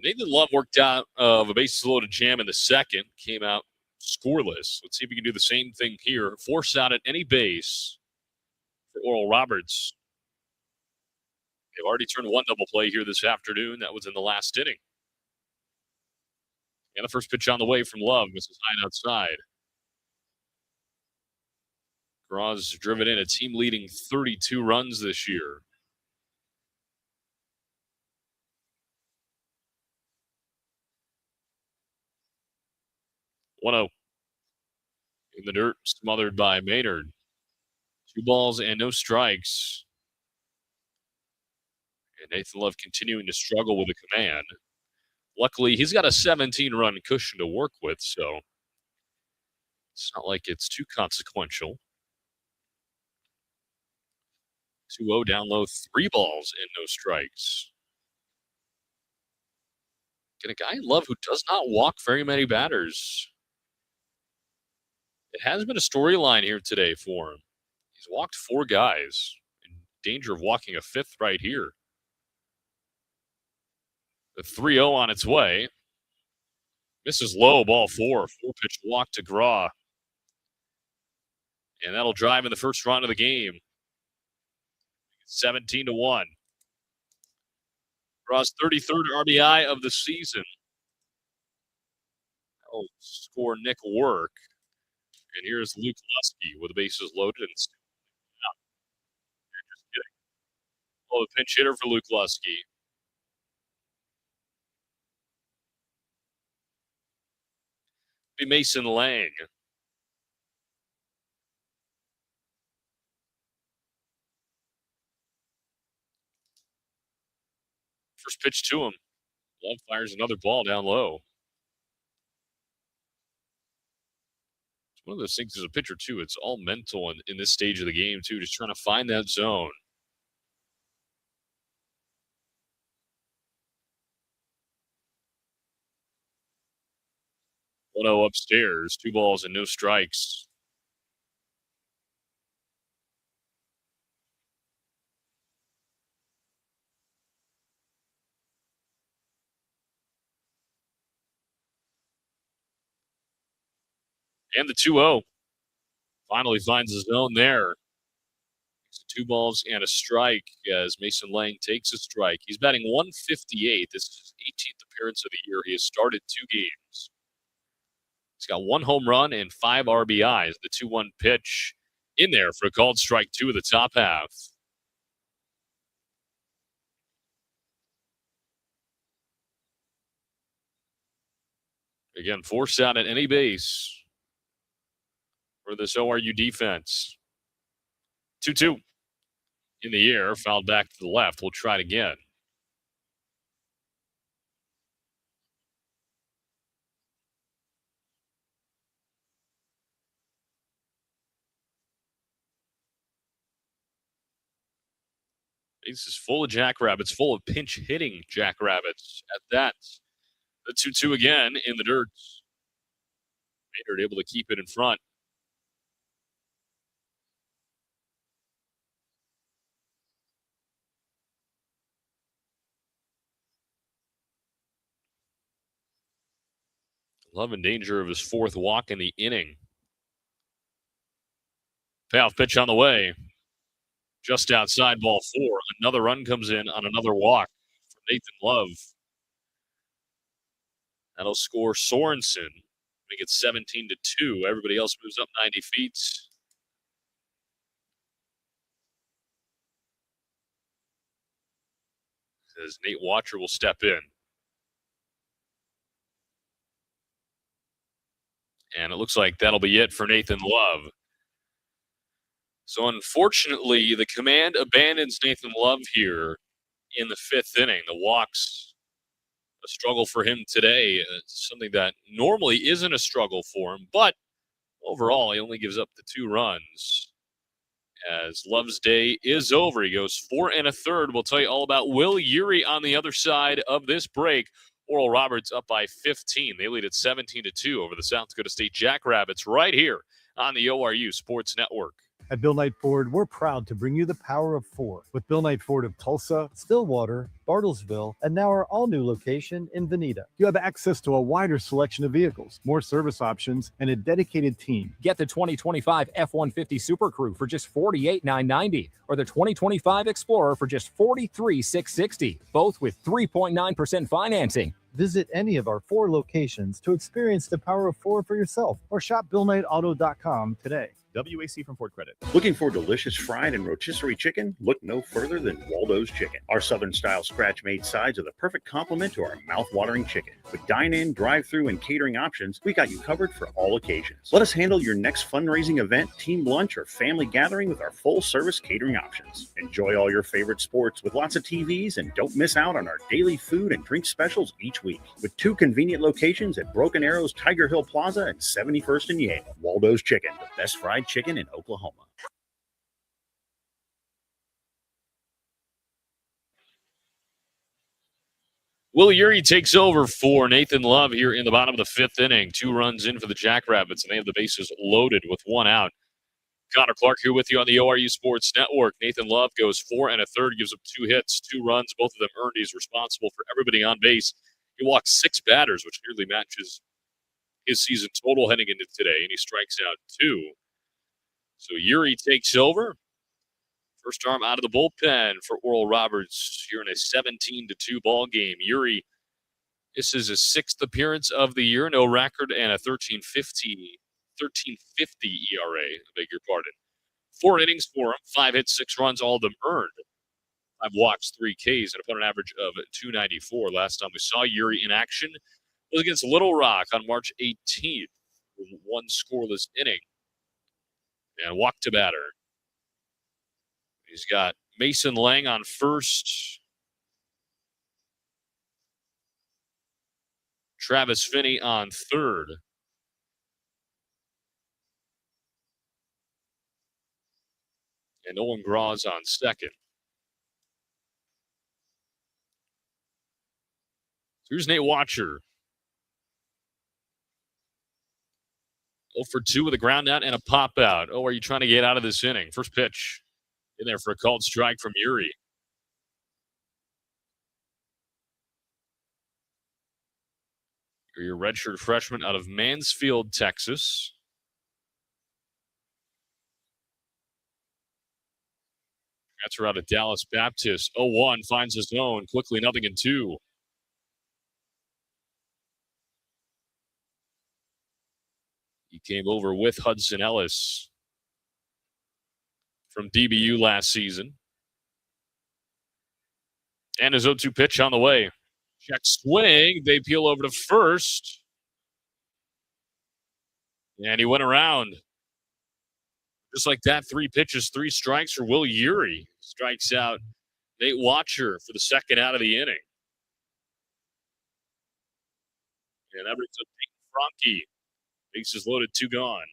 Nathan Love worked out of a bases loaded jam in the second, came out scoreless. Let's see if we can do the same thing here. Force out at any base for Oral Roberts. They've already turned one double play here this afternoon. That was in the last inning. And the first pitch on the way from Love misses high and outside. Graw's driven in a team-leading 32 runs this year. (1-0) in the dirt, smothered by Maynard. 2 balls and no strikes. And Nathan Love continuing to struggle with the command. Luckily, he's got a 17-run cushion to work with, so it's not like it's too consequential. 2-0 down low, 3 balls and no strikes. Get a guy in Love who does not walk very many batters. It has been a storyline here today for him. He's walked 4 guys, in danger of walking a 5th right here. The 3-0 on its way. Misses low, ball 4. 4-pitch walk to Graw. And that'll drive in the first run of the game. 17-1. Graw's 33rd RBI of the season. That'll score Nick Work. And here's Luke Lusky with the bases loaded and still out. Just kidding. Oh, the pinch hitter for Luke Lusky. Be Mason Lang. First pitch to him. Love fires another ball down low. It's one of those things as a pitcher, too. It's all mental in this stage of the game, too, just trying to find that zone. (1-0) upstairs. 2 balls and no strikes. And the 2-0 finally finds the zone there. 2 balls and a strike as Mason Lang takes a strike. He's batting .158. This is his 18th appearance of the year. He has started 2 games. He's got 1 home run and 5 RBIs. The 2-1 pitch in there for a called strike 2 of the top half. Again, force out at any base for this ORU defense. 2-2 in the air, fouled back to the left. We'll try it again. Base is full of Jackrabbits, full of pinch hitting Jackrabbits. At that, the 2-2 again in the dirt. Maynard able to keep it in front. Love in danger of his 4th walk in the inning. Payoff pitch on the way. just outside ball 4. Another run comes in on another walk from Nathan Love. That'll score Sorensen. Make it 17-2. Everybody else moves up 90 feet. As Nate Watcher will step in. And it looks like that'll be it for Nathan Love. So unfortunately, the command abandons Nathan Love here in the 5th inning. The walks, a struggle for him today. Something that normally isn't a struggle for him, but overall, he only gives up the 2 runs. As Love's day is over, he goes 4 1/3. We'll tell you all about Will Urey on the other side of this break. Oral Roberts up by 15. They lead at 17-2 over the South Dakota State Jackrabbits right here on the ORU Sports Network. At Bill Knight Ford, we're proud to bring you the power of 4 with Bill Knight Ford of Tulsa, Stillwater, Bartlesville, and now our all-new location in Veneta. You have access to a wider selection of vehicles, more service options, and a dedicated team. Get the 2025 F-150 Super Crew for just $48,990 or the 2025 Explorer for just $43,660, both with 3.9% financing. Visit any of our 4 locations to experience the power of 4 for yourself or shop BillKnightAuto.com today. WAC from Ford Credit. Looking for delicious fried and rotisserie chicken? Look no further than Waldo's Chicken. Our Southern-style scratch-made sides are the perfect complement to our mouth-watering chicken. With dine-in, drive-through, and catering options, we got you covered for all occasions. Let us handle your next fundraising event, team lunch, or family gathering with our full-service catering options. Enjoy all your favorite sports with lots of TVs, and don't miss out on our daily food and drink specials each week. With 2 convenient locations at Broken Arrows, Tiger Hill Plaza, and 71st and Yale. Waldo's Chicken, the best fried chicken in Oklahoma. Will Urey takes over for Nathan Love here in the bottom of the 5th inning. 2 runs in for the Jackrabbits, and they have the bases loaded with 1 out. Connor Clark here with you on the ORU Sports Network. Nathan Love goes 4 1/3, gives up 2 hits, 2 runs, both of them earned. He's responsible for everybody on base. He walked 6 batters, which nearly matches his season total heading into today, and he strikes out 2. So Urey takes over. First arm out of the bullpen for Oral Roberts here in a 17-2 ball game. Urey, this is his 6th appearance of the year, no record, and a 13.50 ERA. I beg your pardon. 4 innings for him, 5 hits, 6 runs, all of them earned. 5 walks, 3 Ks, and a opponent average of 294. Last time we saw Urey in action was against Little Rock on March 18th. 1 scoreless inning. And walk to batter. He's got Mason Lang on first. Travis Finney on third. And Owen Graz on second. So here's Nate Watcher. 0 for 2 with a ground out and a pop out. Oh, are you trying to get out of this inning? First pitch in there for a called strike from Urey. Your redshirt freshman out of Mansfield, Texas. That's out of Dallas Baptist. 0-1 finds his own. Quickly 0-2. He came over with Hudson Ellis from DBU last season. And his 0-2 pitch on the way. Check swing. They peel over to first. And he went around. Just like that, 3 pitches, 3 strikes for Will Urey. Strikes out Nate Watcher for the 2nd out of the inning. And that brings up Peyton Franke. Bases loaded, 2 gone.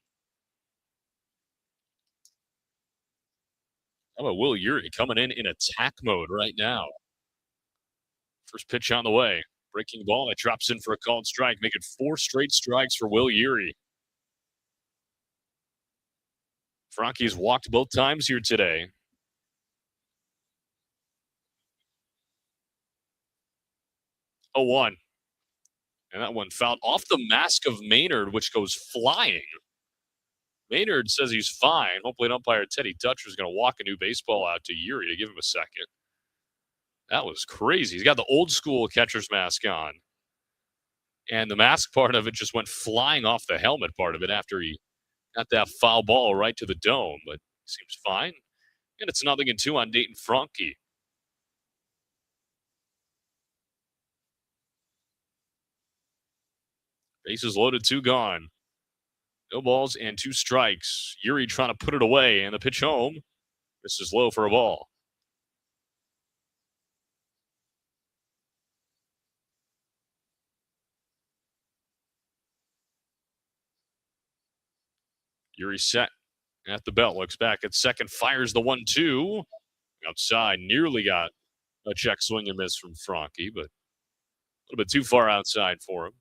How about Will Urey coming in attack mode right now? First pitch on the way. Breaking ball that drops in for a called strike, making 4 straight strikes for Will Urey. Franke's walked both times here today. Oh, 1. And that one fouled off the mask of Maynard, which goes flying. Maynard says he's fine. Hopefully, umpire Teddy Dutcher is going to walk a new baseball out to Yuri to give him a second. That was crazy. He's got the old school catcher's mask on. And the mask part of it just went flying off the helmet part of it after he got that foul ball right to the dome. But seems fine. And it's 0-2 on Dayton Franke. Bases loaded, 2 gone. No balls and 2 strikes. Yuri trying to put it away, and the pitch home. This is low for a ball. Yuri set at the belt, looks back at second, fires the 1-2. Outside, nearly got a check swing and miss from Franke, but a little bit too far outside for him.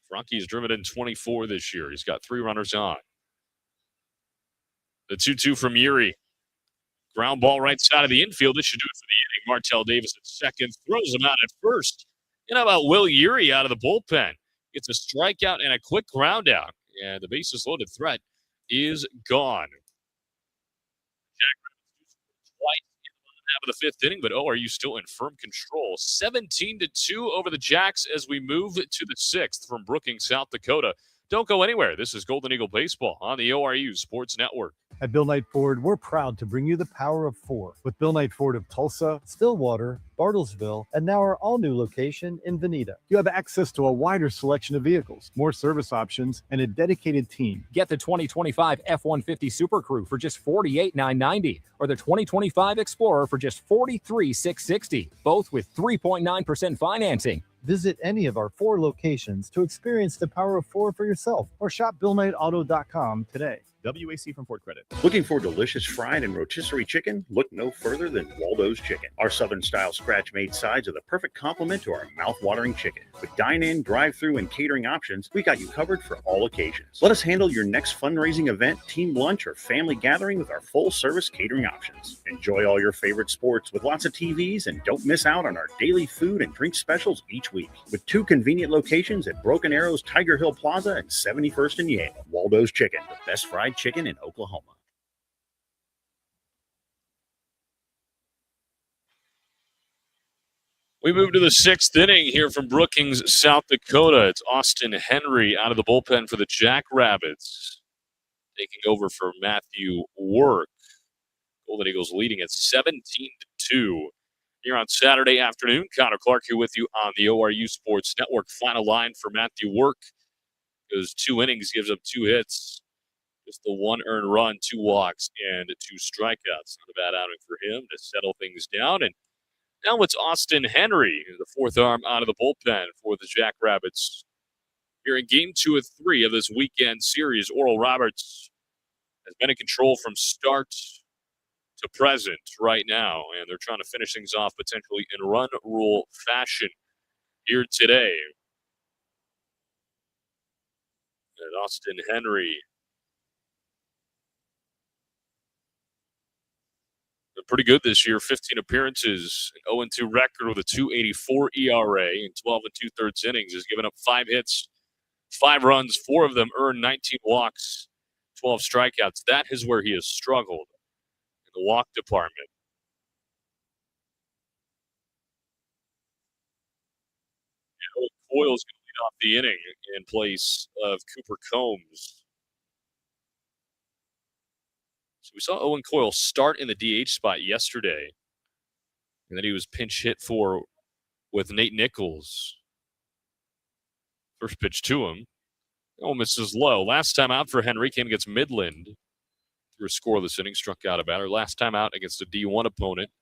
Franke's driven in 24 this year. He's got 3 runners on. The 2-2 from Yuri. Ground ball right side of the infield. This should do it for the inning. Martell Davis at second, throws him out at first. And how about Will Yuri out of the bullpen? Gets a strikeout and a quick ground out. And the bases loaded threat is gone. Jack twice in the half of the 5th inning, but ORU still in firm control. 17-2 over the Jacks as we move to the 6th from Brookings, South Dakota. Don't go anywhere. This is Golden Eagle Baseball on the ORU Sports Network. At Bill Knight Ford, we're proud to bring you the power of 4 with Bill Knight Ford of Tulsa, Stillwater, Bartlesville, and now our all-new location in Veneta. You have access to a wider selection of vehicles, more service options, and a dedicated team. Get the 2025 F-150 Super Crew for just $48,990 or the 2025 Explorer for just $43,660, both with 3.9% financing. Visit any of our 4 locations to experience the power of 4 for yourself or shop BillKnightAuto.com today. WAC from Ford Credit. Looking for delicious fried and rotisserie chicken? Look no further than Waldo's Chicken. Our Southern-style scratch-made sides are the perfect complement to our mouth-watering chicken. With dine-in, drive-through, and catering options, we got you covered for all occasions. Let us handle your next fundraising event, team lunch, or family gathering with our full-service catering options. Enjoy all your favorite sports with lots of TVs, and don't miss out on our daily food and drink specials each week. With 2 convenient locations at Broken Arrow's Tiger Hill Plaza and 71st and Yale. Waldo's Chicken, the best fried chicken in Oklahoma. We move to the 6th inning here from Brookings, South Dakota. It's Austin Henry out of the bullpen for the Jackrabbits, taking over for Matthew Work. Golden Eagles leading at 17-2. Here on Saturday afternoon, Connor Clark here with you on the ORU Sports Network. Final line for Matthew Work. Goes 2 innings, gives up 2 hits. Just the 1 earned run, 2 walks, and 2 strikeouts. Not a bad outing for him to settle things down. And now it's Austin Henry, the 4th arm out of the bullpen for the Jackrabbits. Here in Game 2 of 3 of this weekend series, Oral Roberts has been in control from start to present right now, and they're trying to finish things off potentially in run rule fashion here today. And Austin Henry been pretty good this year. 15 appearances, an 0-2 record with a 2.84 ERA in 12 2/3 innings. Has given up 5 hits, 5 runs, 4 of them earned, 19 walks, 12 strikeouts. That is where he has struggled in the walk department. And Coyle's going to lead off the inning in place of Cooper Combs. So we saw Owen Coyle start in the DH spot yesterday, and then he was pinch hit for with Nate Nichols. First pitch to him. Oh, misses low. Last time out for Henry came against Midland through a scoreless inning, struck out a batter. Last time out against a D1 opponent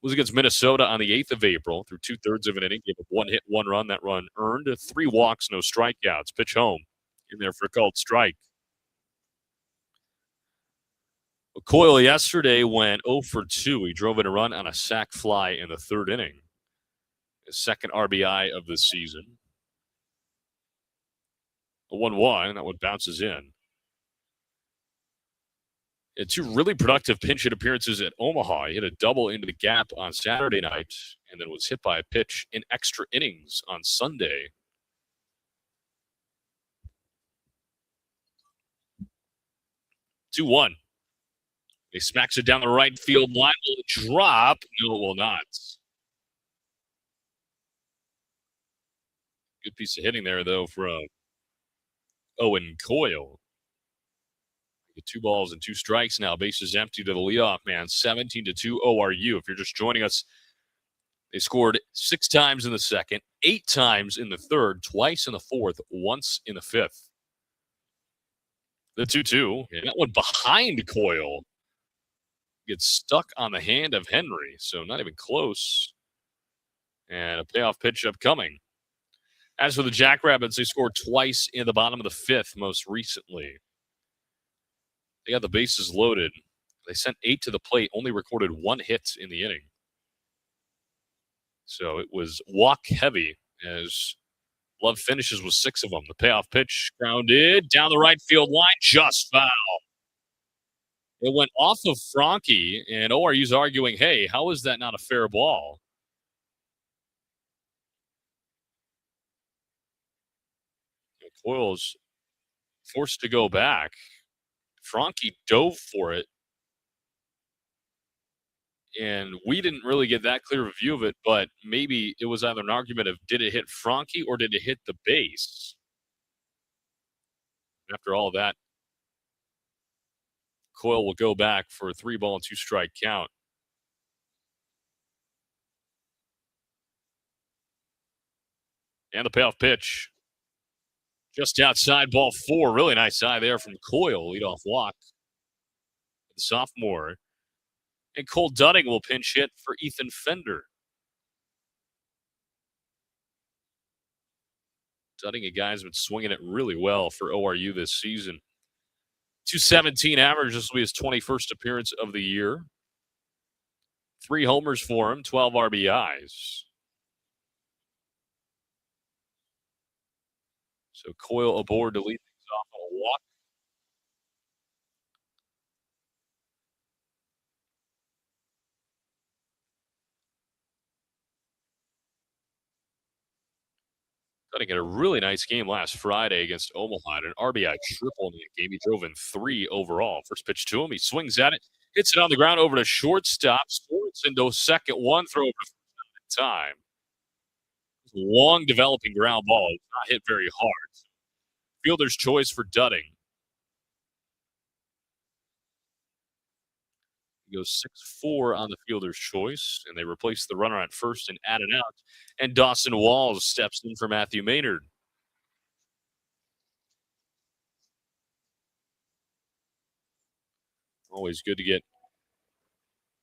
was against Minnesota on the 8th of April through 2/3 of an inning. Gave up 1 hit, 1 run. That run earned 3 walks, no strikeouts. Pitch home. In there for a called strike. Coyle yesterday went 0 for 2. He drove in a run on a sac fly in the 3rd inning. His 2nd RBI of the season. A 1-1, that one bounces in. And 2 really productive pinch hit appearances at Omaha. He hit a double into the gap on Saturday night and then was hit by a pitch in extra innings on Sunday. 2-1. He smacks it down the right field line. Will it drop? No, it will not. Good piece of hitting there, though, from Owen Coyle. 2 balls and 2 strikes now. Bases empty to the leadoff man. 17-2 ORU. If you're just joining us, they scored 6 times in the second, 8 times in the third, twice in the fourth, once in the fifth. The 2-2, and that one behind Coyle gets stuck on the hand of Henry, so not even close. And a payoff pitch upcoming. As for the Jackrabbits, they scored twice in the bottom of the fifth most recently. They got the bases loaded. They sent 8 to the plate, only recorded 1 hit in the inning. So it was walk heavy as Love finishes with 6 of them. The payoff pitch grounded down the right field line, just foul. It went off of Franke, and ORU's arguing, hey, how is that not a fair ball? Coyle's forced to go back. Franke dove for it, and we didn't really get that clear of a view of it, but maybe it was either an argument of did it hit Franke or did it hit the base? After all that, Coyle will go back for a 3-ball and 2-strike count. And the payoff pitch. Just outside, ball 4. Really nice eye there from Coyle. Leadoff walk. The sophomore. And Cole Dunning will pinch hit for Ethan Fender. Dunning, a guy who's been swinging it really well for ORU this season. 217 average. This will be his 21st appearance of the year. 3 homers for him, 12 RBIs. So Coyle aboard to lead things off on a walk. Dunning had a really nice game last Friday against Omaha. An RBI triple in the game. He drove in 3 overall. First pitch to him. He swings at it. Hits it on the ground over to shortstop. Sports into second. 1 throw over to time. Long developing ground ball. It's not hit very hard. Fielder's choice for Dunning. He goes 6-4 on the fielder's choice, and they replace the runner at first and add it out. And Dawson Walls steps in for Matthew Maynard. Always good to get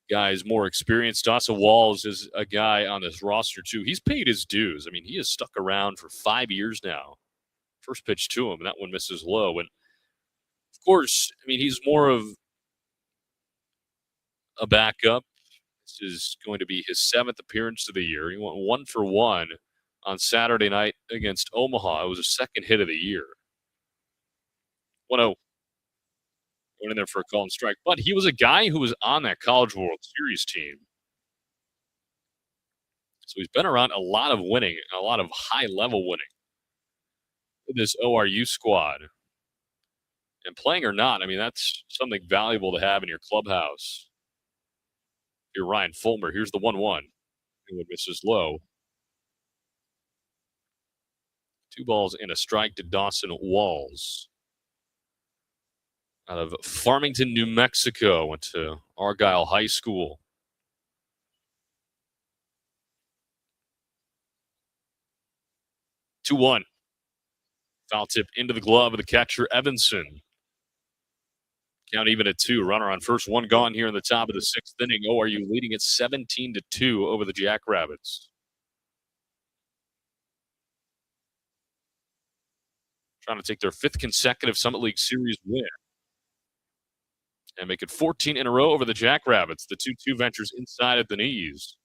guys more experienced. Dawson Walls is a guy on this roster, too. He's paid his dues. I mean, he has stuck around for 5 years now. First pitch to him, and that one misses low. And, of course, I mean, he's more of a backup. This is going to be his 7th appearance of the year. He went 1 for 1 on Saturday night against Omaha. It was his 2nd hit of the year. 1-0. Went in there for a call and strike. But he was a guy who was on that College World Series team. So he's been around a lot of winning, and a lot of high-level winning with this ORU squad. And playing or not, I mean, that's something valuable to have in your clubhouse. You're Ryan Fulmer. Here's the 1-1. It misses low. 2 balls and a strike to Dawson Walls. Out of Farmington, New Mexico. Went to Argyle High School. Two 2-1. Foul tip into the glove of the catcher, Evanson. Count even at 2. Runner on first, 1 gone here in the top of the 6th inning. ORU leading it 17-2 over the Jackrabbits. Trying to take their 5th consecutive Summit League Series win. And make it 14 in a row over the Jackrabbits. The 2-2 ventures inside at the knees.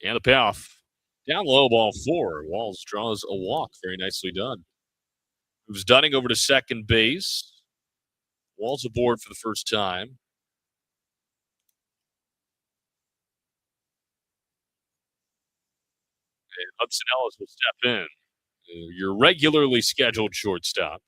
And the payoff. Down low, ball 4. Walls draws a walk. Very nicely done. Moves Dunning over to second base. Walls aboard for the first time. And Hudson Ellis will step in. Your regularly scheduled shortstop.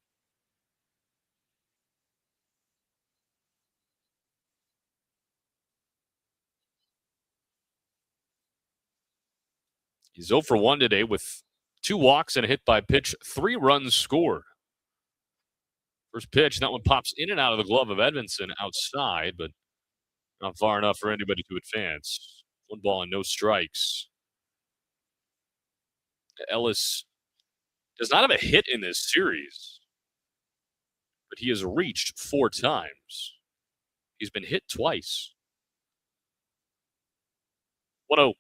He's 0 for 1 today with 2 walks and a hit by pitch, 3 runs scored. First pitch, that one pops in and out of the glove of Edmondson outside, but not far enough for anybody to advance. 1 ball and no strikes. Ellis does not have a hit in this series, but he has reached 4 times. He's been hit twice. 1-0.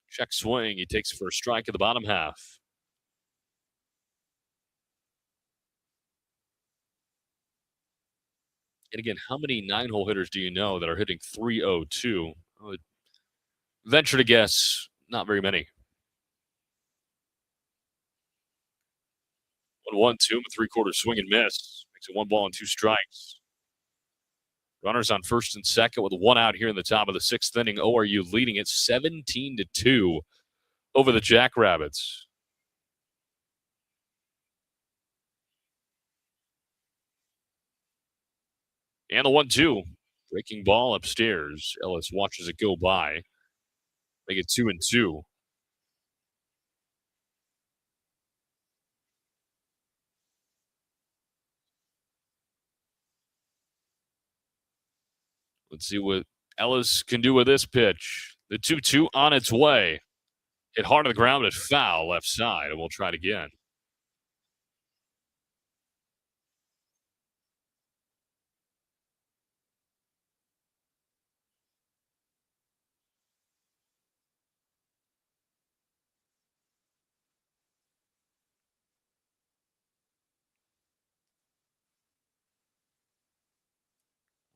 Check swing. He takes for a strike at the bottom half. And again, how many 9-hole hitters do you know that are hitting 302? I would venture to guess not very many. 1-1-2, a 3/4 swing and miss. Makes it 1 ball and 2 strikes. Runners on first and second with 1 out here in the top of the 6th inning. ORU leading it 17-2 over the Jackrabbits. And the 1-2. Breaking ball upstairs. Ellis watches it go by. Make it 2-2. Let's see what Ellis can do with this pitch. The 2-2 on its way. Hit hard on the ground, but foul left side. And we'll try it again.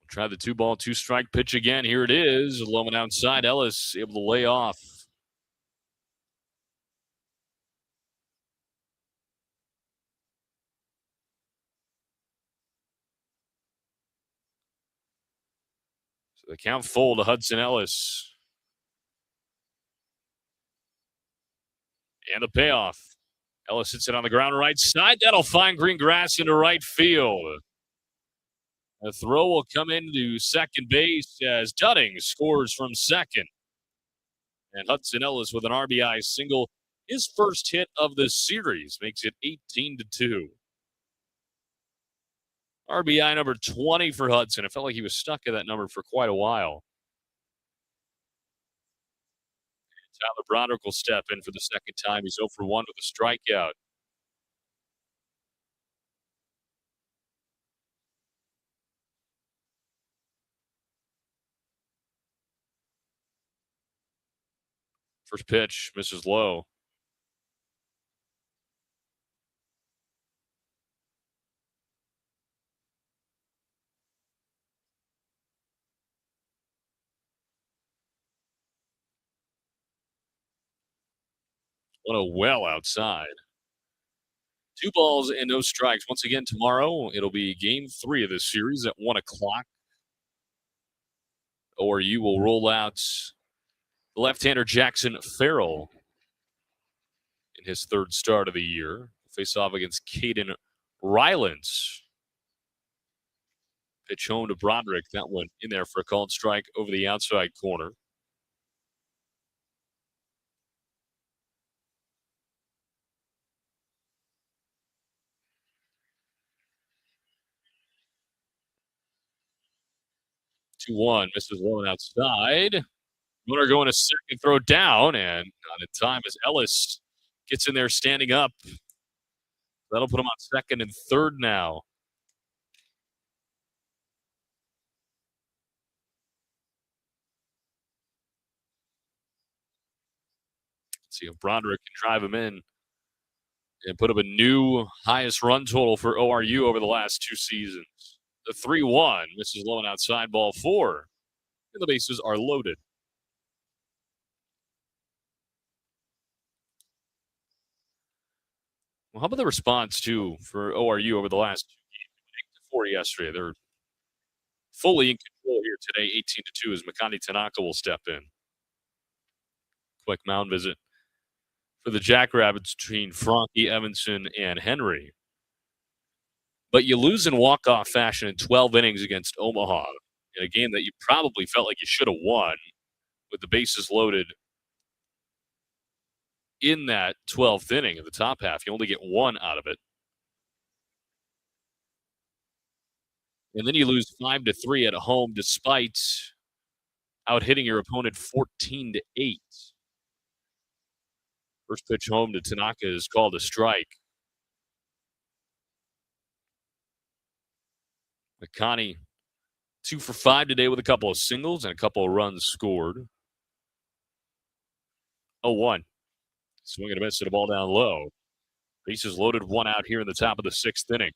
Try the 2-ball, 2-strike pitch again. Here it is. Low and outside. Ellis able to lay off. So the count full to Hudson Ellis. And the payoff. Ellis hits it on the ground right side. That'll find green grass into right field. The throw will come into second base as Dunning scores from second. And Hudson Ellis with an RBI single. His first hit of the series makes it 18-2. RBI number 20 for Hudson. It felt like he was stuck at that number for quite a while. Tyler Broderick will step in for the second time. He's 0 for 1 with a strikeout. First pitch misses low. What a well outside. 2 balls and no strikes. Once again, tomorrow, it'll be game 3 of this series at 1 o'clock. ORU will roll out the left-hander Jackson Farrell in his 3rd start of the year. Face off against Caden Rylance. Pitch home to Broderick. That one in there for a called strike over the outside corner. Two one misses one outside. Runner going to second, throw down, and not in time as Ellis gets in there standing up. That'll put him on second and third now. Let's see if Broderick can drive him in and put up a new highest run total for ORU over the last 2 seasons. The 3-1 misses low and outside, ball 4. And the bases are loaded. Well, how about the response, too, for ORU over the last 2 games? score yesterday. They're fully in control here today. 18-2 as Makani Tanaka will step in. Quick mound visit for the Jackrabbits between Frankie, Evanson, and Henry. But you lose in walk-off fashion in 12 innings against Omaha in a game that you probably felt like you should have won with the bases loaded in that 12th inning of the top half. You only get one out of it. And then you lose 5-3 at home despite out-hitting your opponent 14-8. First pitch home to Tanaka is called a strike. Makani 2 for 5 today with a couple of singles and a couple of runs scored. 0-1. Swing and a miss at a ball down low. Bases loaded, one out here in the top of the 6th inning.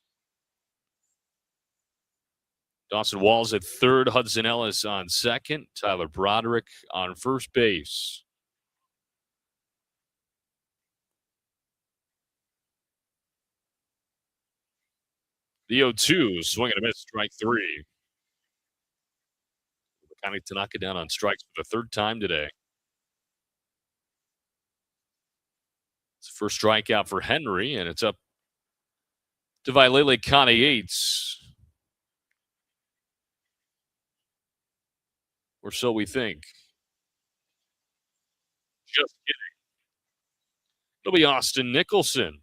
Dawson Walls at third, Hudson Ellis on second, Tyler Broderick on first base. The 0-2, swing and a miss, strike 3. Makani Tanaka down on strikes for the third time today. It's the first strikeout for Henry, and it's up to Vailele Yates. Or so we think. Just kidding. It'll be Austin Nicholson.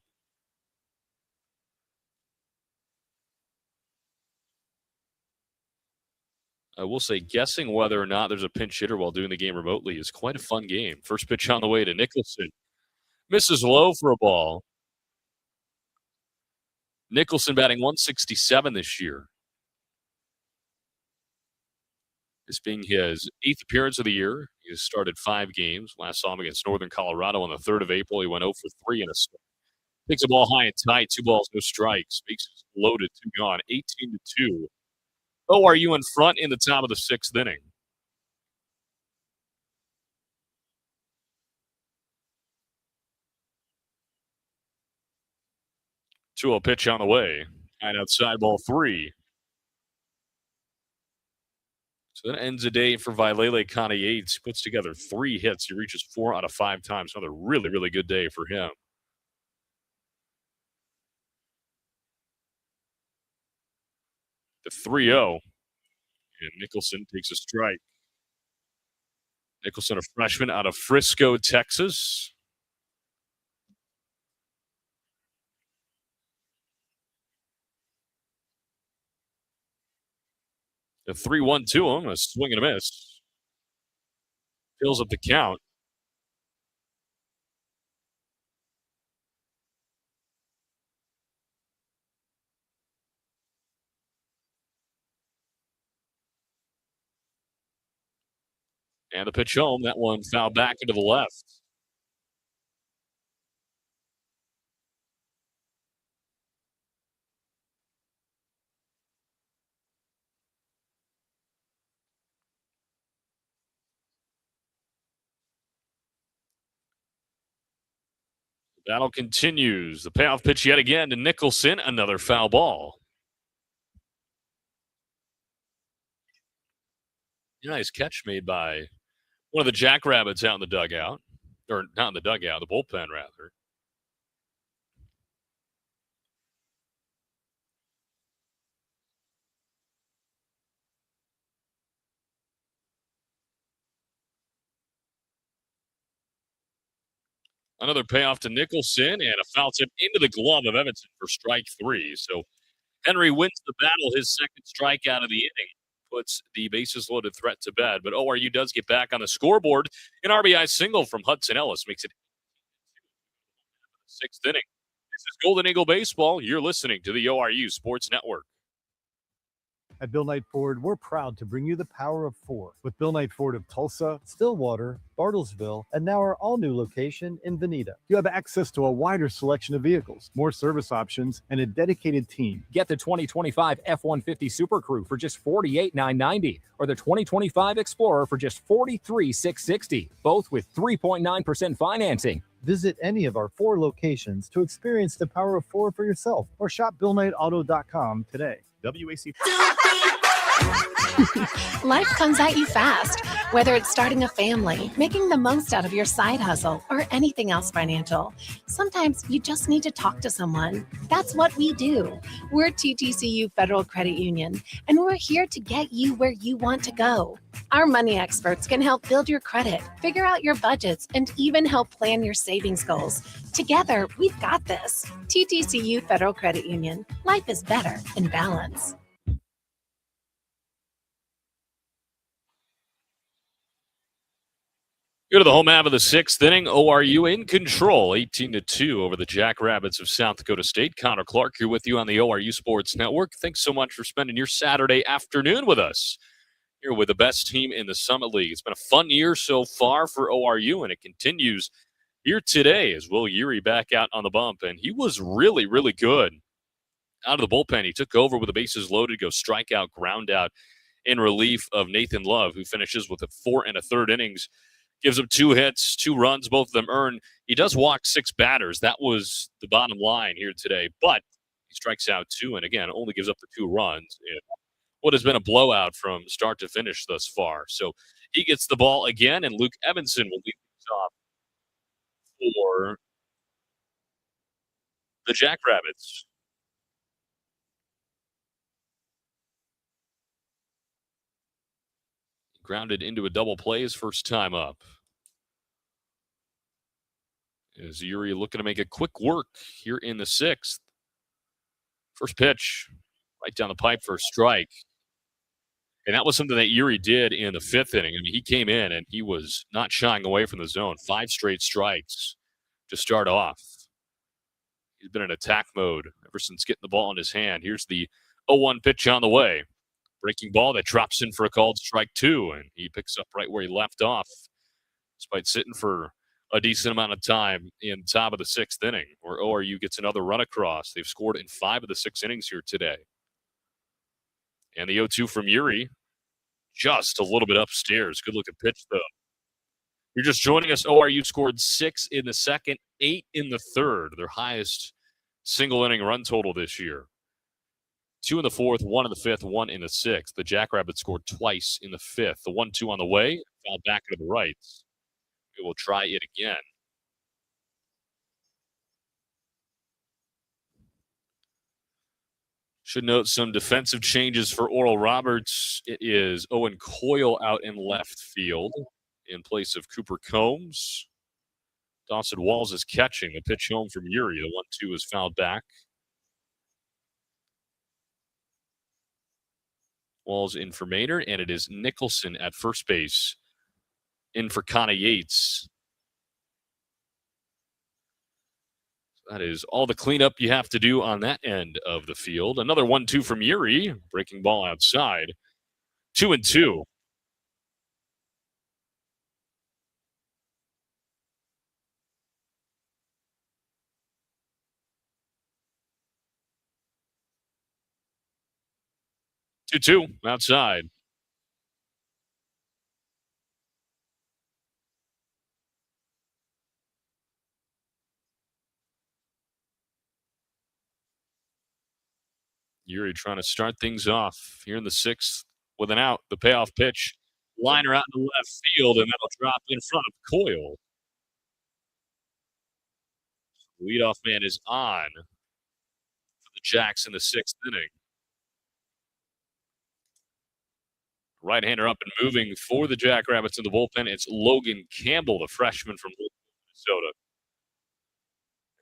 I will say guessing whether or not there's a pinch hitter while doing the game remotely is quite a fun game. First pitch on the way to Nicholson. Misses low for a ball. Nicholson batting 167 this year. This being his 8th appearance of the year. He has started 5 games. Last saw him against Northern Colorado on the 3rd of April. He went 0 for 3 in a start. Takes a ball high and tight. 2 balls, no strikes. Bases loaded, 2 gone. 18-2. ORU in front in the top of the 6th inning. 2-0 pitch on the way. And outside ball 3. So that ends the day for Vailele Yates. Puts together 3 hits. He reaches 4 out of 5 times. Another really, really good day for him. The 3-0. And Nicholson takes a strike. Nicholson, a freshman out of Frisco, Texas. The 3-1 to him, a swing and a miss. Fills up the count. And the pitch home, that one fouled back into the left. The battle continues. The payoff pitch yet again to Nicholson, another foul ball. Nice catch made by one of the Jackrabbits out in the dugout. Or not in the dugout, the bullpen, rather. Another payoff to Nicholson, and a foul tip into the glove of Evanson for strike 3. So Henry wins the battle, his second strikeout of the inning. Puts the bases loaded threat to bed. But ORU does get back on the scoreboard. An RBI single from Hudson Ellis makes it 6th inning. This is Golden Eagle Baseball. You're listening to the ORU Sports Network. At Bill Knight Ford, we're proud to bring you the power of 4 with Bill Knight Ford of Tulsa, Stillwater, Bartlesville, and now our all-new location in Veneta. You have access to a wider selection of vehicles, more service options, and a dedicated team. Get the 2025 F-150 Super Crew for just $48,990 or the 2025 Explorer for just $43,660, both with 3.9% financing. Visit any of our 4 locations to experience the power of 4 for yourself or shop BillKnightAuto.com today. WAC. Life comes at you fast, whether it's starting a family, making the most out of your side hustle, or anything else financial. Sometimes you just need to talk to someone. That's what we do. We're TTCU Federal Credit Union, and we're here to get you where you want to go. Our money experts can help build your credit, figure out your budgets, and even help plan your savings goals. Together, we've got this. TTCU Federal Credit Union. Life is better in balance. Go to the home half of the sixth inning. ORU in control, 18-2 over the Jackrabbits of South Dakota State. Connor Clark here with you on the ORU Sports Network. Thanks so much for spending your Saturday afternoon with us here with the best team in the Summit League. It's been a fun year so far for ORU, and it continues here today as Will Urey back out on the bump, and he was really, really good out of the bullpen. He took over with the bases loaded, go strikeout, ground out in relief of Nathan Love, who finishes with a 4 1/3 innings. Gives him 2 hits, 2 runs, both of them earned. He does walk 6 batters. That was the bottom line here today. But he strikes out 2 and, again, only gives up the 2 runs in what has been a blowout from start to finish thus far. So he gets the ball again, and Luke Evanson will lead things off for the Jackrabbits. Grounded into a double play his first time up. As Urey looking to make a quick work here in the sixth. First pitch, right down the pipe for a strike. And that was something that Urey did in the fifth inning. I mean, he came in and he was not shying away from the zone. 5 straight strikes to start off. He's been in attack mode ever since getting the ball in his hand. Here's the 0-1 pitch on the way. Breaking ball that drops in for a called strike 2, and he picks up right where he left off, despite sitting for a decent amount of time in the top of the sixth inning, where ORU gets another run across. They've scored in 5 of the 6 innings here today. And the 0-2 from Urey, just a little bit upstairs. Good looking pitch, though. You're just joining us. ORU scored 6 in the second, 8 in the third, their highest single inning run total this year. 2 in the fourth, 1 in the fifth, 1 in the sixth. The Jackrabbits scored twice in the fifth. The 1-2 on the way, fouled back to the right. We will try it again. Should note some defensive changes for Oral Roberts. It is Owen Coyle out in left field in place of Cooper Combs. Dawson Walls is catching. The pitch home from Urey. The 1-2 is fouled back. Walls in for Maynard, and it is Nicholson at first base in for Connor Yates. That is all the cleanup you have to do on that end of the field. Another 1-2 from Urey, breaking ball outside. 2-2. Two outside. Urey trying to start things off here in the sixth with an out. The payoff pitch. Liner out in the left field, and that'll drop in front of Coyle. Leadoff man is on for the Jacks in the sixth inning. Right-hander up and moving for the Jackrabbits in the bullpen. It's Logan Campbell, the freshman from Minnesota.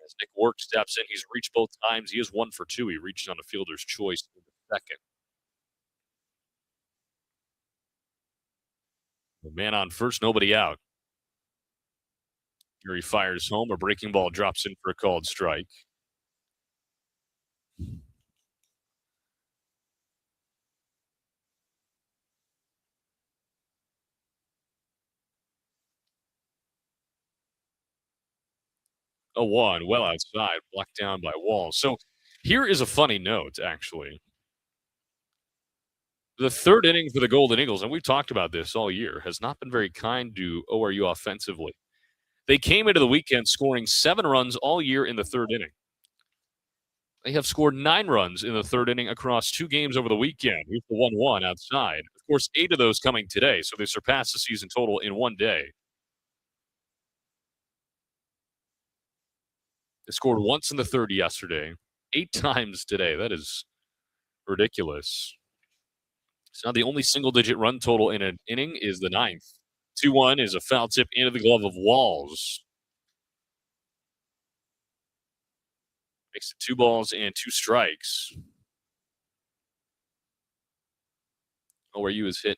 As Nick Work steps in, he's reached both times. He is 1 for 2. He reached on a fielder's choice in the second. The man on first, nobody out. Urey fires home. A breaking ball drops in for a called strike. A 1, well outside, blocked down by Wall. So here is a funny note, actually. The third inning for the Golden Eagles, and we've talked about this all year, has not been very kind to ORU offensively. They came into the weekend scoring 7 runs all year in the third inning. They have scored 9 runs in the third inning across 2 games over the weekend. Here's the 1-1 outside. Of course, 8 of those coming today, so they surpassed the season total in one day. They scored once in the third yesterday, 8 times today. That is ridiculous. So now the only single-digit run total in an inning is the 9th. 2-1 is a foul tip into the glove of Walls. Makes it 2 balls and 2 strikes. ORU has hit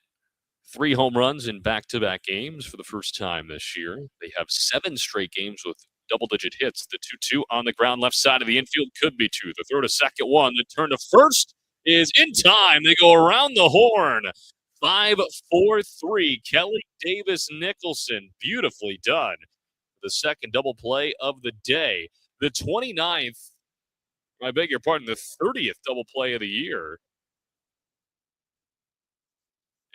3 home runs in back-to-back games for the first time this year. They have 7 straight games with double-digit hits. The 2-2 on the ground left side of the infield could be 2. The throw to second 1. The turn to first is in time. They go around the horn. 5-4-3. Kelly Davis Nicholson. Beautifully done. The second double play of the day. The 29th, I beg your pardon, the 30th double play of the year.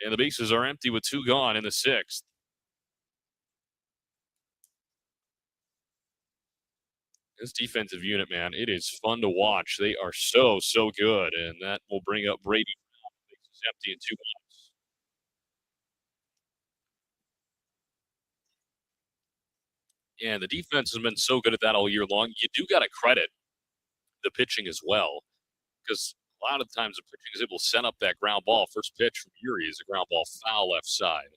And the bases are empty with 2 gone in the 6th. This defensive unit, man, it is fun to watch. They are so good. And that will bring up Brady. Bases empty and 2 outs. Yeah, the defense has been so good at that all year long. You do got to credit the pitching as well, because a lot of times the pitching is able to set up that ground ball. First pitch from Yuri is a ground ball foul left side.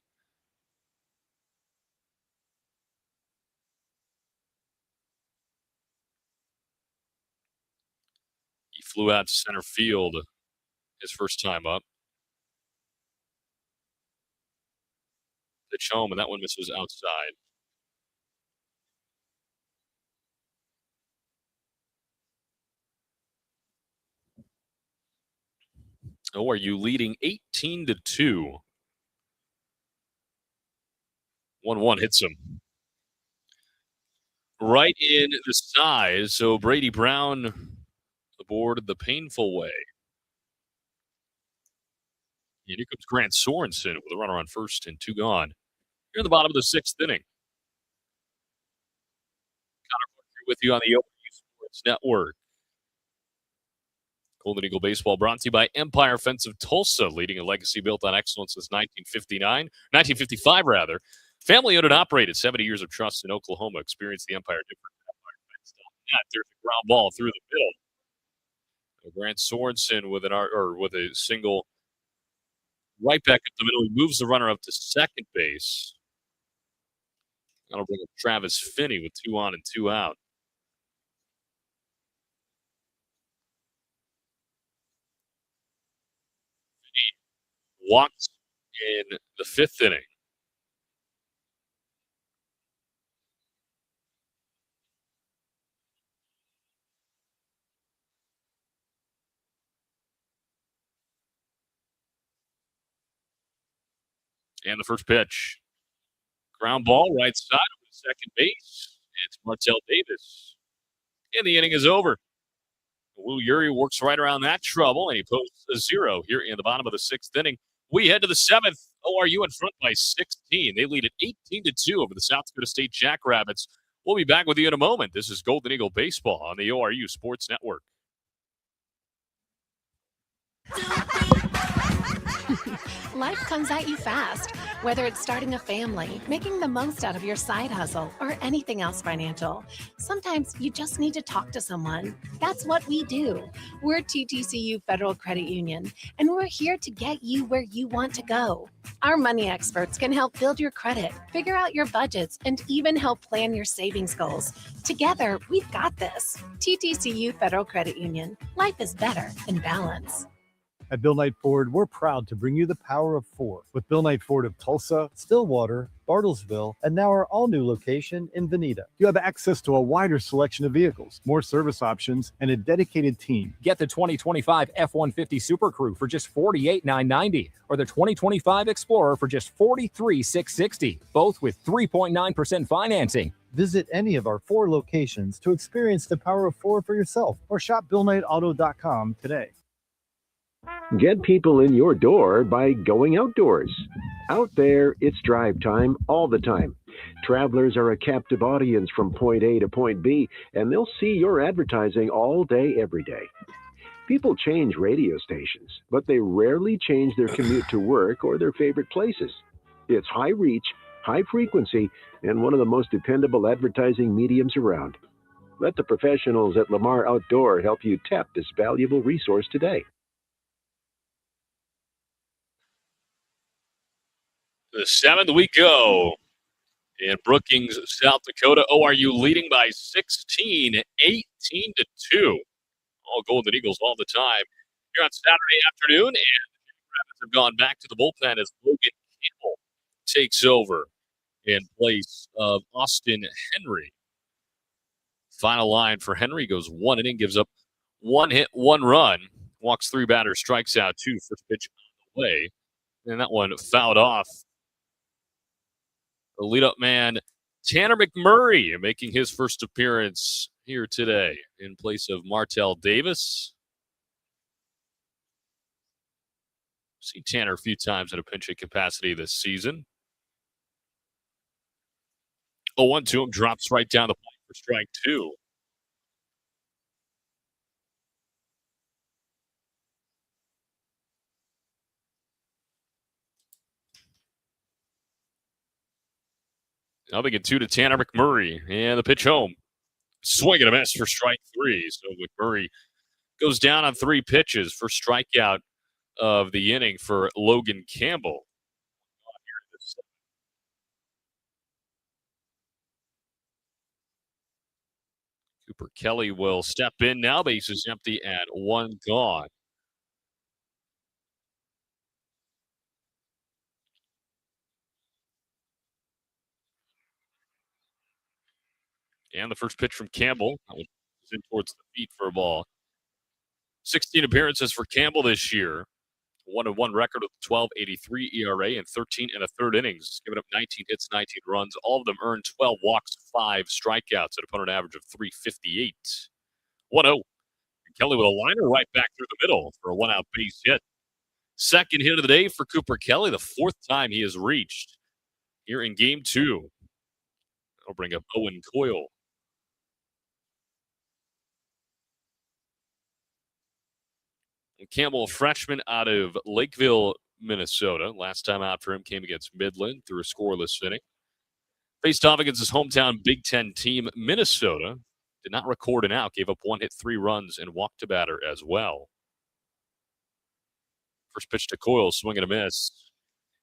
He flew out to center field his first time up. Pitch home, and that one misses outside. ORU leading 18-2. 1-1 hits him right in the side. So Brady Brown aboard the painful way. And here comes Grant Sorensen with a runner on first and 2 gone. Here in the bottom of the 6th inning. Connor Parker with you on the ORU Sports Network. Golden Eagle Baseball brought to you by Empire Fence of Tulsa, leading a legacy built on excellence since 1955 rather. Family owned and operated, 70 years of trust in Oklahoma. Experience the Empire difference at EmpireFence.net. There's a ground ball through the middle. Grant Sorensen with a single right back up the middle. He moves the runner up to second base. That'll bring up Travis Finney with 2 on and 2 out. Walks in the 5th inning. And the first pitch. Ground ball right side over the second base. It's Martell Davis. And the inning is over. Will Yuri works right around that trouble, and he posts a 0 here in the bottom of the 6th inning. We head to the 7th. ORU in front by 16. They lead at 18-2 over the South Dakota State Jackrabbits. We'll be back with you in a moment. This is Golden Eagle Baseball on the ORU Sports Network. Life comes at you fast, whether it's starting a family, making the most out of your side hustle, or anything else financial. Sometimes you just need to talk to someone. That's what we do. We're TTCU Federal Credit Union, and we're here to get you where you want to go. Our money experts can help build your credit, figure out your budgets, and even help plan your savings goals. Together, we've got this. TTCU Federal Credit Union. Life is better in balance. At Bill Knight Ford, we're proud to bring you the power of 4 with Bill Knight Ford of Tulsa, Stillwater, Bartlesville, and now our all-new location in Veneta. You have access to a wider selection of vehicles, more service options, and a dedicated team. Get the 2025 F-150 Super Crew for just $48,990 or the 2025 Explorer for just $43,660, both with 3.9% financing. Visit any of our 4 locations to experience the power of 4 for yourself or shop BillKnightAuto.com today. Get people in your door by going outdoors. Out there, it's drive time all the time. Travelers are a captive audience from point A to point B, and they'll see your advertising all day, every day. People change radio stations, but they rarely change their commute to work or their favorite places. It's high reach, high frequency, and one of the most dependable advertising mediums around. Let the professionals at Lamar Outdoor help you tap this valuable resource today. The 7th we go in Brookings, South Dakota. ORU leading by 16, 18-2. All Golden Eagles all the time. Here on Saturday afternoon, and the Rabbits have gone back to the bullpen as Logan Campbell takes over in place of Austin Henry. Final line for Henry goes 1 inning, gives up 1 hit, 1 run, walks 3 batters, strikes out 2. First pitch on the way, and that one fouled off. The leadoff man, Tanner McMurray, making his first appearance here today in place of Martell Davis. Seen Tanner a few times in a pinch hit capacity this season. 0-1 to him, drops right down the pipe for strike 2. Now they get 2 to Tanner McMurray, and the pitch home. Swing and a miss for strike 3. So McMurray goes down on 3 pitches for strikeout of the inning for Logan Campbell. Cooper Kelly will step in now. Bases empty at 1 gone. And the first pitch from Campbell was in towards the feet for a ball. 16 appearances for Campbell this year. 1-1 record with 12.83 ERA and 13 1/3 innings, giving up 19 hits, 19 runs. All of them earned 12 walks, 5 strikeouts at opponent average of 358. 1-0. Kelly with a liner right back through the middle for a 1-out base hit. Second hit of the day for Cooper Kelly, the 4th time he has reached here in game 2. I'll bring up Owen Coyle. Campbell, a freshman out of Lakeville, Minnesota. Last time out for him came against Midland through a scoreless inning. Faced off against his hometown Big Ten team, Minnesota. Did not record an out, gave up 1 hit, 3 runs, and walked a batter as well. First pitch to Coyle, swing and a miss.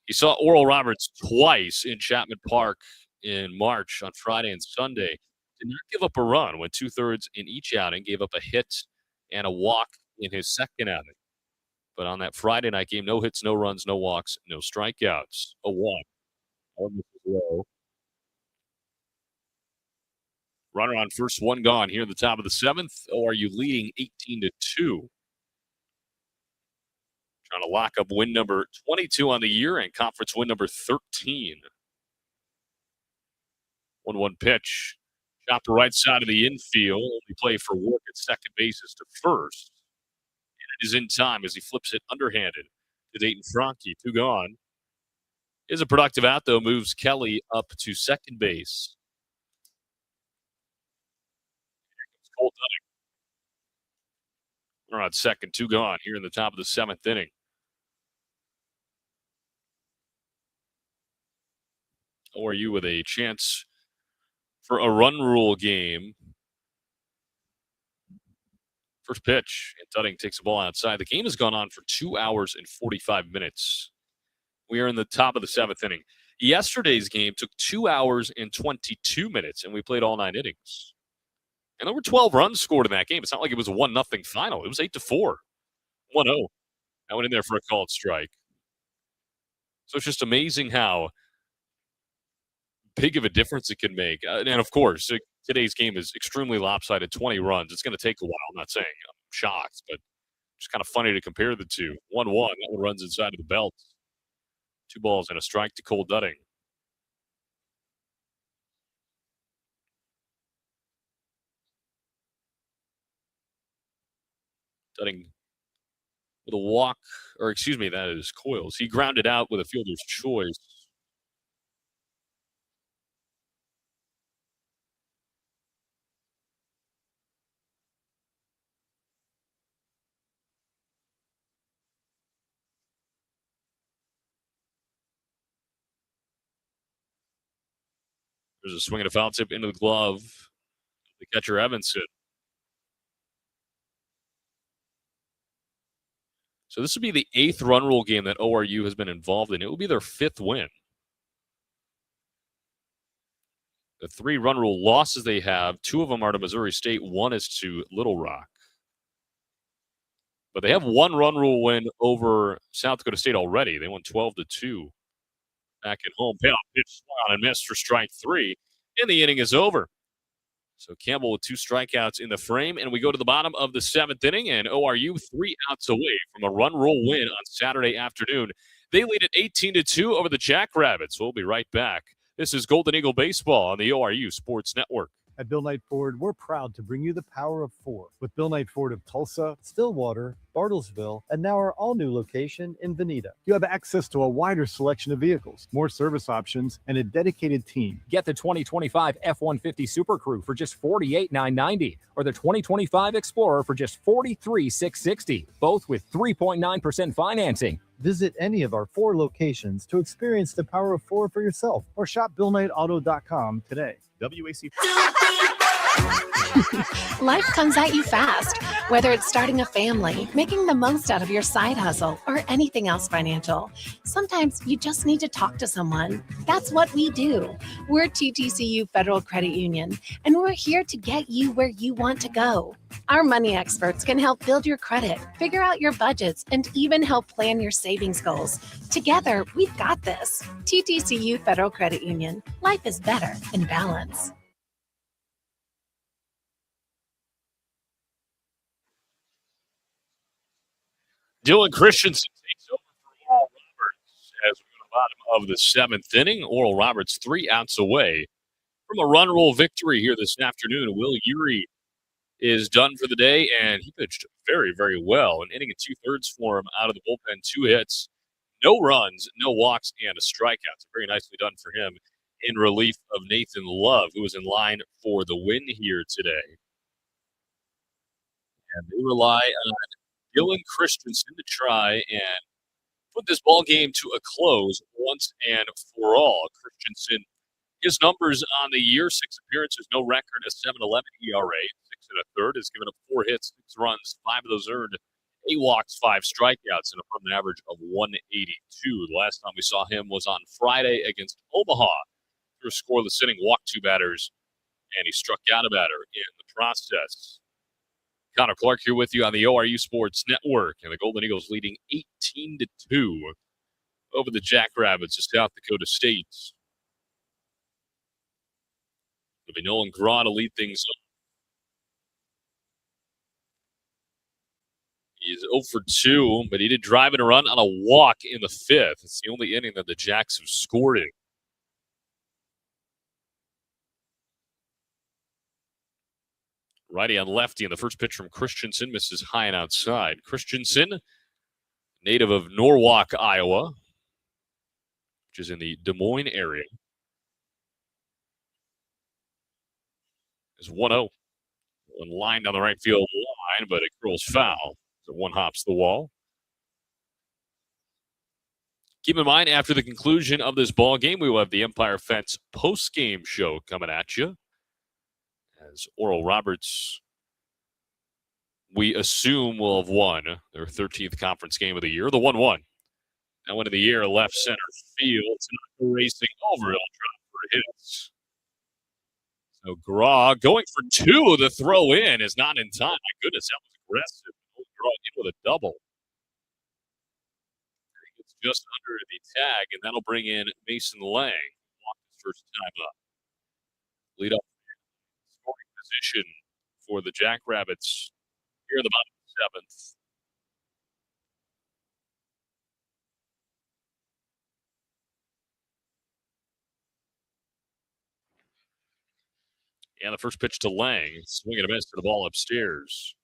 He saw Oral Roberts twice in Chapman Park in March on Friday and Sunday. Did not give up a run, went 2/3 in each outing, gave up a hit and a walk in his second outing. But on that Friday night game, no hits, no runs, no walks, no strikeouts. 0-1. Runner on first, 1 gone here in the top of the 7th. ORU leading 18-2. Trying to lock up win number 22 on the year and conference win number 13. 1-1 pitch. Chopper right side of the infield. Only play for work at second bases to first. Is in time as he flips it underhanded to Dayton Franke. 2 gone. Is a productive out, though. Moves Kelly up to second base. Here comes Cole Dunning. We're on second. 2 gone here in the top of the 7th inning. ORU with a chance for a run rule game. First pitch, and Dunning takes the ball outside. The game has gone on for 2 hours and 45 minutes. We are in the top of the 7th inning. Yesterday's game took 2 hours and 22 minutes, and we played all 9 innings. And there were 12 runs scored in that game. It's not like it was a 1-0 final. It was 8-4. 1-0. I went in there for a called strike. So it's just amazing how big of a difference it can make. And of course, today's game is extremely lopsided, 20 runs. It's going to take a while. I'm not saying I'm shocked, but it's kind of funny to compare the two. 1-1, that one runs inside of the belt. 2 balls and a strike to Cole Dunning. Dunning with a walk, or excuse me, that is Coyles. He grounded out with a fielder's choice. There's a swing and a foul tip into the glove. The catcher, Evanson. So this would be the 8th run rule game that ORU has been involved in. It will be their 5th win. The 3 run rule losses they have, 2 of them are to Missouri State, 1 is to Little Rock. But they have 1 run rule win over South Dakota State already. They won 12-2 back at home. Payoff pitch swung on and missed for strike 3, and the inning is over. So Campbell with 2 strikeouts in the frame, and we go to the bottom of the 7th inning, and ORU 3 outs away from a run rule win on Saturday afternoon. They lead at 18-2 over the Jackrabbits. We'll be right back. This is Golden Eagle Baseball on the ORU Sports Network. At Bill Knight Ford, we're proud to bring you the power of 4 with Bill Knight Ford of Tulsa, Stillwater, Bartlesville, and now our all-new location in Veneta. You have access to a wider selection of vehicles, more service options, and a dedicated team. Get the 2025 F-150 Super Crew for just $48,990 or the 2025 Explorer for just $43,660, both with 3.9% financing. Visit any of our 4 locations to experience the power of 4 for yourself or shop BillKnightAuto.com today. WAC. Life comes at you fast, whether it's starting a family, making the most out of your side hustle, or anything else financial. Sometimes you just need to talk to someone. That's what we do. We're TTCU Federal Credit Union, and we're here to get you where you want to go. Our money experts can help build your credit, figure out your budgets, and even help plan your savings goals. Together, we've got this. TTCU Federal Credit Union. Life is better in balance. Dylan Christensen takes over for Oral Roberts as we go to the bottom of the 7th inning. Oral Roberts 3 outs away from a run rule victory here this afternoon. Will Urey is done for the day, and he pitched very, very well. An inning and 2/3 for him out of the bullpen, 2 hits, no runs, no walks, and a strikeout. So very nicely done for him in relief of Nathan Love, who was in line for the win here today. And they rely on Dylan Christensen to try and put this ball game to a close once and for all. Christensen, his numbers on the year: 6 appearances, no record, a 7.11 ERA, 6 1/3, has given up 4 hits, 6 runs, 5 of those earned, 8 walks, 5 strikeouts, and an average of 182. The last time we saw him was on Friday against Omaha. Through a scoreless inning, walked 2 batters, and he struck out a batter in the process. Connor Clark here with you on the ORU Sports Network, and the Golden Eagles leading 18-2 over the Jackrabbits of South Dakota State. It'll be Nolan Graw to lead things up. He's 0 for 2, but he did drive in a run on a walk in the 5th. It's the only inning that the Jacks have scored in. Righty on lefty, and the first pitch from Christensen misses high and outside. Christensen, native of Norwalk, Iowa, which is in the Des Moines area, is 1-0. One line down the right field line, but it curls foul. So 1 hops the wall. Keep in mind, after the conclusion of this ball game, we will have the Empire Fence post-game show coming at you. As Oral Roberts, we assume, will have won their 13th conference game of the year, the 1-1. That one of the year, left center field. It's not racing over. It'll drop for hits. So Graw going for 2. The throw in is not in time. My goodness, that was aggressive. Graw in with a double. It's just under the tag, and that'll bring in Mason Lang. Walked his first time up. Lead up scoring position for the Jackrabbits here in the bottom of the 7th. And the first pitch to Lang. Swing and a miss to the ball upstairs.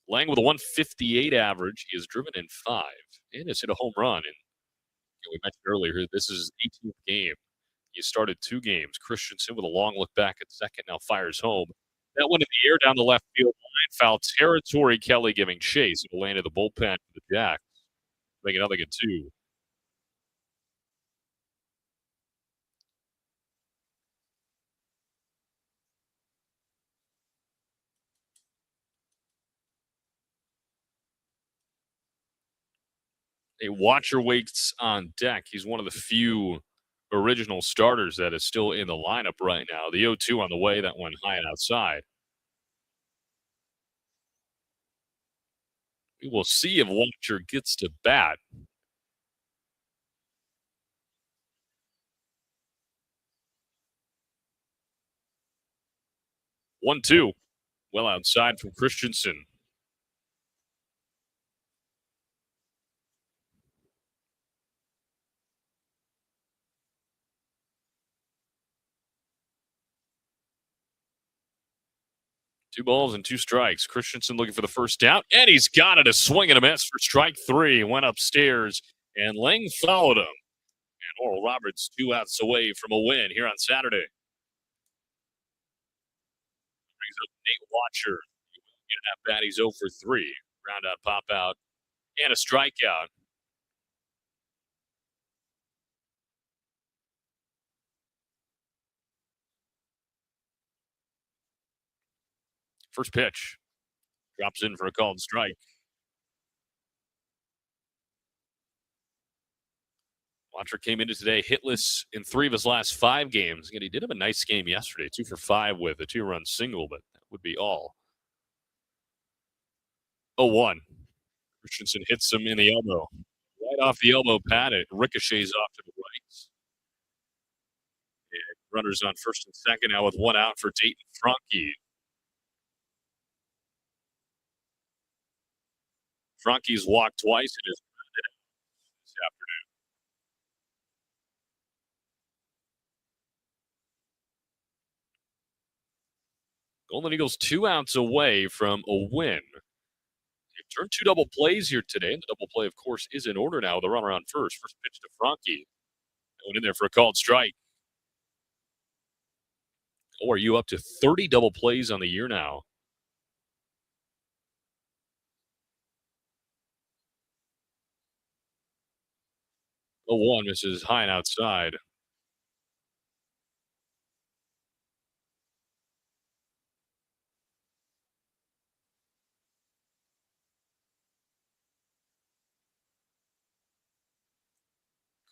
Lang with a 158 average. He has driven in 5 and has hit a home run. And we mentioned earlier, this is his 18th game. He started 2 games. Christensen with a long look back at second, now fires home. That one in the air down the left field line. Foul territory. Kelly giving chase. It will land in the bullpen for the Jacks. Make it nothing at 2. a watcher waits on deck. He's one of the few original starters that is still in the lineup right now. The 0-2 on the way, that went high and outside. We will see if Watcher gets to bat. One, two. Well outside from Christensen. Two balls and two strikes. Christensen looking for the first out, and he's got it. A swing and a miss for strike three. Went upstairs, and Lang followed him. And Oral Roberts 2 outs away from a win here on Saturday. Brings up Nate Watcher. Get at bat. He's 0 for 3. Ground out, pop out, and a strikeout. First pitch. Drops in for a called strike. Watcher came into today hitless in 3 of his last 5 games. And he did have a nice game yesterday, 2 for 5 with a 2-run single, but that would be all. 0-1. Christensen hits him in the elbow. Right off the elbow pad, it ricochets off to the right. And runners on first and second now with 1 out for Dayton Franke. Franke's walked twice and is grounded out this afternoon. Golden Eagles 2 outs away from a win. They've turned 2 double plays here today, and the double play, of course, is in order now with a runner on first. First pitch to Franke. Going in there for a called strike. ORU up to 30 double plays on the year now. The 1 misses high and outside.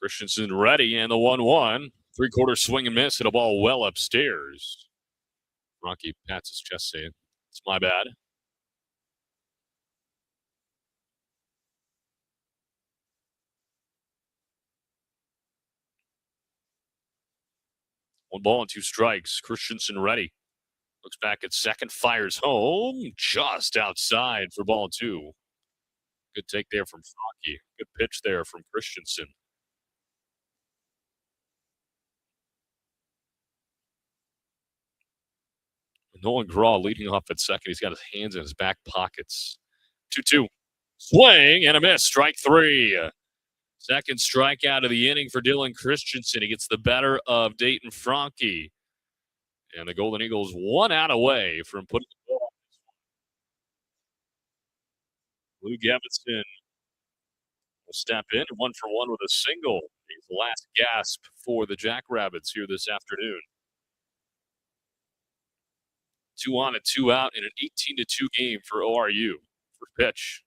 Christensen ready, and the 1-1. 3/4 swing and miss, hit a ball well upstairs. Franke pats his chest saying, "It's my bad." One ball and 2 strikes. Christensen ready. Looks back at second, fires home, just outside for ball 2. Good take there from Franke. Good pitch there from Christensen. Nolan Graw leading off at second. He's got his hands in his back pockets. 2-2. Swing and a miss. Strike 3. Second strikeout of the inning for Dylan Christensen. He gets the better of Dayton Franke. And the Golden Eagles 1 out away from putting the ball on this one. Lou Gavinson will step in, 1 for 1 with a single. He's the last gasp for the Jackrabbits here this afternoon. 2 on and 2 out in an 18-2 game for ORU. First pitch.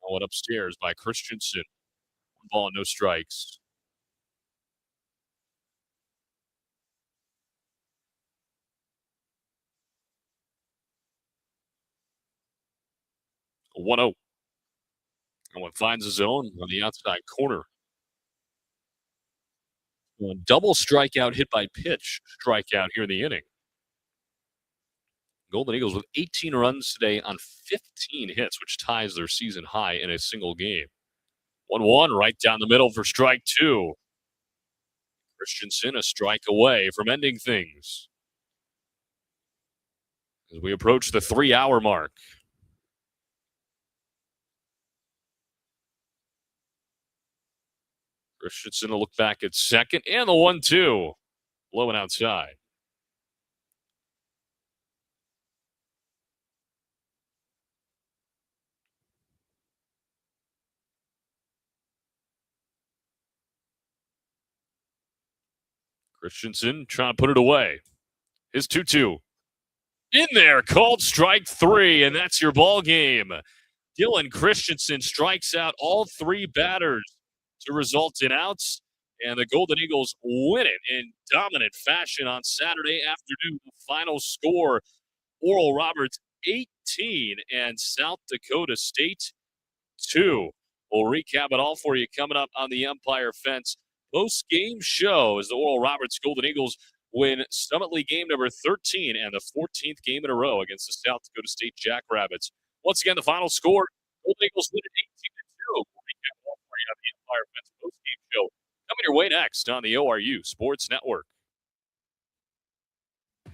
Went upstairs by Christensen. 1 ball, no strikes. A 1-0. And one finds his own on the outside corner. One double strikeout hit by pitch strikeout here in the inning. Golden Eagles with 18 runs today on 15 hits, which ties their season high in a single game. 1-1 right down the middle for strike 2. Christensen a strike away from ending things. As we approach the 3-hour mark. Christensen will look back at second, and the 1-2. Low and outside. Christensen trying to put it away. His 2-2. In there, called strike 3, and that's your ball game. Dylan Christensen strikes out all three batters to result in outs, and the Golden Eagles win it in dominant fashion on Saturday afternoon. The final score, Oral Roberts 18 and South Dakota State 2. We'll recap it all for you coming up on the Empire Fence post-game show as the Oral Roberts Golden Eagles win Summit League game number 13 and the 14th game in a row against the South Dakota State Jackrabbits. Once again, the final score, Golden Eagles win it 18-2. We'll recap it all for you on the Empire Fence post-game show coming your way next on the ORU Sports Network.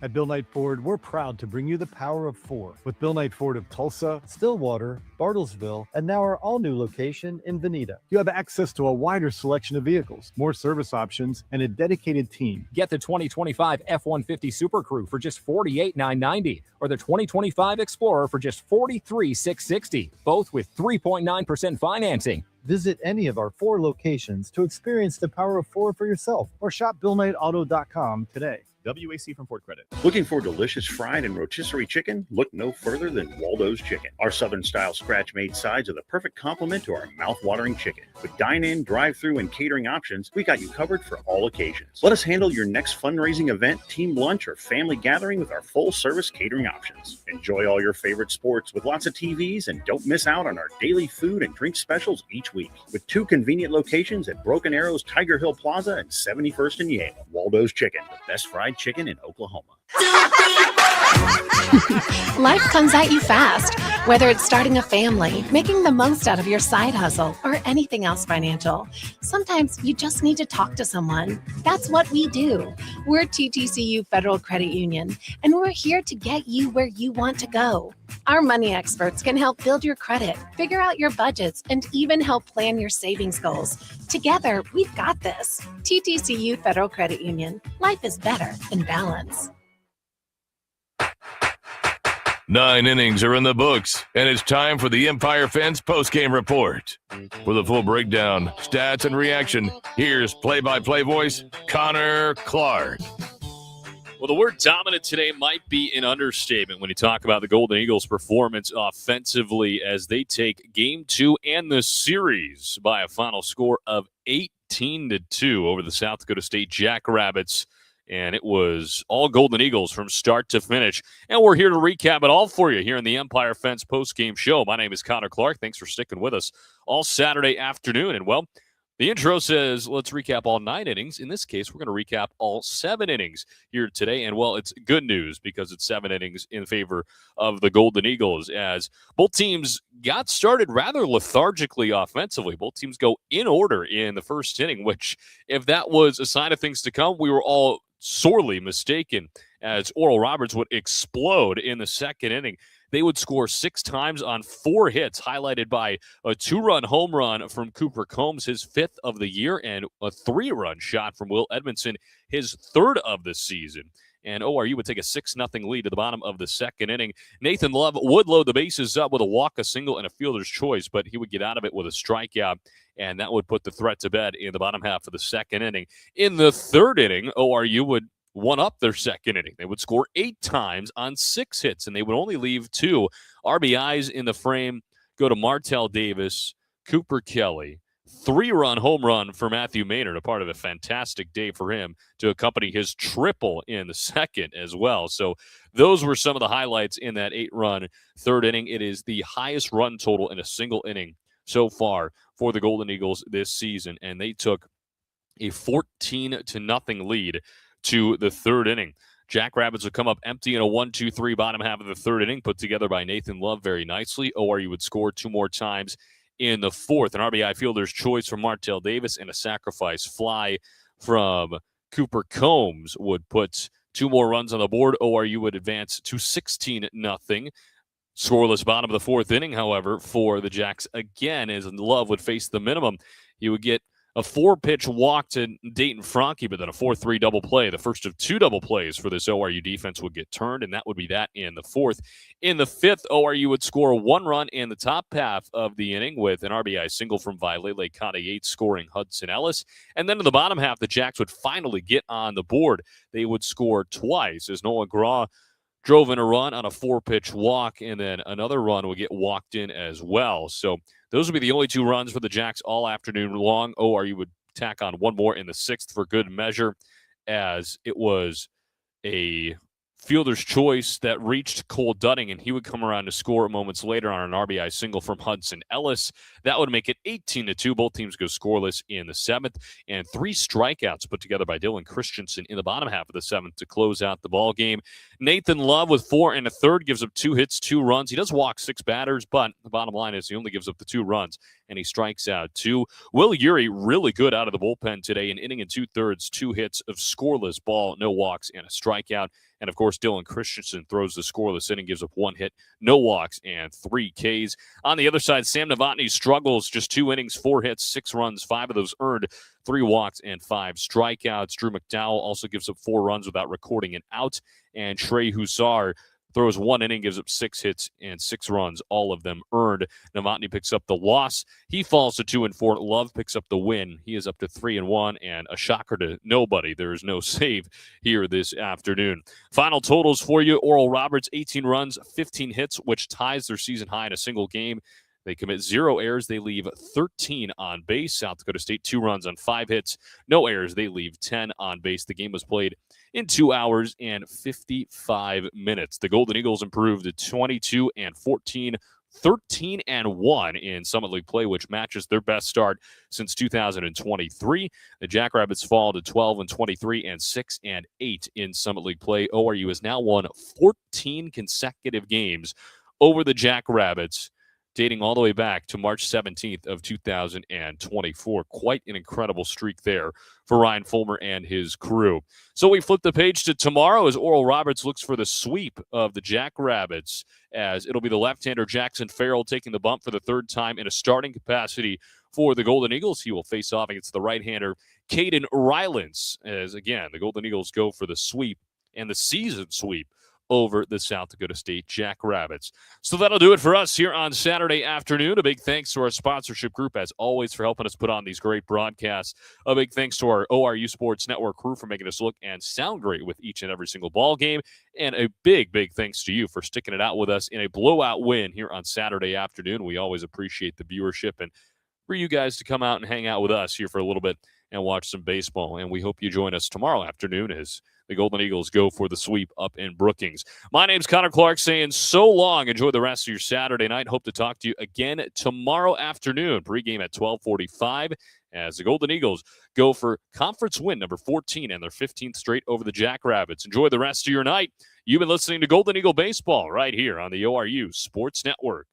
At Bill Knight Ford, we're proud to bring you the power of 4 with Bill Knight Ford of Tulsa, Stillwater, Bartlesville, and now our all-new location in Veneta. You have access to a wider selection of vehicles, more service options, and a dedicated team. Get the 2025 F-150 Super Crew for just $48,990 or the 2025 Explorer for just $43,660, both with 3.9% financing. Visit any of our 4 locations to experience the power of 4 for yourself or shop BillKnightAuto.com today. WAC from Ford Credit. Looking for delicious fried and rotisserie chicken? Look no further than Waldo's Chicken. Our Southern-style scratch-made sides are the perfect complement to our mouth-watering chicken. With dine-in, drive-through, and catering options, we got you covered for all occasions. Let us handle your next fundraising event, team lunch, or family gathering with our full-service catering options. Enjoy all your favorite sports with lots of TVs, and don't miss out on our daily food and drink specials each week. With 2 convenient locations at Broken Arrows, Tiger Hill Plaza, and 71st and Yale. Waldo's Chicken, the best fried chicken in Oklahoma. Life comes at you fast, whether it's starting a family, making the most out of your side hustle, or anything else financial. Sometimes you just need to talk to someone. That's what we do. We're TTCU Federal Credit Union, and we're here to get you where you want to go. Our money experts can help build your credit, figure out your budgets, and even help plan your savings goals. Together, we've got this. TTCU Federal Credit Union. Life is better in balance. 9 innings are in the books, and it's time for the Empire Fence postgame report. For the full breakdown, stats, and reaction, here's play-by-play voice Connor Clark. Well, the word dominant today might be an understatement when you talk about the Golden Eagles' performance offensively as they take Game 2 and the series by a final score of 18-2 over the South Dakota State Jackrabbits. And it was all Golden Eagles from start to finish. And we're here to recap it all for you here in the Empire Fence postgame show. My name is Connor Clark. Thanks for sticking with us all Saturday afternoon. And, well, the intro says let's recap all 9 innings. In this case, we're going to recap all 7 innings here today. And, well, it's good news because it's 7 innings in favor of the Golden Eagles as both teams got started rather lethargically offensively. Both teams go in order in the first inning, which if that was a sign of things to come, we were all sorely mistaken as Oral Roberts would explode in the second inning. They would score 6 times on 4 hits, highlighted by a 2-run home run from Cooper Combs, his 5th of the year, and a 3-run shot from Will Edmondson, his 3rd of the season. And ORU would take a 6-0 lead to the bottom of the second inning. Nathan Love would load the bases up with a walk, a single, and a fielder's choice, but he would get out of it with a strikeout, and that would put the threat to bed in the bottom half of the second inning. In the third inning, ORU would one-up their second inning. They would score 8 times on 6 hits, and they would only leave 2 RBIs in the frame go to Martell Davis, Cooper Kelly, 3-run home run for Matthew Maynard, a part of a fantastic day for him to accompany his triple in the second as well. So those were some of the highlights in that 8-run third inning. It is the highest run total in a single inning so far for the Golden Eagles this season, and they took a 14-0 lead to the third inning. Jackrabbits would come up empty in a 1-2-3 bottom half of the third inning, put together by Nathan Love very nicely. ORU would score 2 more times in the fourth. An RBI fielder's choice from Martell Davis and a sacrifice fly from Cooper Combs would put 2 more runs on the board. ORU would advance to 16-0. Scoreless bottom of the fourth inning, however, for the Jacks again, as Love would face the minimum. He would get a 4-pitch walk to Dayton Franke, but then a 4-3 double play. The first of 2 double plays for this ORU defense would get turned, and that would be that in the fourth. In the fifth, ORU would score 1 run in the top half of the inning with an RBI single from Vailele Kadayates scoring Hudson Ellis. And then in the bottom half, the Jacks would finally get on the board. They would score twice as Noah Graw drove in a run on a 4-pitch walk, and then another run would get walked in as well. So those would be the only 2 runs for the Jacks all afternoon long. ORU would tack on one more in the 6th for good measure, as it was a fielder's choice that reached Cole Dunning, and he would come around to score moments later on an RBI single from Hudson Ellis. That would make it 18-2. Both teams go scoreless in the 7th, and 3 strikeouts put together by Dylan Christensen in the bottom half of the 7th to close out the ball game. Nathan Love with 4 1/3 gives up 2 hits, 2 runs. He does walk 6 batters, but the bottom line is he only gives up the 2 runs, and he strikes out 2. Will Urey really good out of the bullpen today, an inning and 2/3, 2 hits of scoreless ball, no walks, and a strikeout. And, of course, Dylan Christensen throws the scoreless inning, gives up 1 hit, no walks, and 3 Ks. On the other side, Sam Novotny struggles, just 2 innings, 4 hits, 6 runs, 5 of those earned, 3 walks, and 5 strikeouts. Drew McDowell also gives up 4 runs without recording an out. And Trey Hussar throws 1 inning, gives up 6 hits and 6 runs, all of them earned. Novotny picks up the loss. He falls to 2-4. Love picks up the win. He is up to 3-1, and a shocker to nobody. There is no save here this afternoon. Final totals for you. Oral Roberts, 18 runs, 15 hits, which ties their season high in a single game. They commit 0 errors. They leave 13 on base. South Dakota State, 2 runs on 5 hits. No errors. They leave 10 on base. The game was played in 2 hours and 55 minutes. The Golden Eagles improved to 22-14, 13-1 in Summit League play, which matches their best start since 2023. The Jackrabbits fall to 12-23 and 6-8 in Summit League play. ORU has now won 14 consecutive games over the Jackrabbits, dating all the way back to March 17th of 2024. Quite an incredible streak there for Ryan Fulmer and his crew. So we flip the page to tomorrow as Oral Roberts looks for the sweep of the Jackrabbits, as it'll be the left-hander Jackson Farrell taking the bump for the 3rd time in a starting capacity for the Golden Eagles. He will face off against the right-hander Caden Rylance, as again, the Golden Eagles go for the sweep and the season sweep over the South Dakota State Jackrabbits. So that'll do it for us here on Saturday afternoon. A big thanks to our sponsorship group, as always, for helping us put on these great broadcasts. A big thanks to our ORU Sports Network crew for making us look and sound great with each and every single ball game. And a big, big thanks to you for sticking it out with us in a blowout win here on Saturday afternoon. We always appreciate the viewership, and for you guys to come out and hang out with us here for a little bit and watch some baseball. And we hope you join us tomorrow afternoon as the Golden Eagles go for the sweep up in Brookings. My name's Connor Clark saying so long. Enjoy the rest of your Saturday night. Hope to talk to you again tomorrow afternoon. Pregame at 12:45 as the Golden Eagles go for conference win number 14 and their 15th straight over the Jackrabbits. Enjoy the rest of your night. You've been listening to Golden Eagle Baseball right here on the ORU Sports Network.